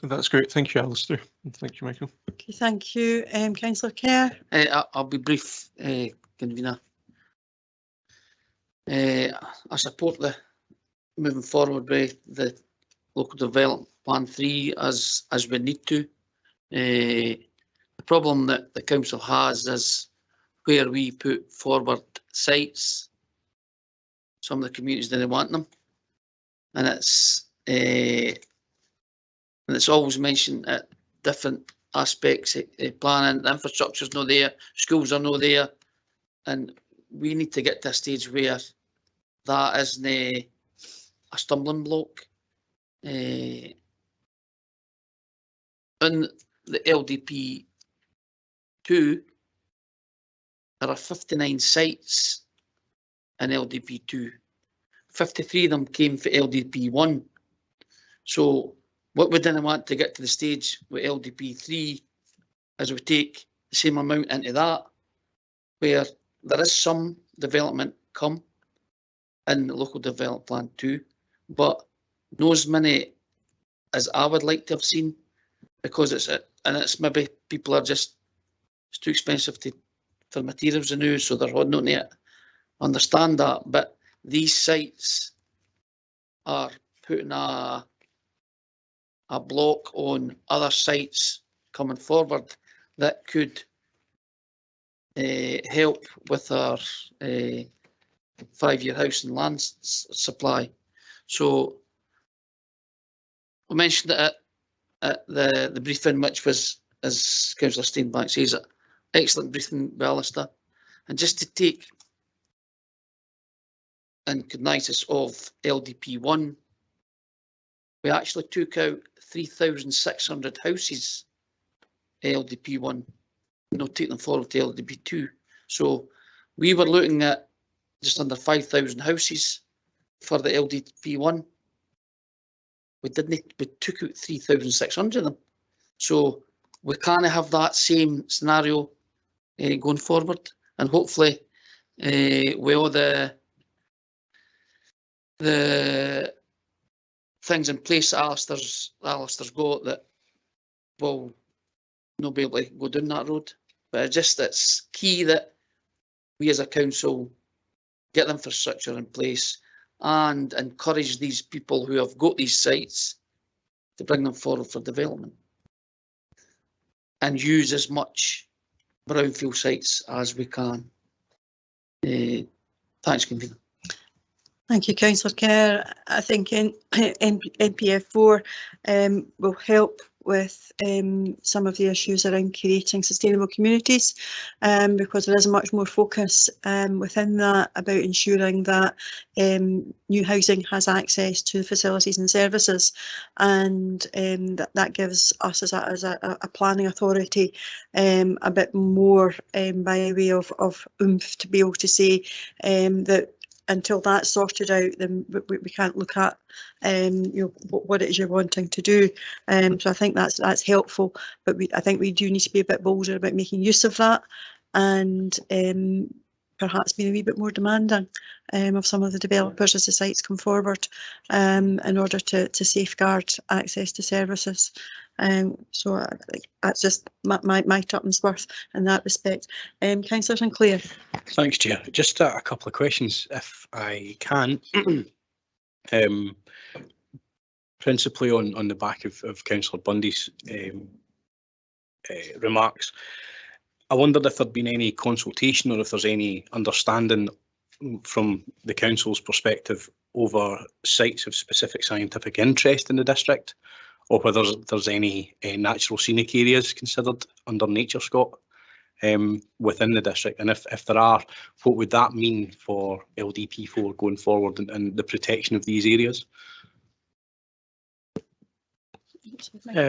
That's great. Thank you, Alistair. And thank you, Michael.
Okay, thank you. Councillor Kerr.
I'll be brief, Convener. I support the moving forward with the local development plan 3 as we need to. The problem that the council has is where we put forward sites, some of the communities didn't want them, and it's always mentioned at different aspects, planning, the infrastructure's not there, schools are not there, and we need to get to a stage where that isn't a stumbling block. In the LDP 2, there are 59 sites in LDP 2. 53 of them came for LDP 1. So what we didn't want to get to the stage with LDP 3 is we take the same amount into that, where there is some development come in the local development plan 2, but not as many as I would like to have seen, because it's maybe people are just, it's too expensive for materials and new, so they're holding on to it. Understand that, but these sites are putting a block on other sites coming forward that could help with our 5-year house and land supply. So we mentioned it at the briefing, which was, as Councillor Steenbank says, an excellent briefing by Alistair. And just to take in cognitus of LDP 1, we actually took out 3,600 houses, LDP1, take them forward to LDP2. So we were looking at just under 5,000 houses for the LDP1. We took out 3,600 of them. So we kind of have that same scenario going forward, and hopefully with all the things in place that Alistair's got, that will not be able to go down that road. But it's key that we as a council get the infrastructure in place and encourage these people who have got these sites to bring them forward for development and use as much brownfield sites as we can. Thanks, Convener.
Thank you, Councillor Kerr. I think NPF4 will help with some of the issues around creating sustainable communities, because there is much more focus within that about ensuring that new housing has access to facilities and services, and that gives us as a planning authority a bit more by way of oomph to be able to say that until that's sorted out, then we can't look at what it is you're wanting to do. So I think that's helpful, but I think we do need to be a bit bolder about making use of that, and perhaps being a wee bit more demanding of some of the developers as the sites come forward, in order to safeguard access to services. So that's just my tuppence worth in that respect. Councillor Sinclair.
Thanks, Chair. Just a couple of questions, if I can. Principally on the back of Councillor Bundy's remarks, I wondered if there'd been any consultation or if there's any understanding from the council's perspective over sites of specific scientific interest in the district, or whether there's any natural scenic areas considered under Nature Scot within the district, and if there are, what would that mean for LDP4 going forward and the protection of these areas?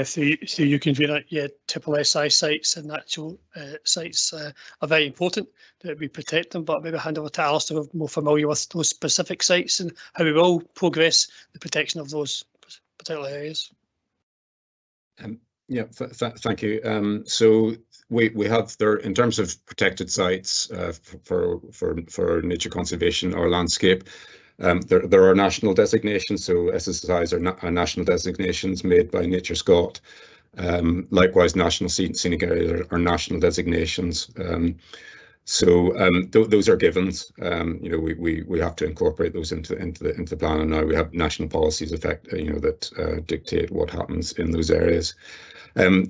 So you can do that. Yeah, triple SI sites and natural sites are very important that we protect them, but maybe hand over to Alistair, who's more familiar with those specific sites and how we will progress the protection of those particular areas.
Yeah, thank you. So we have there, in terms of protected sites for nature conservation or landscape, there are national designations. So SSIs are national designations made by Nature Scot. Likewise, national scenic areas are national designations. Those are givens. We have to incorporate those into the plan, and now we have national policies that dictate what happens in those areas.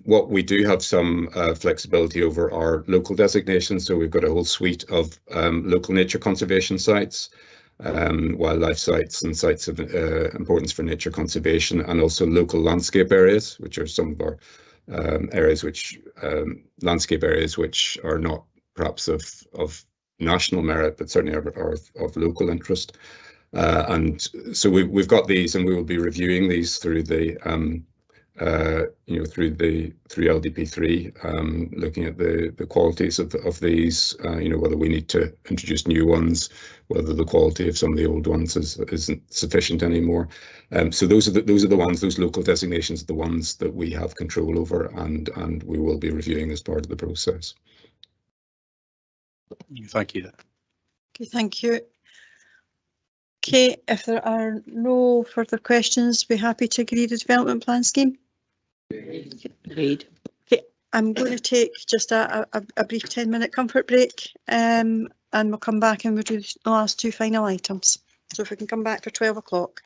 What we do have some flexibility over are local designations. So we've got a whole suite of local nature conservation sites, wildlife sites and sites of importance for nature conservation, and also local landscape areas, which are some of our landscape areas which are not perhaps of national merit, but certainly are of local interest. And so we've got these, and we will be reviewing these through the through LDP3, looking at the qualities of these, whether we need to introduce new ones, whether the quality of some of the old ones isn't sufficient anymore. So those are the ones, those local designations are the ones that we have control over, and we will be reviewing as part of the process.
Thank you.
Okay, thank you. Okay, if there are no further questions, we're happy to agree the development plan scheme.
Agreed.
Okay, I'm going to take just a brief 10-minute comfort break, and we'll come back and we'll do the last two final items. So if we can come back for 12 o'clock.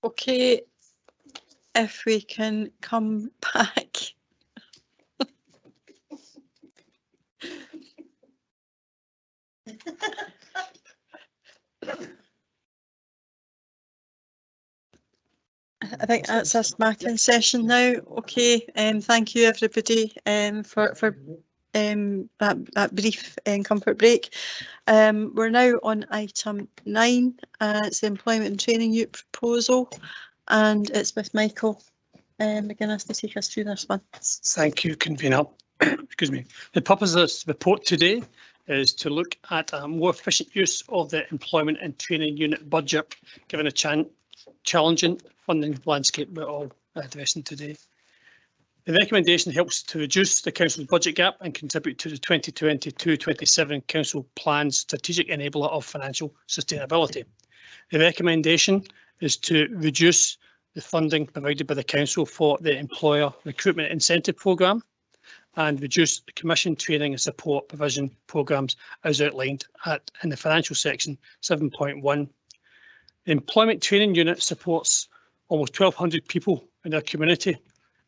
Okay, if we can come back. I think that's us back in session now. Okay, thank you everybody for that brief comfort break. We're now on item 9. It's the Employment and Training Youth proposal, and it's with Michael McGuinness to take us through this one.
Thank you, convener. Excuse me. The purpose of this report today is to look at a more efficient use of the Employment and Training Unit budget, given a challenging funding landscape we're all addressing today. The recommendation helps to reduce the Council's budget gap and contribute to the 2022-27 Council Plan's strategic enabler of financial sustainability. The recommendation is to reduce the funding provided by the Council for the Employer Recruitment Incentive Programme and reduce the Commission Training and Support Provision Programmes as outlined in the financial section 7.1. The Employment Training Unit supports almost 1,200 people in their community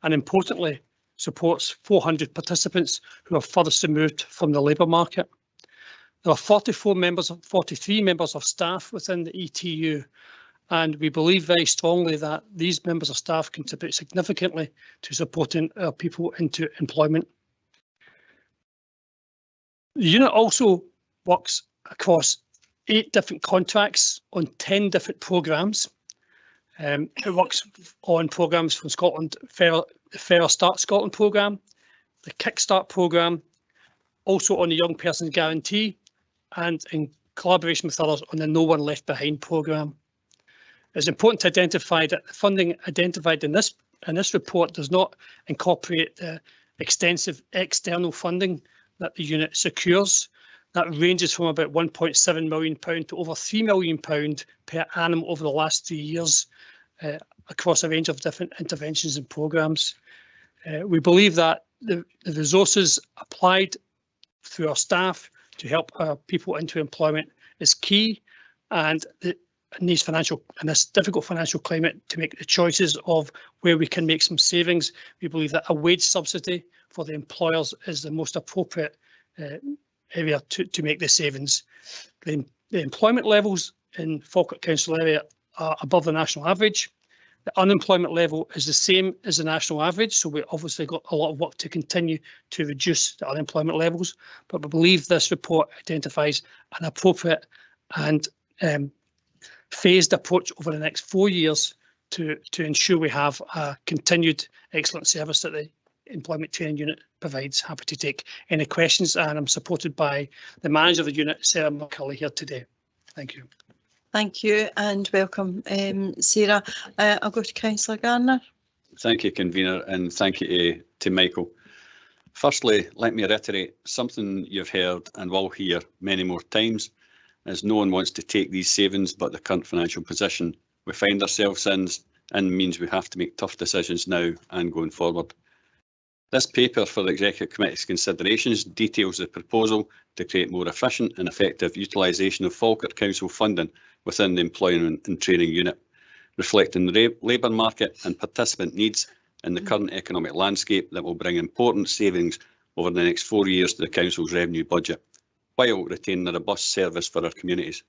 and importantly supports 400 participants who are furthest removed from the labour market. There are 43 members of staff within the ETU, and we believe very strongly that these members of staff contribute significantly to supporting our people into employment. The unit also works across 8 different contracts on 10 different programmes. It works on programmes from Scotland, the Fairer Start Scotland programme, the Kickstart programme, also on the Young Persons Guarantee, and in collaboration with others on the No One Left Behind programme. It's important to identify that the funding identified in this report does not incorporate the extensive external funding that the unit secures. That ranges from about £1.7 million to over £3 million per annum over the last 3 years across a range of different interventions and programmes. We believe that the resources applied through our staff to help our people into employment is key, and in this difficult financial climate, to make the choices of where we can make some savings. We believe that a wage subsidy for the employers is the most appropriate area to make the savings. The employment levels in Falkirk Council area are above the national average. The unemployment level is the same as the national average, so we've obviously got a lot of work to continue to reduce the unemployment levels, but we believe this report identifies an appropriate and phased approach over the next 4 years to ensure we have a continued excellent service that the Employment Training Unit provides. Happy to take any questions, and I'm supported by the manager of the unit, Sarah McCulley, here today. Thank you.
Thank you and welcome, Sarah. I'll go to Councillor Garner.
Thank you, convener, and thank you to Michael. Firstly, let me reiterate something you've heard and will hear many more times, as no one wants to take these savings, but the current financial position we find ourselves in means we have to make tough decisions now and going forward. This paper for the Executive Committee's considerations details the proposal to create more efficient and effective utilisation of Falkirk Council funding within the Employment and Training Unit, reflecting the labour market and participant needs in the current economic landscape that will bring important savings over the next 4 years to the Council's revenue budget, while retaining a robust service for our communities.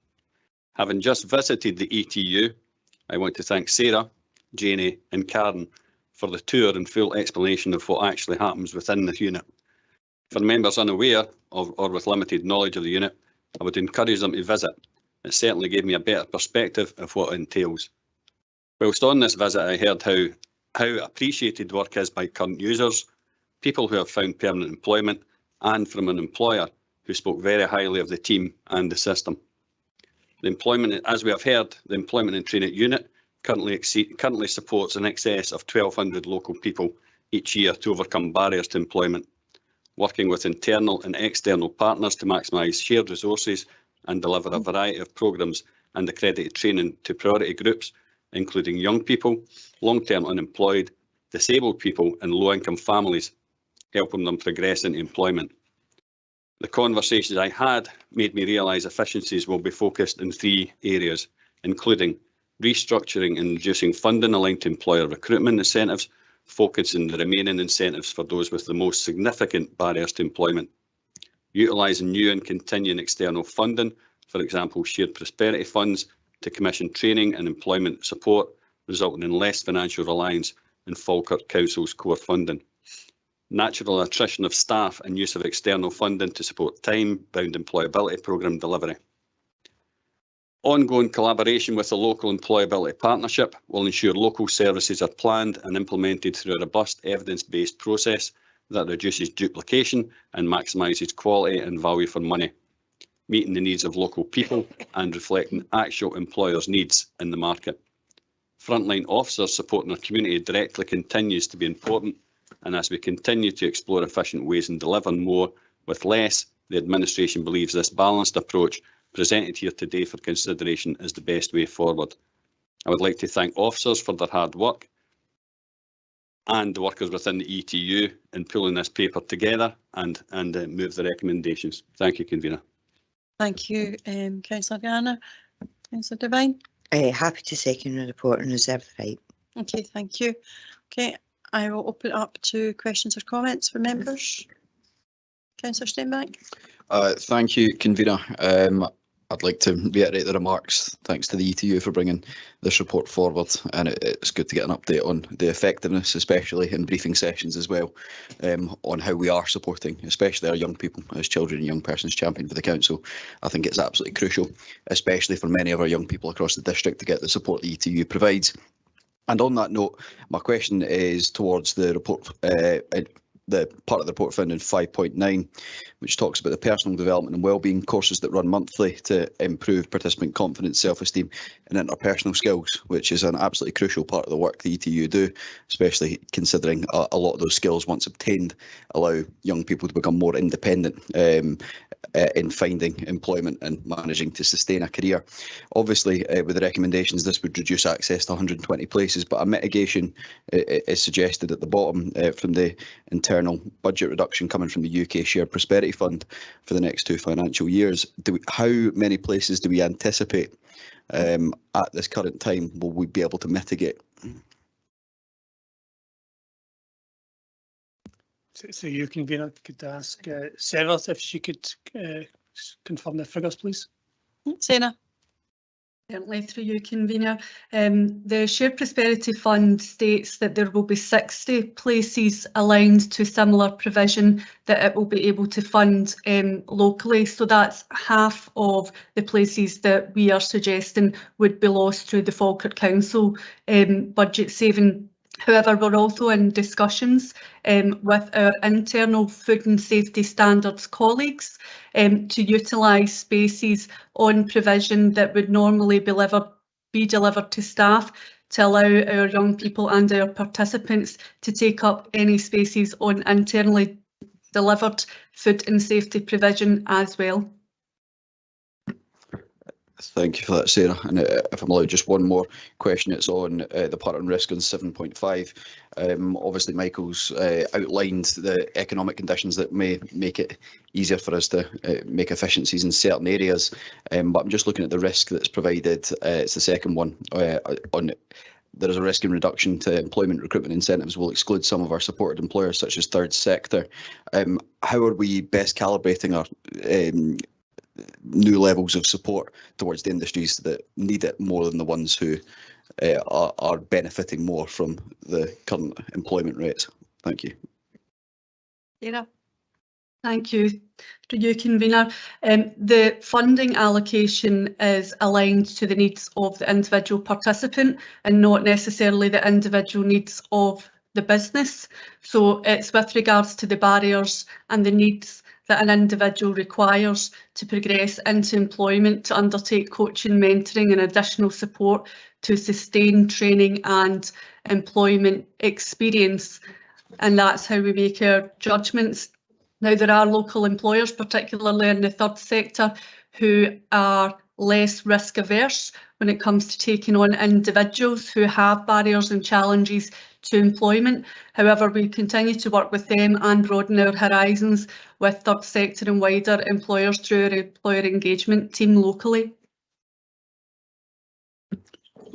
Having just visited the ETU, I want to thank Sarah, Janie and Karen for the tour and full explanation of what actually happens within the unit. For members unaware of or with limited knowledge of the unit, I would encourage them to visit. It certainly gave me a better perspective of what it entails. Whilst on this visit, I heard how appreciated work is by current users, people who have found permanent employment, and from an employer who spoke very highly of the team and the system. The employment, as we have heard, the Employment and Training Unit currently supports in excess of 1,200 local people each year to overcome barriers to employment, working with internal and external partners to maximise shared resources and deliver a variety of programmes and accredited training to priority groups, including young people, long-term unemployed, disabled people and low-income families, helping them progress into employment. The conversations I had made me realise efficiencies will be focused in 3 areas, including restructuring and reducing funding aligned to employer recruitment incentives, focusing the remaining incentives for those with the most significant barriers to employment, utilising new and continuing external funding, for example shared prosperity funds, to commission training and employment support, resulting in less financial reliance in Falkirk Council's core funding. Natural attrition of staff and use of external funding to support time-bound employability programme delivery. Ongoing collaboration with the local employability partnership will ensure local services are planned and implemented through a robust evidence-based process that reduces duplication and maximises quality and value for money, meeting the needs of local people and reflecting actual employers' needs in the market. Frontline officers supporting our community directly continues to be important, and as we continue to explore efficient ways and deliver more with less, the administration believes this balanced approach presented here today for consideration is the best way forward. I would like to thank officers for their hard work and the workers within the ETU in pulling this paper together and move the recommendations. Thank you, Convener.
Thank you, Councillor Garner. Councillor Devine.
Happy to second the report and reserve the right.
Okay, thank you. Okay, I will open it up to questions or comments from members. Councillor Steinbach.
Thank you, Convener. I'd like to reiterate the remarks. Thanks to the ETU for bringing this report forward, and it's good to get an update on the effectiveness, especially in briefing sessions as well, on how we are supporting, especially our young people as Children and Young Persons Champion for the Council. I think it's absolutely crucial, especially for many of our young people across the district, to get the support the ETU provides. And on that note, my question is towards the report, the part of the report found in 5.9, which talks about the personal development and wellbeing courses that run monthly to improve participant confidence, self-esteem and interpersonal skills, which is an absolutely crucial part of the work the ETU do, especially considering a lot of those skills, once obtained, allow young people to become more independent in finding employment and managing to sustain a career. Obviously, with the recommendations, this would reduce access to 120 places, but a mitigation is suggested at the bottom from the internal budget reduction coming from the UK Shared Prosperity Fund for the next 2 financial years. How many places do we anticipate at this current time will we be able to mitigate?
So you, Convener, could ask Sarah if she could confirm the figures, please.
Sarah.
Certainly, through you, Convener. The Shared Prosperity Fund states that there will be 60 places aligned to similar provision that it will be able to fund locally. So that's half of the places that we are suggesting would be lost through the Falkirk Council budget saving. However, we're also in discussions with our internal food and safety standards colleagues to utilise spaces on provision that would normally be delivered to staff, to allow our young people and our participants to take up any spaces on internally delivered food and safety provision as well.
Thank you for that, Sarah. And if I'm allowed just one more question, it's on the part on risk on 7.5. Obviously, Michael's outlined the economic conditions that may make it easier for us to make efficiencies in certain areas. But I'm just looking at the risk that's provided. It's the second one on. There is a risk in reduction to employment recruitment incentives will exclude some of our supported employers, such as third sector. How are we best calibrating our new levels of support towards the industries that need it more than the ones who are benefiting more from the current employment rates? Thank you.
Sarah. Thank you. To you, Convener. The funding allocation is aligned to the needs of the individual participant and not necessarily the individual needs of the business. So it's with regards to the barriers and the needs that an individual requires to progress into employment, to undertake coaching, mentoring and additional support to sustain training and employment experience. And that's how we make our judgments. Now, there are local employers, particularly in the third sector, who are less risk averse when it comes to taking on individuals who have barriers and challenges to employment. However, we continue to work with them and broaden our horizons with third sector and wider employers through our employer engagement team locally.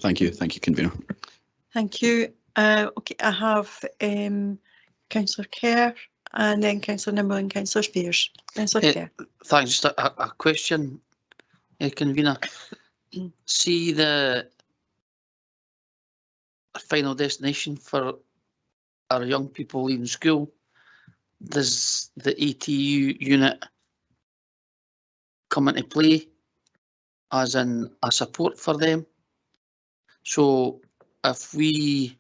Thank you, convener.
Thank you. Okay, I have Councillor Kerr and then Councillor Nimble and Councillor Spears. Councillor Kerr.
Thanks. Just a question, convener. See the final destination for our young people leaving school. Does the ETU unit come into play as in a support for them? So if we,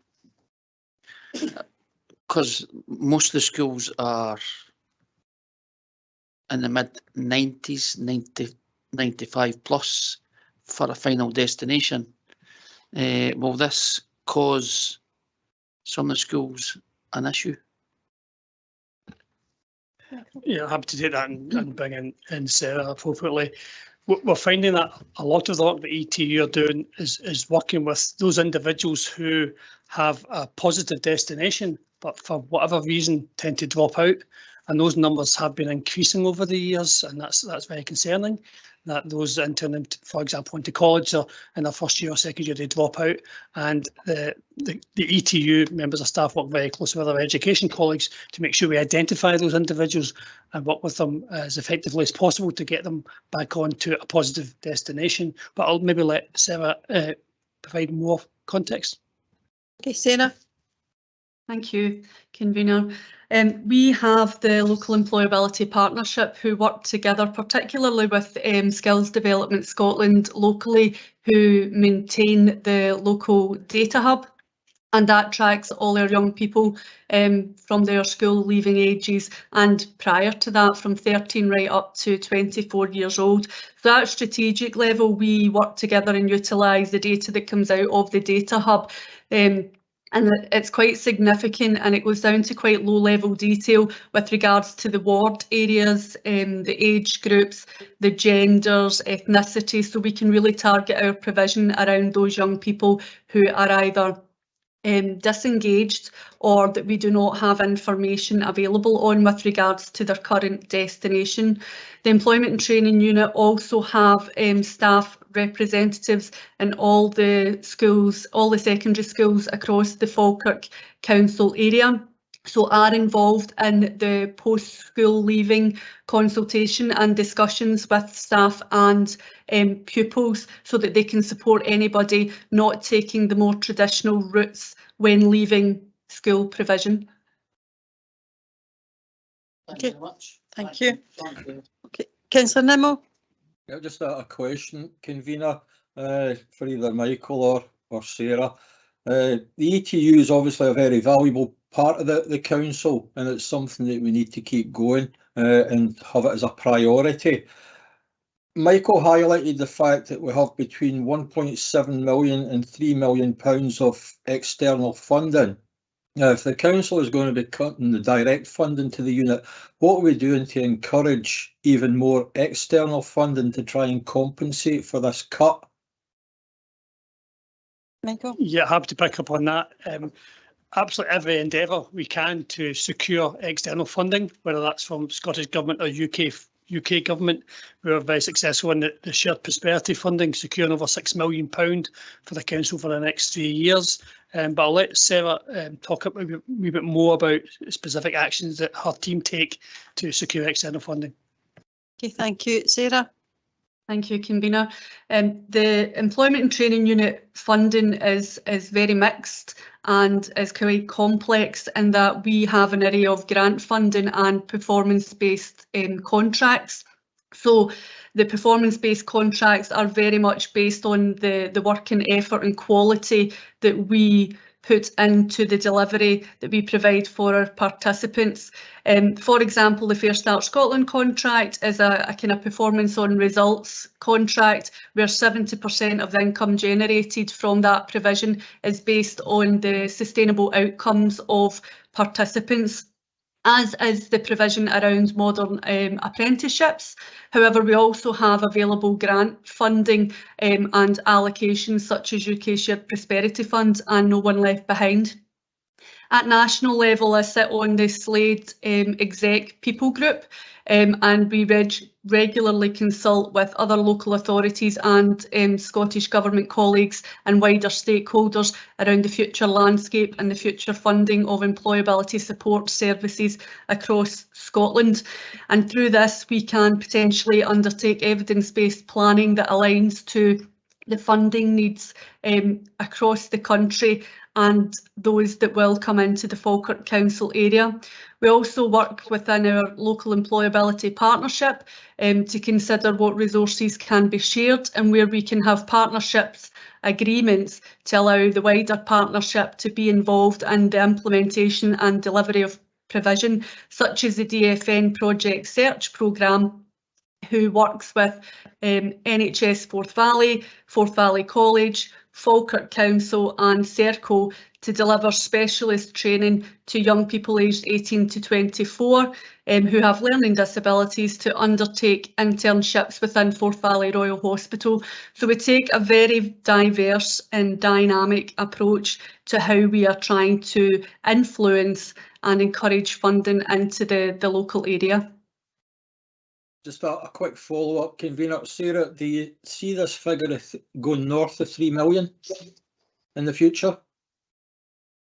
because most of the schools are in the mid 90s, 95 plus for a final destination, will this cause some of the schools an issue?
Yeah, happy to take that and bring in Sarah appropriately. We're finding that a lot of the work that ETU are doing is working with those individuals who have a positive destination, but for whatever reason tend to drop out. And those numbers have been increasing over the years, and that's very concerning. That those interning, for example, into college or in their first year or second year, they drop out. And the ETU members of staff work very closely with our education colleagues to make sure we identify those individuals and work with them as effectively as possible to get them back onto a positive destination. But I'll maybe let Sarah provide more context.
Okay, Sarah.
Thank you, convener. We have the Local Employability Partnership who work together, particularly with Skills Development Scotland locally, who maintain the local data hub, and that tracks all our young people from their school leaving ages and prior to that from 13 right up to 24 years old. So at strategic level, we work together and utilise the data that comes out of the data hub. And it's quite significant, and it goes down to quite low level detail with regards to the ward areas, the age groups, the genders, ethnicity, so we can really target our provision around those young people who are either disengaged or that we do not have information available on with regards to their current destination. The Employment and Training Unit also have staff representatives in all the schools, all the secondary schools across the Falkirk Council area. So are involved in the post-school leaving consultation and discussions with staff and pupils so that they can support anybody not taking the more traditional routes when leaving school provision.
Thank you very much.
Thank you. Okay, Councillor Nimmo.
Yeah, just a question, convener, for either Michael or Sarah. The ETU is obviously a very valuable part of the council, and it's something that we need to keep going and have it as a priority. Michael highlighted the fact that we have between 1.7 million and £3 million of external funding. Now, if the council is going to be cutting the direct funding to the unit, what are we doing to encourage even more external funding to try and compensate for this cut?
Michael?
Yeah, happy to pick up on that. Absolutely every endeavour we can to secure external funding, whether that's from Scottish Government or UK Government. We were very successful in the shared prosperity funding, securing over £6 million for the council for the next 3 years. But I'll let Sarah talk a wee bit more about specific actions that her team take to secure external funding.
Okay, thank you. Sarah?
Thank you, convener. The Employment and Training Unit funding is very mixed and is quite complex in that we have an array of grant funding and performance-based contracts. So the performance-based contracts are very much based on the work and effort and quality that we put into the delivery that we provide for our participants. For example, the Fair Start Scotland contract is a kind of performance on results contract where 70% of the income generated from that provision is based on the sustainable outcomes of participants. as is the provision around modern apprenticeships. However, we also have available grant funding and allocations such as UK Shared Prosperity Fund and No One Left Behind. At national level, I sit on the Slade Exec People Group, and we regularly consult with other local authorities and Scottish Government colleagues and wider stakeholders around the future landscape and the future funding of employability support services across Scotland. And through this, we can potentially undertake evidence-based planning that aligns to the funding needs across the country and those that will come into the Falkirk Council area. We also work within our local employability partnership to consider what resources can be shared and where we can have partnerships agreements to allow the wider partnership to be involved in the implementation and delivery of provision, such as the DFN Project Search Programme, who works with NHS Forth Valley College, Falkirk Council and Serco to deliver specialist training to young people aged 18 to 24 who have learning disabilities to undertake internships within Forth Valley Royal Hospital. So we take a very diverse and dynamic approach to how we are trying to influence and encourage funding into the local area.
Just a quick follow-up, Convener. Sarah, do you see this figure going north of 3 million in the future?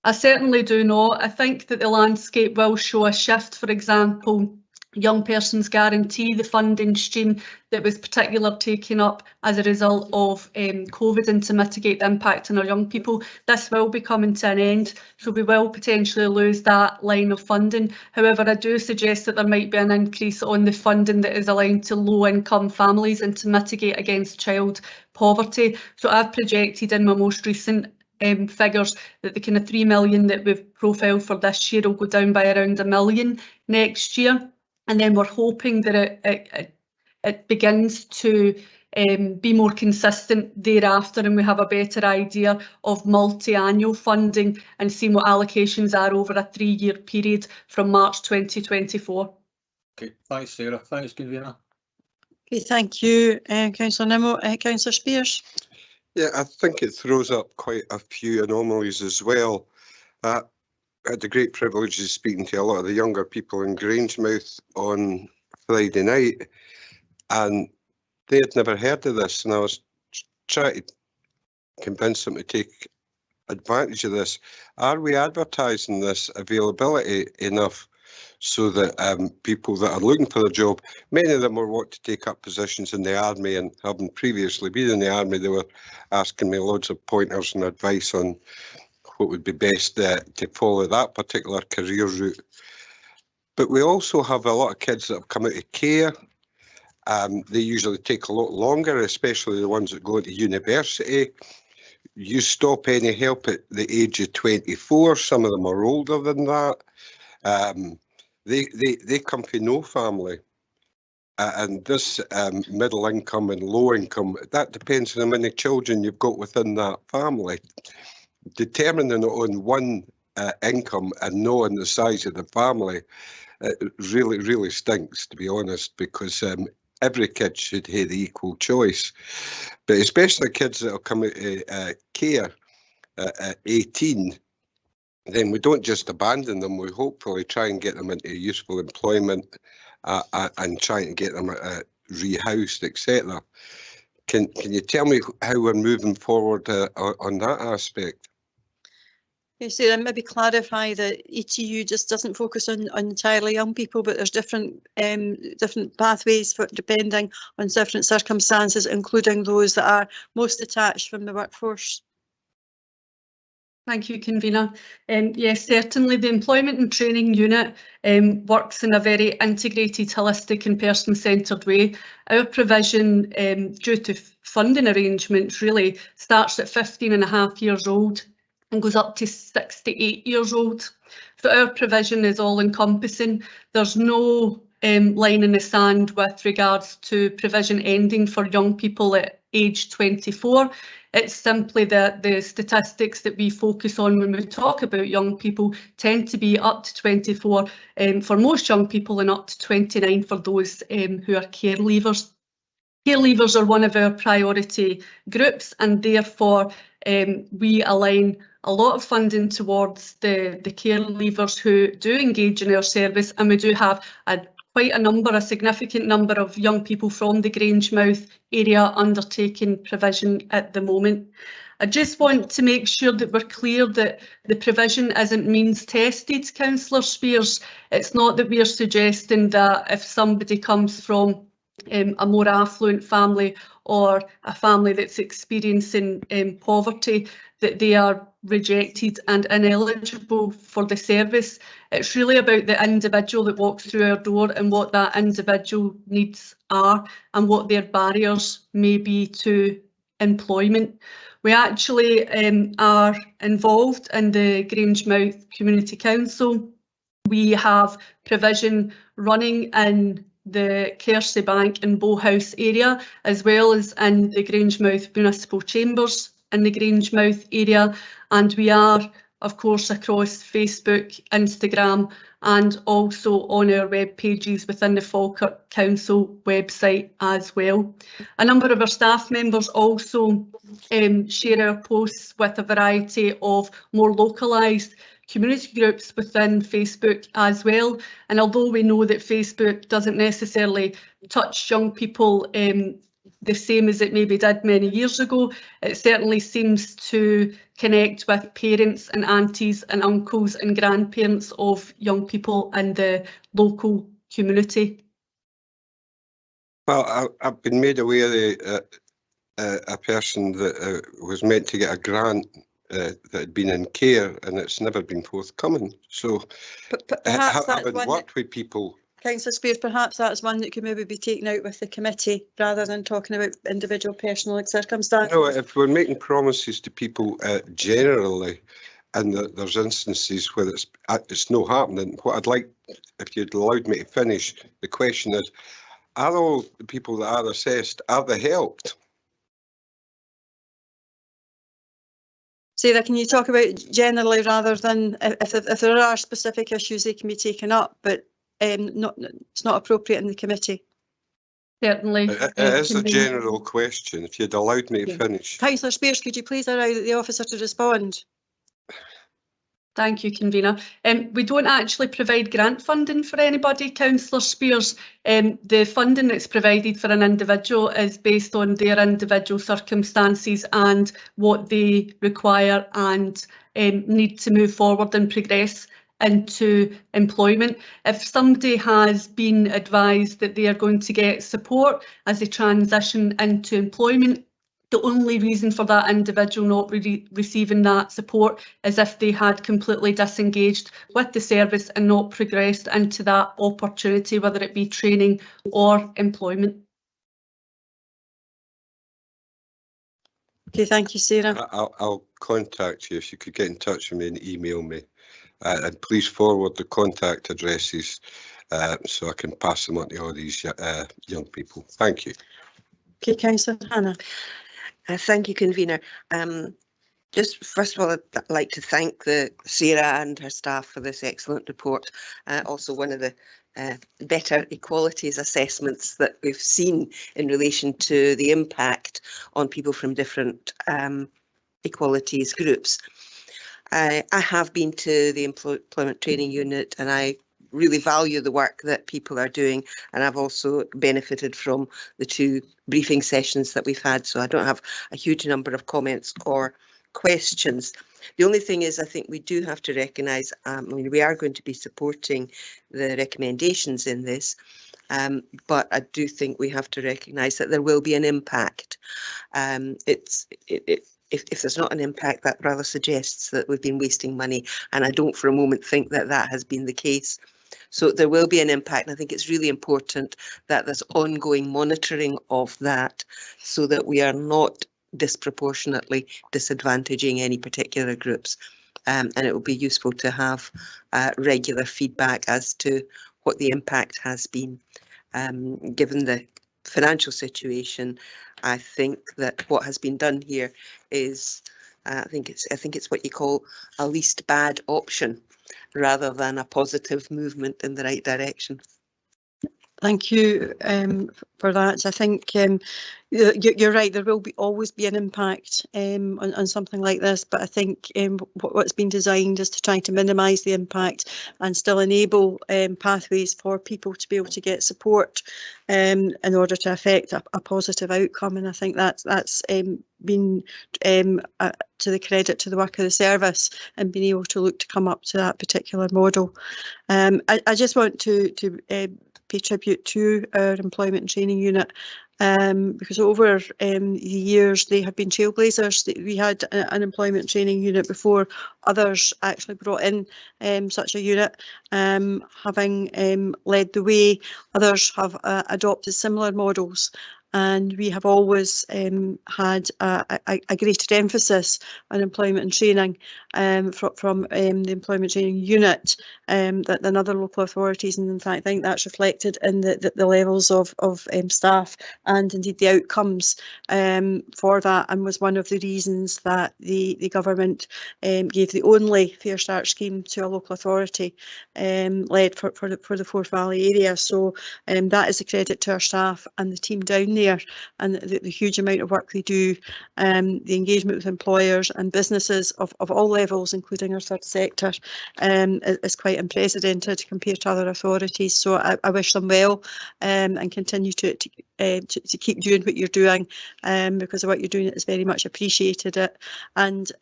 I certainly do not. I think that the landscape will show a shift. For example, Young Persons Guarantee, the funding stream that was particularly taken up as a result of COVID and to mitigate the impact on our young people. This will be coming to an end, so we will potentially lose that line of funding. However, I do suggest that there might be an increase on the funding that is aligned to low-income families and to mitigate against child poverty. So I've projected in my most recent figures that the kind of 3 million that we've profiled for this year will go down by around 1 million next year. And then we're hoping that it begins to be more consistent thereafter, and we have a better idea of multi-annual funding and seeing what allocations are over a 3-year period from March 2024.
Okay, thanks, Sarah. Thanks, Convener.
Okay, thank you, Councillor Nimmo. Councillor Spears.
Yeah, I think it throws up quite a few anomalies as well. I had the great privilege of speaking to a lot of the younger people in Grangemouth on Friday night, and they had never heard of this, and I was trying to convince them to take advantage of this. Are we advertising this availability enough so that people that are looking for a job, many of them will want to take up positions in the army, and having previously been in the army, they were asking me loads of pointers and advice on what would be best to follow that particular career route. But we also have a lot of kids that have come out of care. They usually take a lot longer, especially the ones that go into university. You stop any help at the age of 24. Some of them are older than that. They come from no family. And this middle income and low income, that depends on how many children you've got within that family. Determining it on one income and not on the size of the family, it really stinks, to be honest, because every kid should have the equal choice. But especially kids that will come out of care at 18, then we don't just abandon them, we hopefully try and get them into useful employment and trying to get them rehoused, etc. Can you tell me how we're moving forward on that aspect?
Okay, so then maybe clarify that ETU just doesn't focus on entirely young people, but there's different pathways for depending on different circumstances, including those that are most detached from the workforce.
Thank you, Convener. Yes, certainly the Employment and Training Unit works in a very integrated, holistic and person-centred way. Our provision, due to funding arrangements, really starts at 15.5 years old and goes up to 68 years old. So our provision is all-encompassing. There's no line in the sand with regards to provision ending for young people at age 24. It's simply that the statistics that we focus on when we talk about young people tend to be up to 24 for most young people and up to 29 for those who are care leavers. Care leavers are one of our priority groups, and therefore we align a lot of funding towards the care leavers who do engage in our service, and we do have quite a significant number of young people from the Grangemouth area undertaking provision at the moment. I just want to make sure that we're clear that the provision isn't means tested, Councillor Spears. It's not that we are suggesting that if somebody comes from a more affluent family or a family that's experiencing poverty, that they are rejected and ineligible for the service. It's really about the individual that walks through our door and what that individual needs are and what their barriers may be to employment. We actually are involved in the Grangemouth Community Council. We have provision running in the Kersey Bank and Bowhouse area, as well as in the Grangemouth Municipal Chambers in the Grangemouth area, and we are of course across Facebook, Instagram and also on our web pages within the Falkirk Council website as well. A number of our staff members also share our posts with a variety of more localised community groups within Facebook as well, and although we know that Facebook doesn't necessarily touch young people the same as it maybe did many years ago, it certainly seems to connect with parents and aunties and uncles and grandparents of young people in the local community.
Well, I've been made aware that a person that was meant to get a grant that had been in care and it's never been forthcoming. So having worked with people.
Councillor Spears, perhaps that's one that could maybe be taken out with the committee rather than talking about individual personal circumstances.
No, if we're making promises to people generally, and there's instances where it's not happening, what I'd like, if you'd allowed me to finish, the question is, are all the people that are assessed, are they helped?
Sarah, can you talk about generally rather than if there are specific issues they can be taken up, but it's not appropriate in the committee?
Certainly.
It is a general question, if you'd allowed me to finish.
Councillor Spears, could you please allow the officer to respond?
Thank you, Convener. We don't actually provide grant funding for anybody, Councillor Spears. The funding that's provided for an individual is based on their individual circumstances and what they require and need to move forward and progress into employment. If somebody has been advised that they are going to get support as they transition into employment, the only reason for that individual not receiving that support is if they had completely disengaged with the service and not progressed into that opportunity, whether it be training or employment.
Okay, thank you, Sarah.
I'll contact you if you could get in touch with me and email me. And please forward the contact addresses so I can pass them on to all these young people. Thank you.
Okay, Councillor Hannah.
Thank you, Convener. Just first of all, I'd like to thank Sarah and her staff for this excellent report. Also, one of the better equalities assessments that we've seen in relation to the impact on people from different equalities groups. I have been to the Employment Training Unit and I really value the work that people are doing, and I've also benefited from the 2 briefing sessions that we've had, so I don't have a huge number of comments or questions. The only thing is I think we do have to recognise, I mean, we are going to be supporting the recommendations in this, but I do think we have to recognise that there will be an impact. If there's not an impact, that rather suggests that we've been wasting money, and I don't for a moment think that that has been the case. So there will be an impact, and I think it's really important that there's ongoing monitoring of that so that we are not disproportionately disadvantaging any particular groups. And it will be useful to have regular feedback as to what the impact has been. Given the financial situation, I think that what has been done here is, I think it's what you call a least bad option, rather than a positive movement in the right direction.
Thank you for that. I think you're right. There will always be an impact on something like this, but I think what's been designed is to try to minimise the impact and still enable pathways for people to be able to get support in order to affect a positive outcome. And I think that's been to the credit to the work of the service and being able to look to come up to that particular model. I just want to pay tribute to our employment and training unit, because over the years they have been trailblazers. We had an employment training unit before others actually brought in such a unit, having led the way. Others have adopted similar models. And we have always had a greater emphasis on employment and training from the employment training unit than other local authorities. And in fact, I think that's reflected in the levels of staff and indeed the outcomes for that, and was one of the reasons that the government gave the only Fair Start scheme to a local authority led for the Forth Valley area. So that is a credit to our staff and the team down there, and the huge amount of work they do, the engagement with employers and businesses of all levels, including our third sector, is quite unprecedented compared to other authorities. So I wish them well and continue to keep doing what you're doing, because what you're doing is very much appreciated. And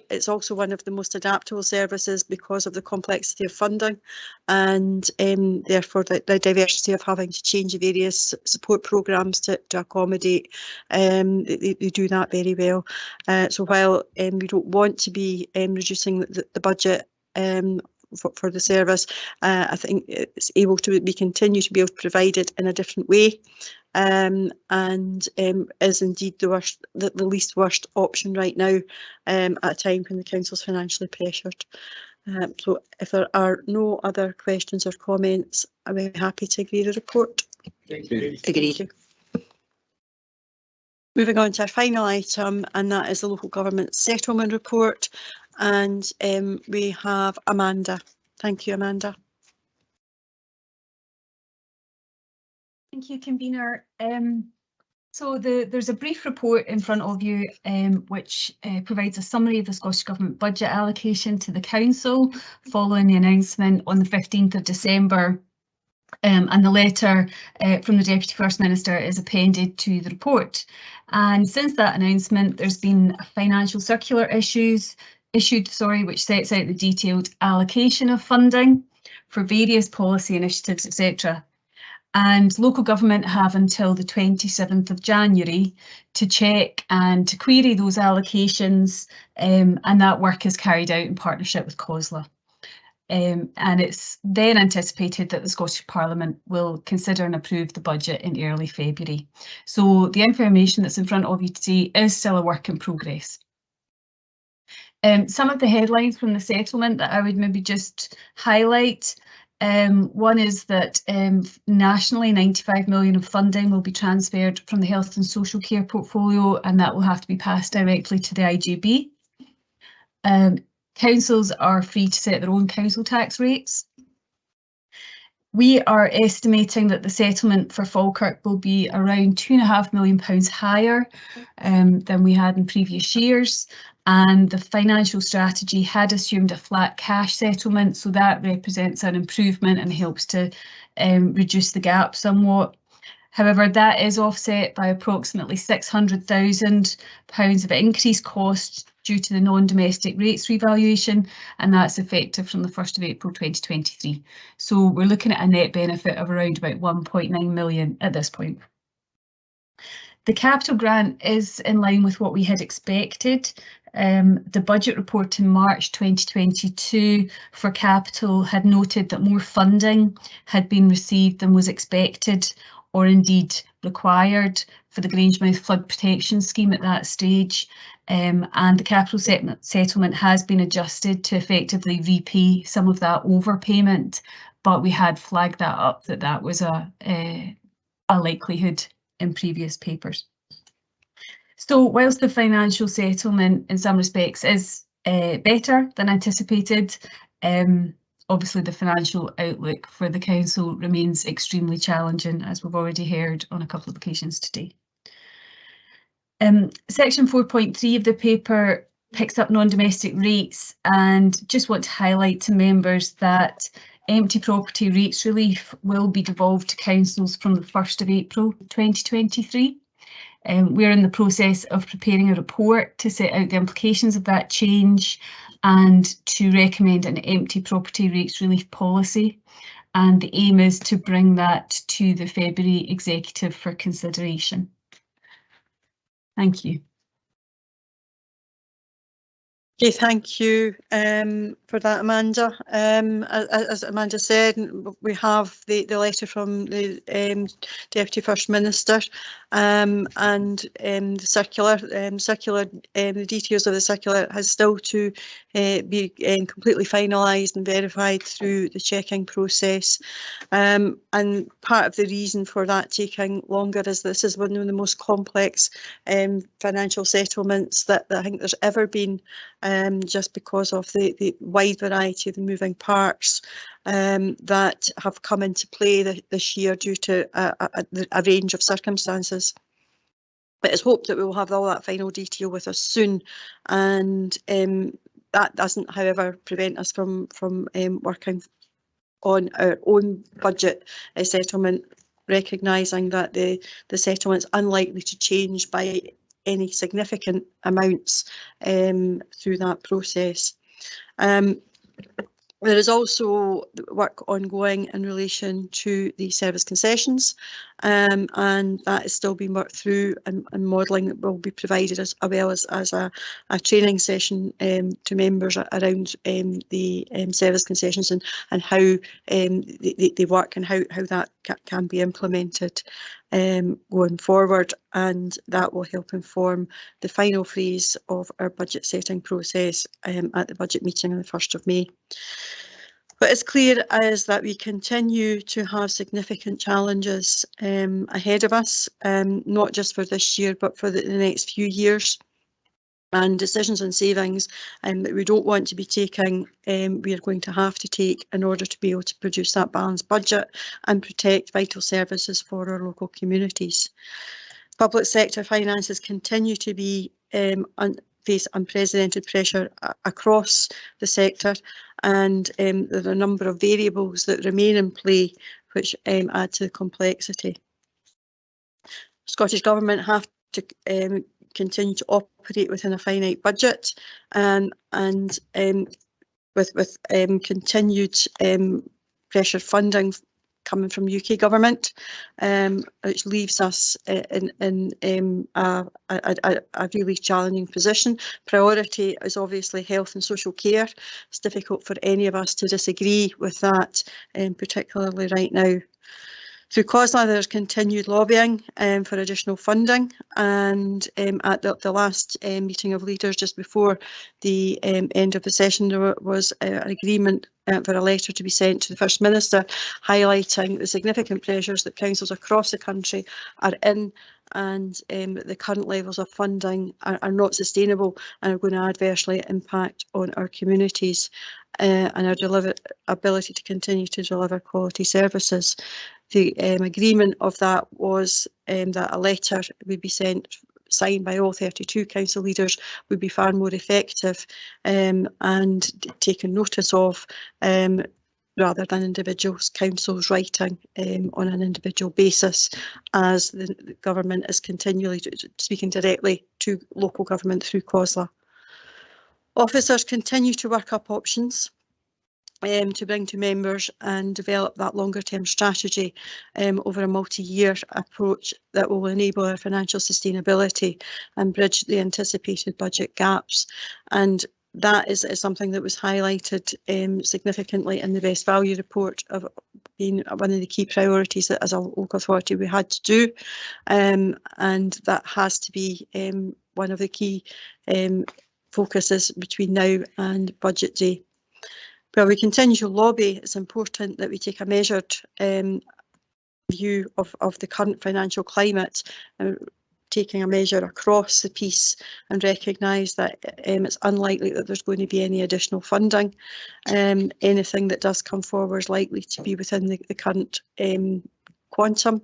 it's also one of the most adaptable services because of the complexity of funding, and therefore the diversity of having to change the various support programmes to accommodate. They do that very well. So while we don't want to be reducing the budget for the service, I think it's able to be continue to be able to provide it in a different way, and is indeed the least worst option right now, at a time when the council's financially pressured. So if there are no other questions or comments, I'm very happy to agree the report.
Agreed.
Moving on to our final item, and that is the local government settlement report. And we have Amanda. Thank you, Amanda.
Thank you, convener. So there's a brief report in front of you which provides a summary of the Scottish Government budget allocation to the council following the announcement on the 15th of December. And the letter from the Deputy First Minister is appended to the report. And since that announcement, there's been a financial circular issued, which sets out the detailed allocation of funding for various policy initiatives, etc. And local government have until the 27th of January to check and to query those allocations, and that work is carried out in partnership with COSLA. And it's then anticipated that the Scottish Parliament will consider and approve the budget in early February. So the information that's in front of you today is still a work in progress. Some of the headlines from the settlement that I would maybe just highlight. One is that nationally 95 million of funding will be transferred from the health and social care portfolio, and that will have to be passed directly to the IGB. Councils are free to set their own council tax rates. We are estimating that the settlement for Falkirk will be around £2.5 million higher than we had in previous years. And the financial strategy had assumed a flat cash settlement, so that represents an improvement and helps to reduce the gap somewhat. However, that is offset by approximately £600,000 of increased cost due to the non-domestic rates revaluation, and that's effective from the 1st of April 2023. So we're looking at a net benefit of around about 1.9 million at this point. The capital grant is in line with what we had expected. The budget report in March 2022 for capital had noted that more funding had been received than was expected or indeed required for the Grangemouth Flood Protection Scheme at that stage. And the capital settlement has been adjusted to effectively repay some of that overpayment. but we had flagged that up, that that was a likelihood in previous papers. So whilst the financial settlement in some respects is better than anticipated, obviously the financial outlook for the council remains extremely challenging, as we've already heard on a couple of occasions today. Section 4.3 of the paper picks up non-domestic rates, and just want to highlight to members that empty property rates relief will be devolved to councils from the 1st of April 2023. We're in the process of preparing a report to set out the implications of that change and to recommend an empty property rates relief policy. And the aim is to bring that to the February executive for consideration. Thank you.
Okay, thank you for that, Amanda. As Amanda said, we have the letter from the Deputy First Minister and the circular. The details of the circular has still to be completely finalised and verified through the checking process. And part of the reason for that taking longer is this is one of the most complex financial settlements that I think there's ever been. Just because of the wide variety of the moving parts that have come into play this year due to a range of circumstances. But it's hoped that we will have all that final detail with us soon, and that doesn't, however, prevent us from working on our own budget settlement, recognising that the settlement's unlikely to change by any significant amounts through that process. There is also work ongoing in relation to the service concessions, and that is still being worked through, and modelling will be provided as well as a training session to members around the service concessions and how they work and how that can be implemented going forward, and that will help inform the final phase of our budget setting process at the budget meeting on the 1st of May. But it's clear as that we continue to have significant challenges ahead of us, not just for this year, but for the next few years. And decisions on savings that we don't want to be taking, we are going to have to take in order to be able to produce that balanced budget and protect vital services for our local communities. Public sector finances continue to be face unprecedented pressure across the sector, and there are a number of variables that remain in play which add to the complexity. Scottish Government have to continue to operate within a finite budget, and with continued pressure funding coming from UK Government, which leaves us in a really challenging position. Priority is obviously health and social care. It's difficult for any of us to disagree with that, particularly right now. Through COSLA, there's continued lobbying for additional funding, and at the last meeting of leaders just before the end of the session, there was an agreement for a letter to be sent to the First Minister highlighting the significant pressures that councils across the country are in, and the current levels of funding are not sustainable and are going to adversely impact on our communities and our ability to continue to deliver quality services. The agreement of that was that a letter would be signed by all 32 council leaders would be far more effective and taken notice of rather than individuals, councils writing on an individual basis, as the government is continually speaking directly to local government through COSLA. Officers continue to work up options to bring to members and develop that longer term strategy over a multi-year approach that will enable our financial sustainability and bridge the anticipated budget gaps. And that is something that was highlighted significantly in the Best Value report of being one of the key priorities that as a local authority we had to do, and that has to be one of the key focuses between now and budget day. While we continue to lobby, it's important that we take a measured view of the current financial climate, taking a measure across the piece, and recognise that it's unlikely that there's going to be any additional funding. Anything that does come forward is likely to be within the current quantum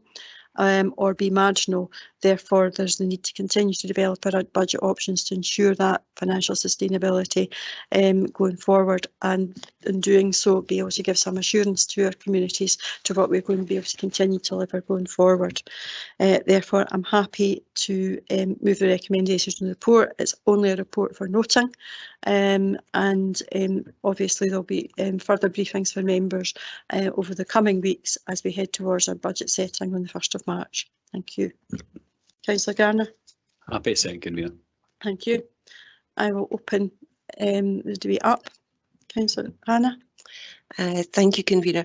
or be marginal. Therefore, there's the need to continue to develop our budget options to ensure that financial sustainability going forward, and in doing so be able to give some assurance to our communities to what we're going to be able to continue to deliver going forward. Therefore, I'm happy to move the recommendations in the report. It's only a report for noting, and obviously there'll be further briefings for members over the coming weeks as we head towards our budget setting on the 1st of March. Thank you. Councillor Garner.
Happy to second, convener.
Thank you. I will open the debate up. Councillor Hannah.
Thank you, convener.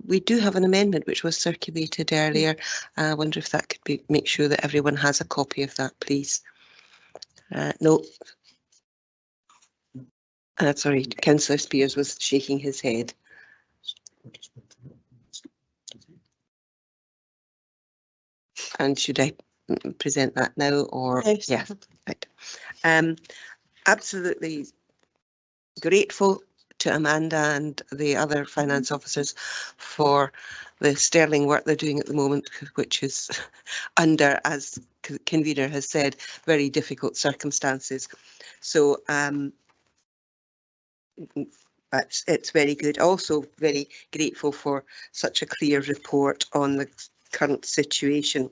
We do have an amendment which was circulated earlier. I wonder if that could be, make sure that everyone has a copy of that, please. No. Sorry, Councillor Spears was shaking his head. And should I present that now, or?
Yes.
Yeah, right. Absolutely grateful to Amanda and the other finance officers for the sterling work they're doing at the moment, which is under, as convener has said, very difficult circumstances. So it's very good. Also very grateful for such a clear report on the current situation.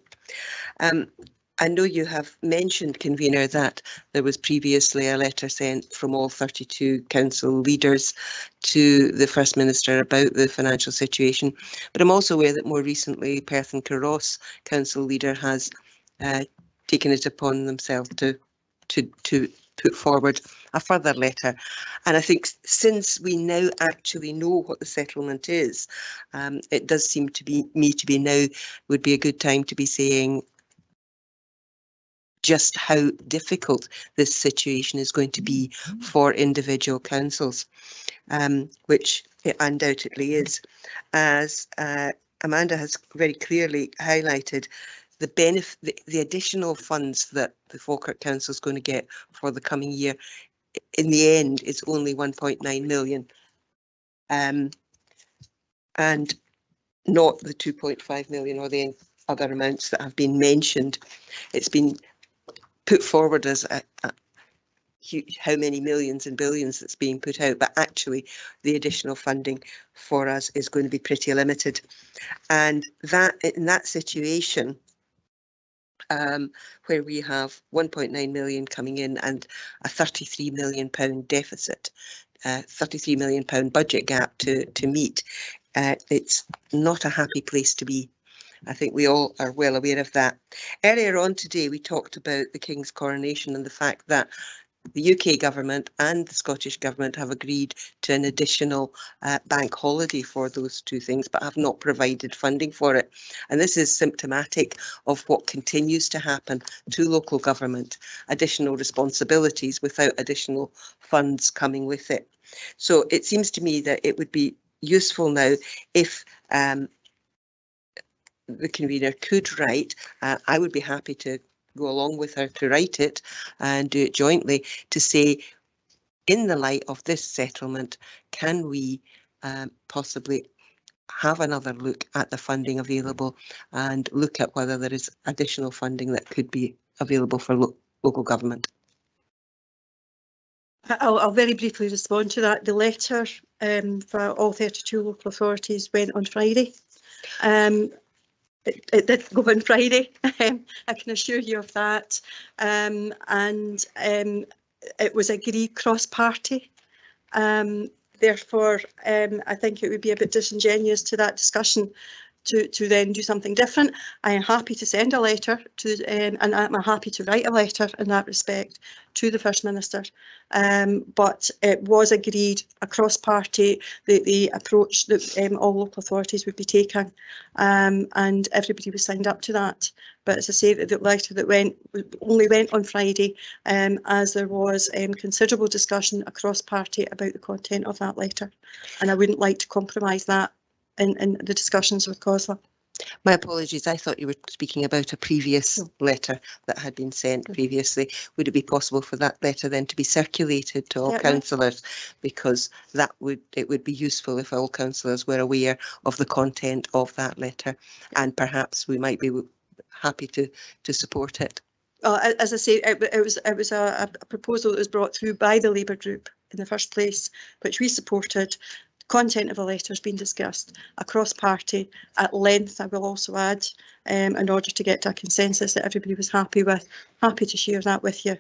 I know you have mentioned, convener, that there was previously a letter sent from all 32 council leaders to the First Minister about the financial situation, but I'm also aware that more recently Perth and Carros council leader has taken it upon themselves to put forward a further letter. And I think since we now actually know what the settlement is, it does seem to be now would be a good time to be saying just how difficult this situation is going to be for individual councils, which it undoubtedly is. As Amanda has very clearly highlighted, the additional funds that the Falkirk Council is going to get for the coming year, in the end, is only 1.9 million, and not the 2.5 million or the other amounts that have been mentioned. It's been put forward as how many millions and billions that's being put out, but actually the additional funding for us is going to be pretty limited. And that in that situation, where we have 1.9 million coming in and a £33 million deficit, £33 million budget gap to meet, it's not a happy place to be. I think we all are well aware of that. Earlier on today, we talked about the King's coronation and the fact that the UK government and the Scottish government have agreed to an additional bank holiday for those two things, but have not provided funding for it. And this is symptomatic of what continues to happen to local government, additional responsibilities without additional funds coming with it. So it seems to me that it would be useful now if the convener could write, I would be happy to go along with her to write it and do it jointly, to say, in the light of this settlement, can we possibly have another look at the funding available and look at whether there is additional funding that could be available for local government?
I'll very briefly respond to that. The letter for all 32 local authorities went on Friday. It did go on Friday, I can assure you of that, and it was agreed cross-party. Therefore, I think it would be a bit disingenuous to that discussion to then do something different, I am happy to send a letter to, and I'm happy to write a letter in that respect to the First Minister. But it was agreed across party the approach that all local authorities would be taking, and everybody was signed up to that. But as I say, the letter that only went on Friday, as there was considerable discussion across party about the content of that letter, and I wouldn't like to compromise that in the discussions with COSLA.
My apologies, I thought you were speaking about a previous letter that had been sent previously. Would it be possible for that letter then to be circulated to all
Yeah.
councillors? Because it would be useful if all councillors were aware of the content of that letter, and perhaps we might be happy to support it.
As I say, it was a proposal that was brought through by the Labour group in the first place, which we supported. Content of the letter has been discussed across party at length, I will also add, in order to get to a consensus that everybody was happy with. Happy to share that with you.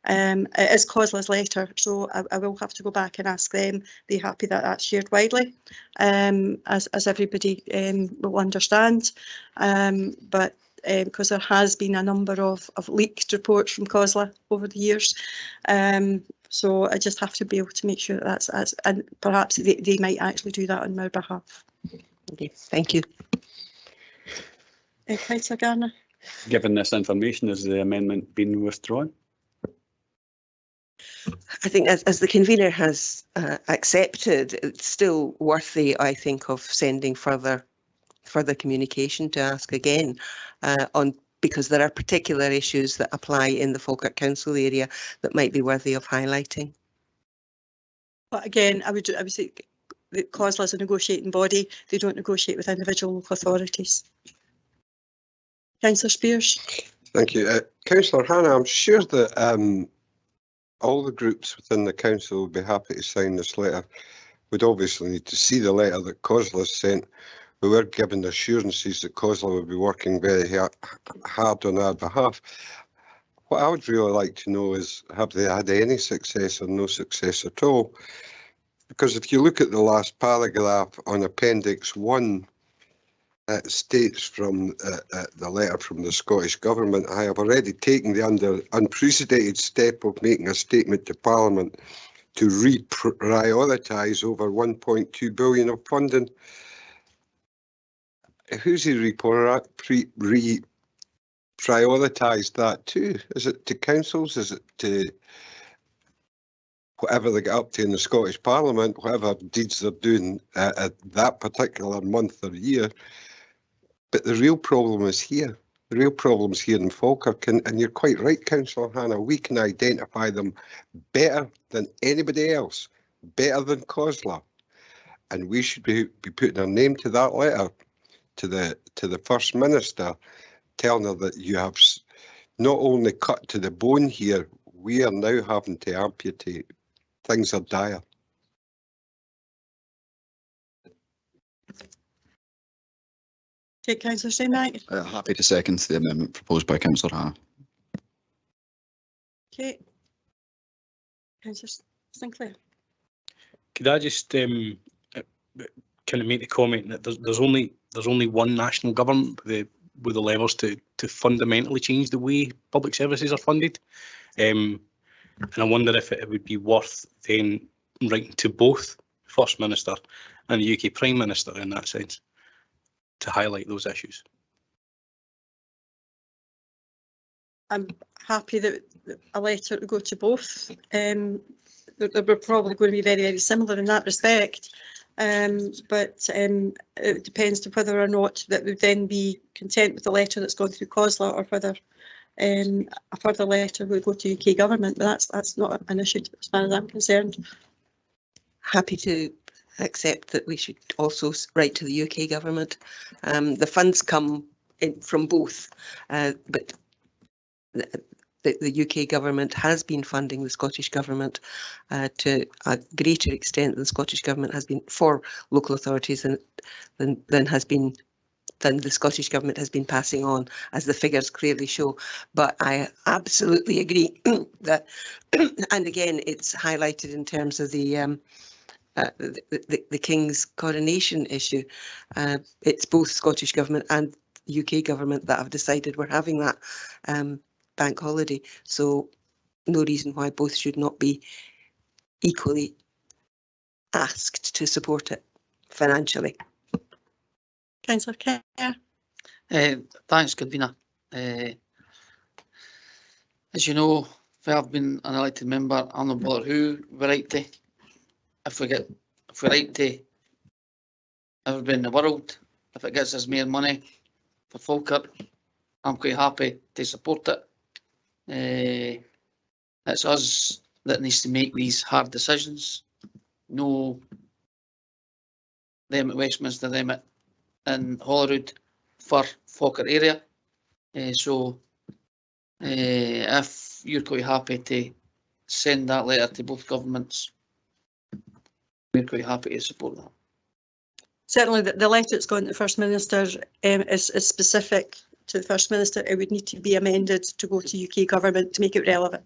It is COSLA's letter, so I will have to go back and ask them. They're happy that that's shared widely, as everybody will understand. But because there has been a number of leaked reports from COSLA over the years. So I just have to be able to make sure that that's and perhaps they might actually do that on my behalf.
Okay, thank you.
Councillor Garner.
Given this information, has the amendment been withdrawn?
I think as the convener has accepted, it's still worthy, I think, of sending further communication to ask again because there are particular issues that apply in the Falkirk Council area that might be worthy of highlighting.
But again, I would say that COSLA is a negotiating body. They don't negotiate with individual local authorities. Councillor Spears.
Thank you. Councillor Hannah, I'm sure that all the groups within the council will be happy to sign this letter. We'd obviously need to see the letter that COSLA sent. We were given assurances that COSLA would be working very hard on our behalf. What I would really like to know is, have they had any success or no success at all? Because if you look at the last paragraph on Appendix 1, it states from the letter from the Scottish Government, I have already taken the unprecedented step of making a statement to Parliament to reprioritise over 1.2 billion of funding. Who's he reprioritised that to? Is it to councils? Is it to whatever they get up to in the Scottish Parliament, whatever deeds they're doing at that particular month or year? But the real problem is here. The real problem is here in Falkirk, and you're quite right, Councillor Hannah. We can identify them better than anybody else, better than COSLA, and we should be putting our name to that letter to the First Minister, telling her that you have not only cut to the bone here, we are now having to amputate. Things are dire.
Okay, Councillor Steinbach.
Happy to second the amendment proposed by Councillor Hannah.
Okay. Councillor Sinclair.
Could I just kind of make the comment that there's only one national government with the levers to fundamentally change the way public services are funded, and I wonder if it would be worth then writing to both First Minister and the UK Prime Minister in that sense to highlight those issues.
I'm happy that a letter would go to both. We're probably going to be very, very similar in that respect. But it depends on whether or not that would then be content with the letter that's gone through COSLA, or whether a further letter would go to UK Government. But that's not an issue as far as I'm concerned.
Happy to accept that we should also write to the UK Government. The funds come in from both, but the UK Government has been funding the Scottish Government to a greater extent than the Scottish Government has been for local authorities than the Scottish Government has been passing on, as the figures clearly show. But I absolutely agree that, and again, it's highlighted in terms of the the King's coronation issue. It's both Scottish Government and UK Government that have decided we're having that bank holiday. So no reason why both should not be equally asked to support it financially.
Councillor Kerr.
Thanks, convener. As you know, if I've been an elected member, I'm not bothered who we write to. If we write to everybody in the world, if it gets us more money for Falkirk, I'm quite happy to support it. It's us that needs to make these hard decisions. No them at Westminster, them in Holyrood for Falkirk area. So if you're quite happy to send that letter to both governments, we're quite happy to support that.
Certainly the letter that's gone to the First Minister is specific to the First Minister. It would need to be amended to go to UK Government to make it relevant.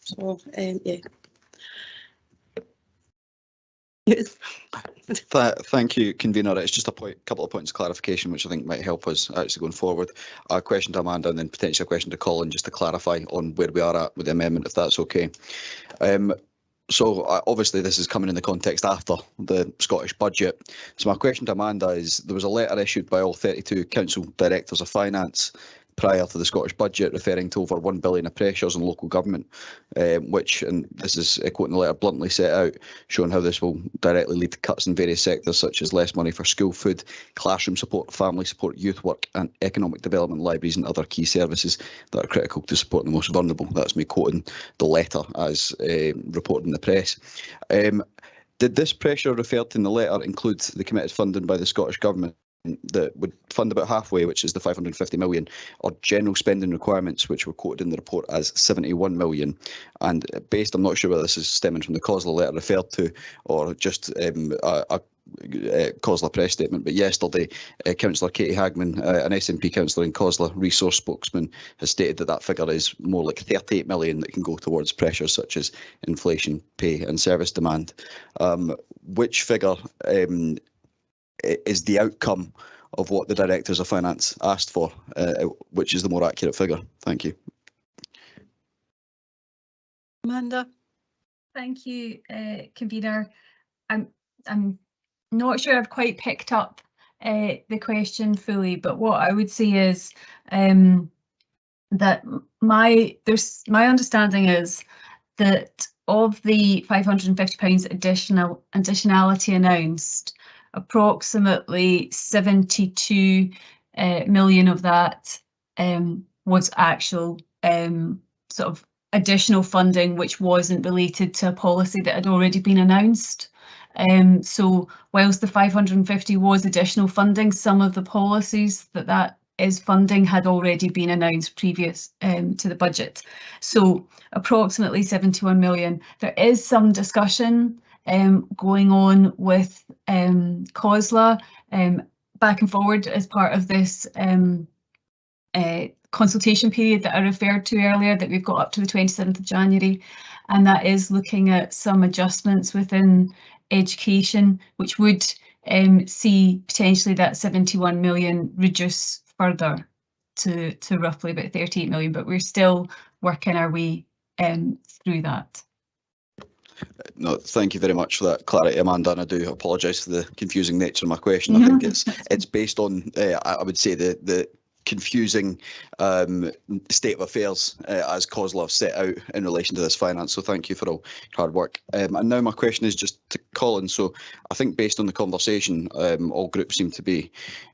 So, yeah.
Thank you, convener. It's just a couple of points of clarification which I think might help us actually going forward. A question to Amanda and then potentially a question to Colin just to clarify on where we are at with the amendment, if that's okay. So obviously this is coming in the context after the Scottish budget. So my question to Amanda is, there was a letter issued by all 32 council directors of finance prior to the Scottish budget referring to over 1 billion of pressures on local government, which, and this is quoting the letter, bluntly set out, showing how this will directly lead to cuts in various sectors such as less money for school food, classroom support, family support, youth work and economic development, libraries and other key services that are critical to support the most vulnerable. That's me quoting the letter as reported in the press. Did this pressure referred to in the letter include the committed funding by the Scottish Government that would fund about halfway, which is the 550 million, or general spending requirements, which were quoted in the report as 71 million? And based, I'm not sure whether this is stemming from the COSLA letter referred to, or just a COSLA press statement, but yesterday Councillor Katie Hagman, an SNP councillor in COSLA resource spokesman, has stated that that figure is more like 38 million that can go towards pressures such as inflation, pay and service demand. Which figure is the outcome of what the Directors of Finance asked for, which is the more accurate figure? Thank you.
Amanda.
Thank you, convener. I'm not sure I've quite picked up the question fully, but what I would say is that my understanding is that of the £550 additionality announced, approximately 72 million of that was actual sort of additional funding which wasn't related to a policy that had already been announced. So whilst the 550 was additional funding, some of the policies that is funding had already been announced previous to the budget. So approximately 71 million. There is some discussion going on with COSLA back and forward as part of this consultation period that I referred to earlier, that we've got up to the 27th of January, and that is looking at some adjustments within education, which would see potentially that 71 million reduce further to roughly about 38 million, but we're still working our way through that.
No, thank you very much for that clarity, Amanda, and I do apologise for the confusing nature of my question. I think it's based on, I would say, the confusing state of affairs as COSLA have set out in relation to this finance. So thank you for all your hard work. And now my question is just to Colin. So I think based on the conversation, all groups seem to be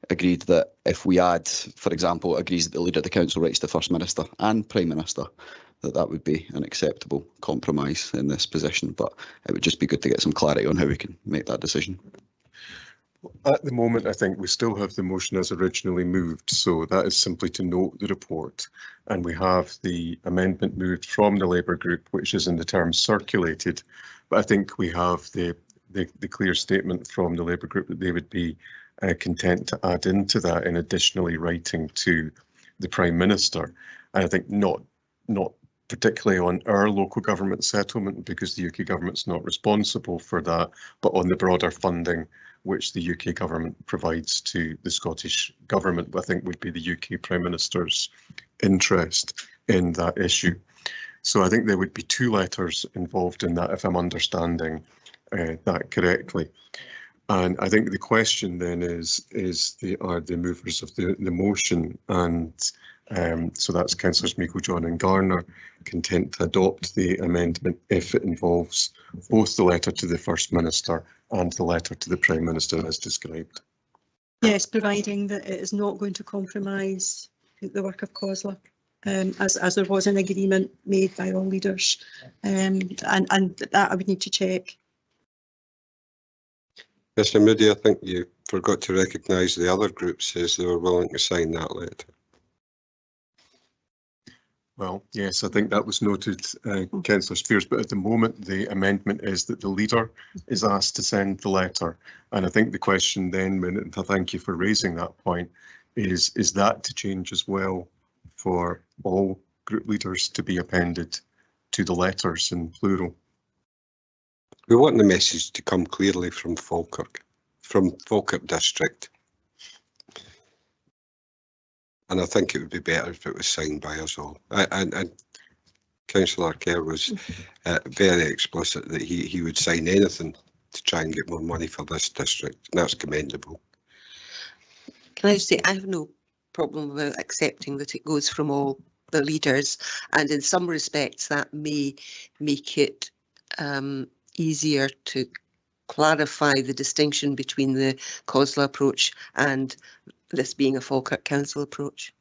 agreed that if we add, for example, agrees that the Leader of the Council writes to First Minister and Prime Minister, that would be an acceptable compromise in this position. But it would just be good to get some clarity on how we can make that decision.
At the moment, I think we still have the motion as originally moved, so that is simply to note the report. And we have the amendment moved from the Labour group, which is in the terms circulated. But I think we have the clear statement from the Labour group that they would be content to add into that in additionally writing to the Prime Minister. And I think not particularly on our local government settlement, because the UK government's not responsible for that, but on the broader funding which the UK government provides to the Scottish government, I think would be the UK Prime Minister's interest in that issue. So I think there would be two letters involved in that, if I'm understanding that correctly. And I think the question then are the movers of the motion, and so that's Councillors Meikle-John and Garner, content to adopt the amendment if it involves both the letter to the First Minister and the letter to the Prime Minister as described.
Yes, providing that it is not going to compromise the work of COSLA, as there was an agreement made by all leaders, and that I would need to check.
Mr Moody, I think you forgot to recognise the other groups as they were willing to sign that letter.
Well, yes, I think that was noted, Councillor Spears, but at the moment the amendment is that the leader is asked to send the letter. And I think the question then, and thank you for raising that point, is that to change as well for all group leaders to be appended to the letters in plural?
We want the message to come clearly from Falkirk District. And I think it would be better if it was signed by us all. And Councillor Kerr was very explicit that he would sign anything to try and get more money for this district, and that's commendable.
Can I just say, I have no problem about accepting that it goes from all the leaders, and in some respects that may make it easier to clarify the distinction between the COSLA approach and this being a Falkirk Council approach.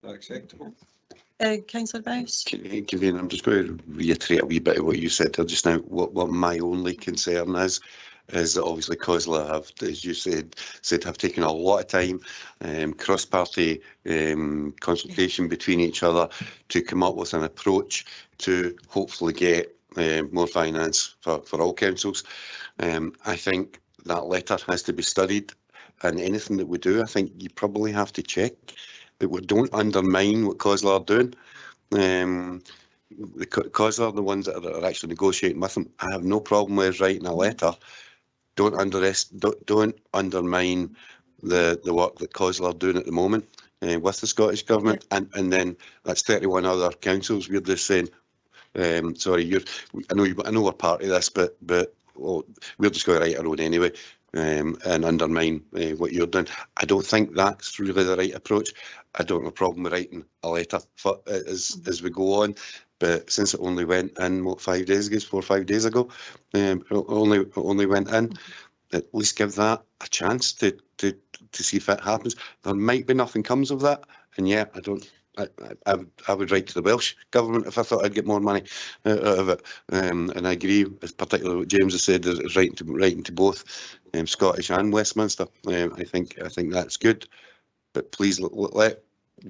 Acceptable.
Councillor Bowes.
Convener, I'm just going to reiterate a wee bit of what you said there just now. What my only concern is that obviously COSLA have, as you said have taken a lot of time, cross-party consultation between each other to come up with an approach to hopefully get more finance for all councils. I think that letter has to be studied, and anything that we do, I think you probably have to check that we don't undermine what COSLA are doing. The COSLA are the ones that are actually negotiating with them. I have no problem with writing a letter. Don't undermine the work that COSLA are doing at the moment with the Scottish Government, and then that's 31 other councils. We're just saying, sorry, I know we're part of this, but we're just going to write our own anyway, and undermine what you're doing. I don't think that's really the right approach. I don't have a problem with writing a letter as we go on, but since it only went in, what, 5 days ago, 4 or 5 days ago, only went in, at least give that a chance to see if it happens. There might be nothing comes of that, and yeah, I would write to the Welsh Government if I thought I'd get more money out of it, and I agree, particularly what James has said, is writing to both Scottish and Westminster. I think that's good, but please let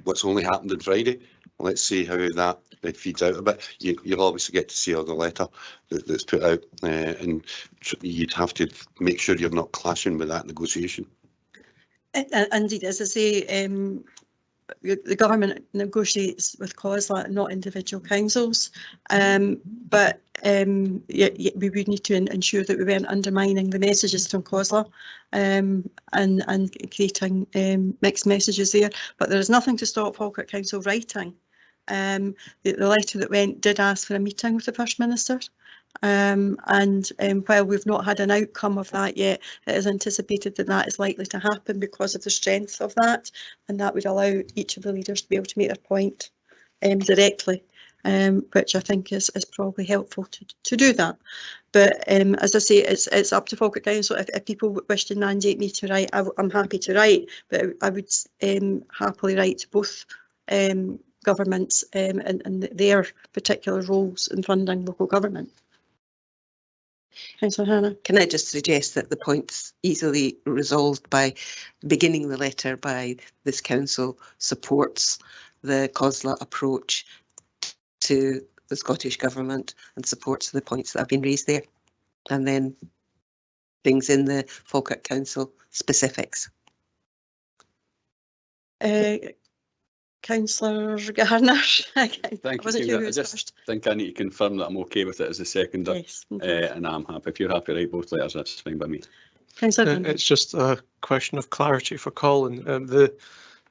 what's only happened on Friday. Let's see how that feeds out a bit. You'll obviously get to see all the letter that's put out, and you'd have to make sure you're not clashing with that negotiation.
Indeed, as I say, the government negotiates with COSLA, not individual councils, but we would need to ensure that we weren't undermining the messages from COSLA and creating mixed messages there. But there is nothing to stop Falkirk Council writing. The letter that went did ask for a meeting with the First Minister, and while we've not had an outcome of that yet, it is anticipated that that is likely to happen because of the strength of that, and that would allow each of the leaders to be able to make their point directly, which I think is probably helpful to do that. But as I say, it's up to Falkirk Council. If people wish to mandate me to write, I'm happy to write, but I would happily write to both governments and their particular roles in funding local government. Councillor Hannah.
Can I just suggest that the point's easily resolved by beginning the letter by this council supports the COSLA approach to the Scottish Government and supports the points that have been raised there, and then brings in the Falkirk Council specifics.
Councillor Garner. I
Thank
wasn't
you.
sure who
I
was
just
first.
think I need to confirm that I'm okay with it as a seconder.
Yes.
And I'm happy. If you're happy, right, both letters, that's fine by me.
Councillor Dunn.
It's just a question of clarity for Colin.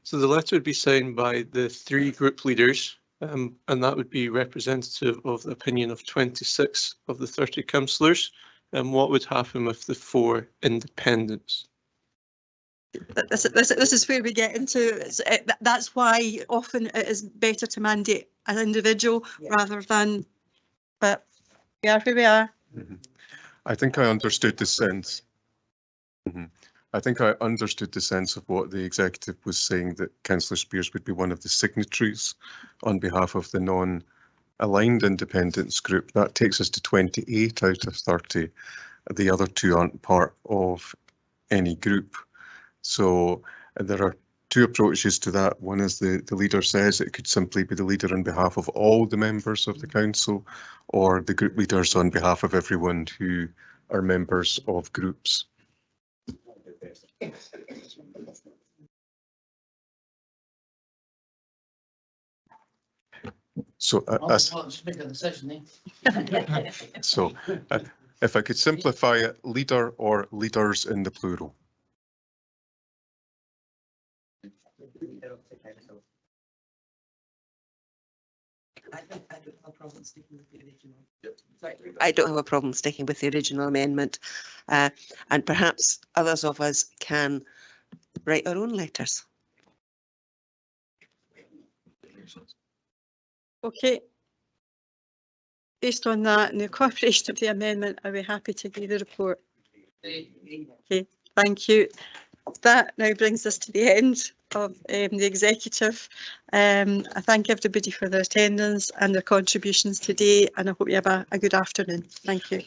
So the letter would be signed by the 3 group leaders, and that would be representative of the opinion of 26 of the 30 councillors. And what would happen with the 4 independents?
This is where we get into, that's why often it is better to mandate an individual rather than, but we are who we are.
I think I understood the sense. I think I understood the sense of what the executive was saying, that Councillor Spears would be one of the signatories on behalf of the non-aligned independents group. That takes us to 28 out of 30. The other 2 aren't part of any group. So there are 2 approaches to that. One is the leader says it could simply be the leader on behalf of all the members of the council, or the group leaders on behalf of everyone who are members of groups. So, so if I could simplify it, leader or leaders in the plural.
I don't have a problem sticking with the original amendment, and perhaps others of us can write our own letters.
Okay. Based on that and the incorporation of the amendment, are we happy to give the report? Okay, thank you. That now brings us to the end of the executive. I thank everybody for their attendance and their contributions today, and I hope you have a good afternoon. Thank you.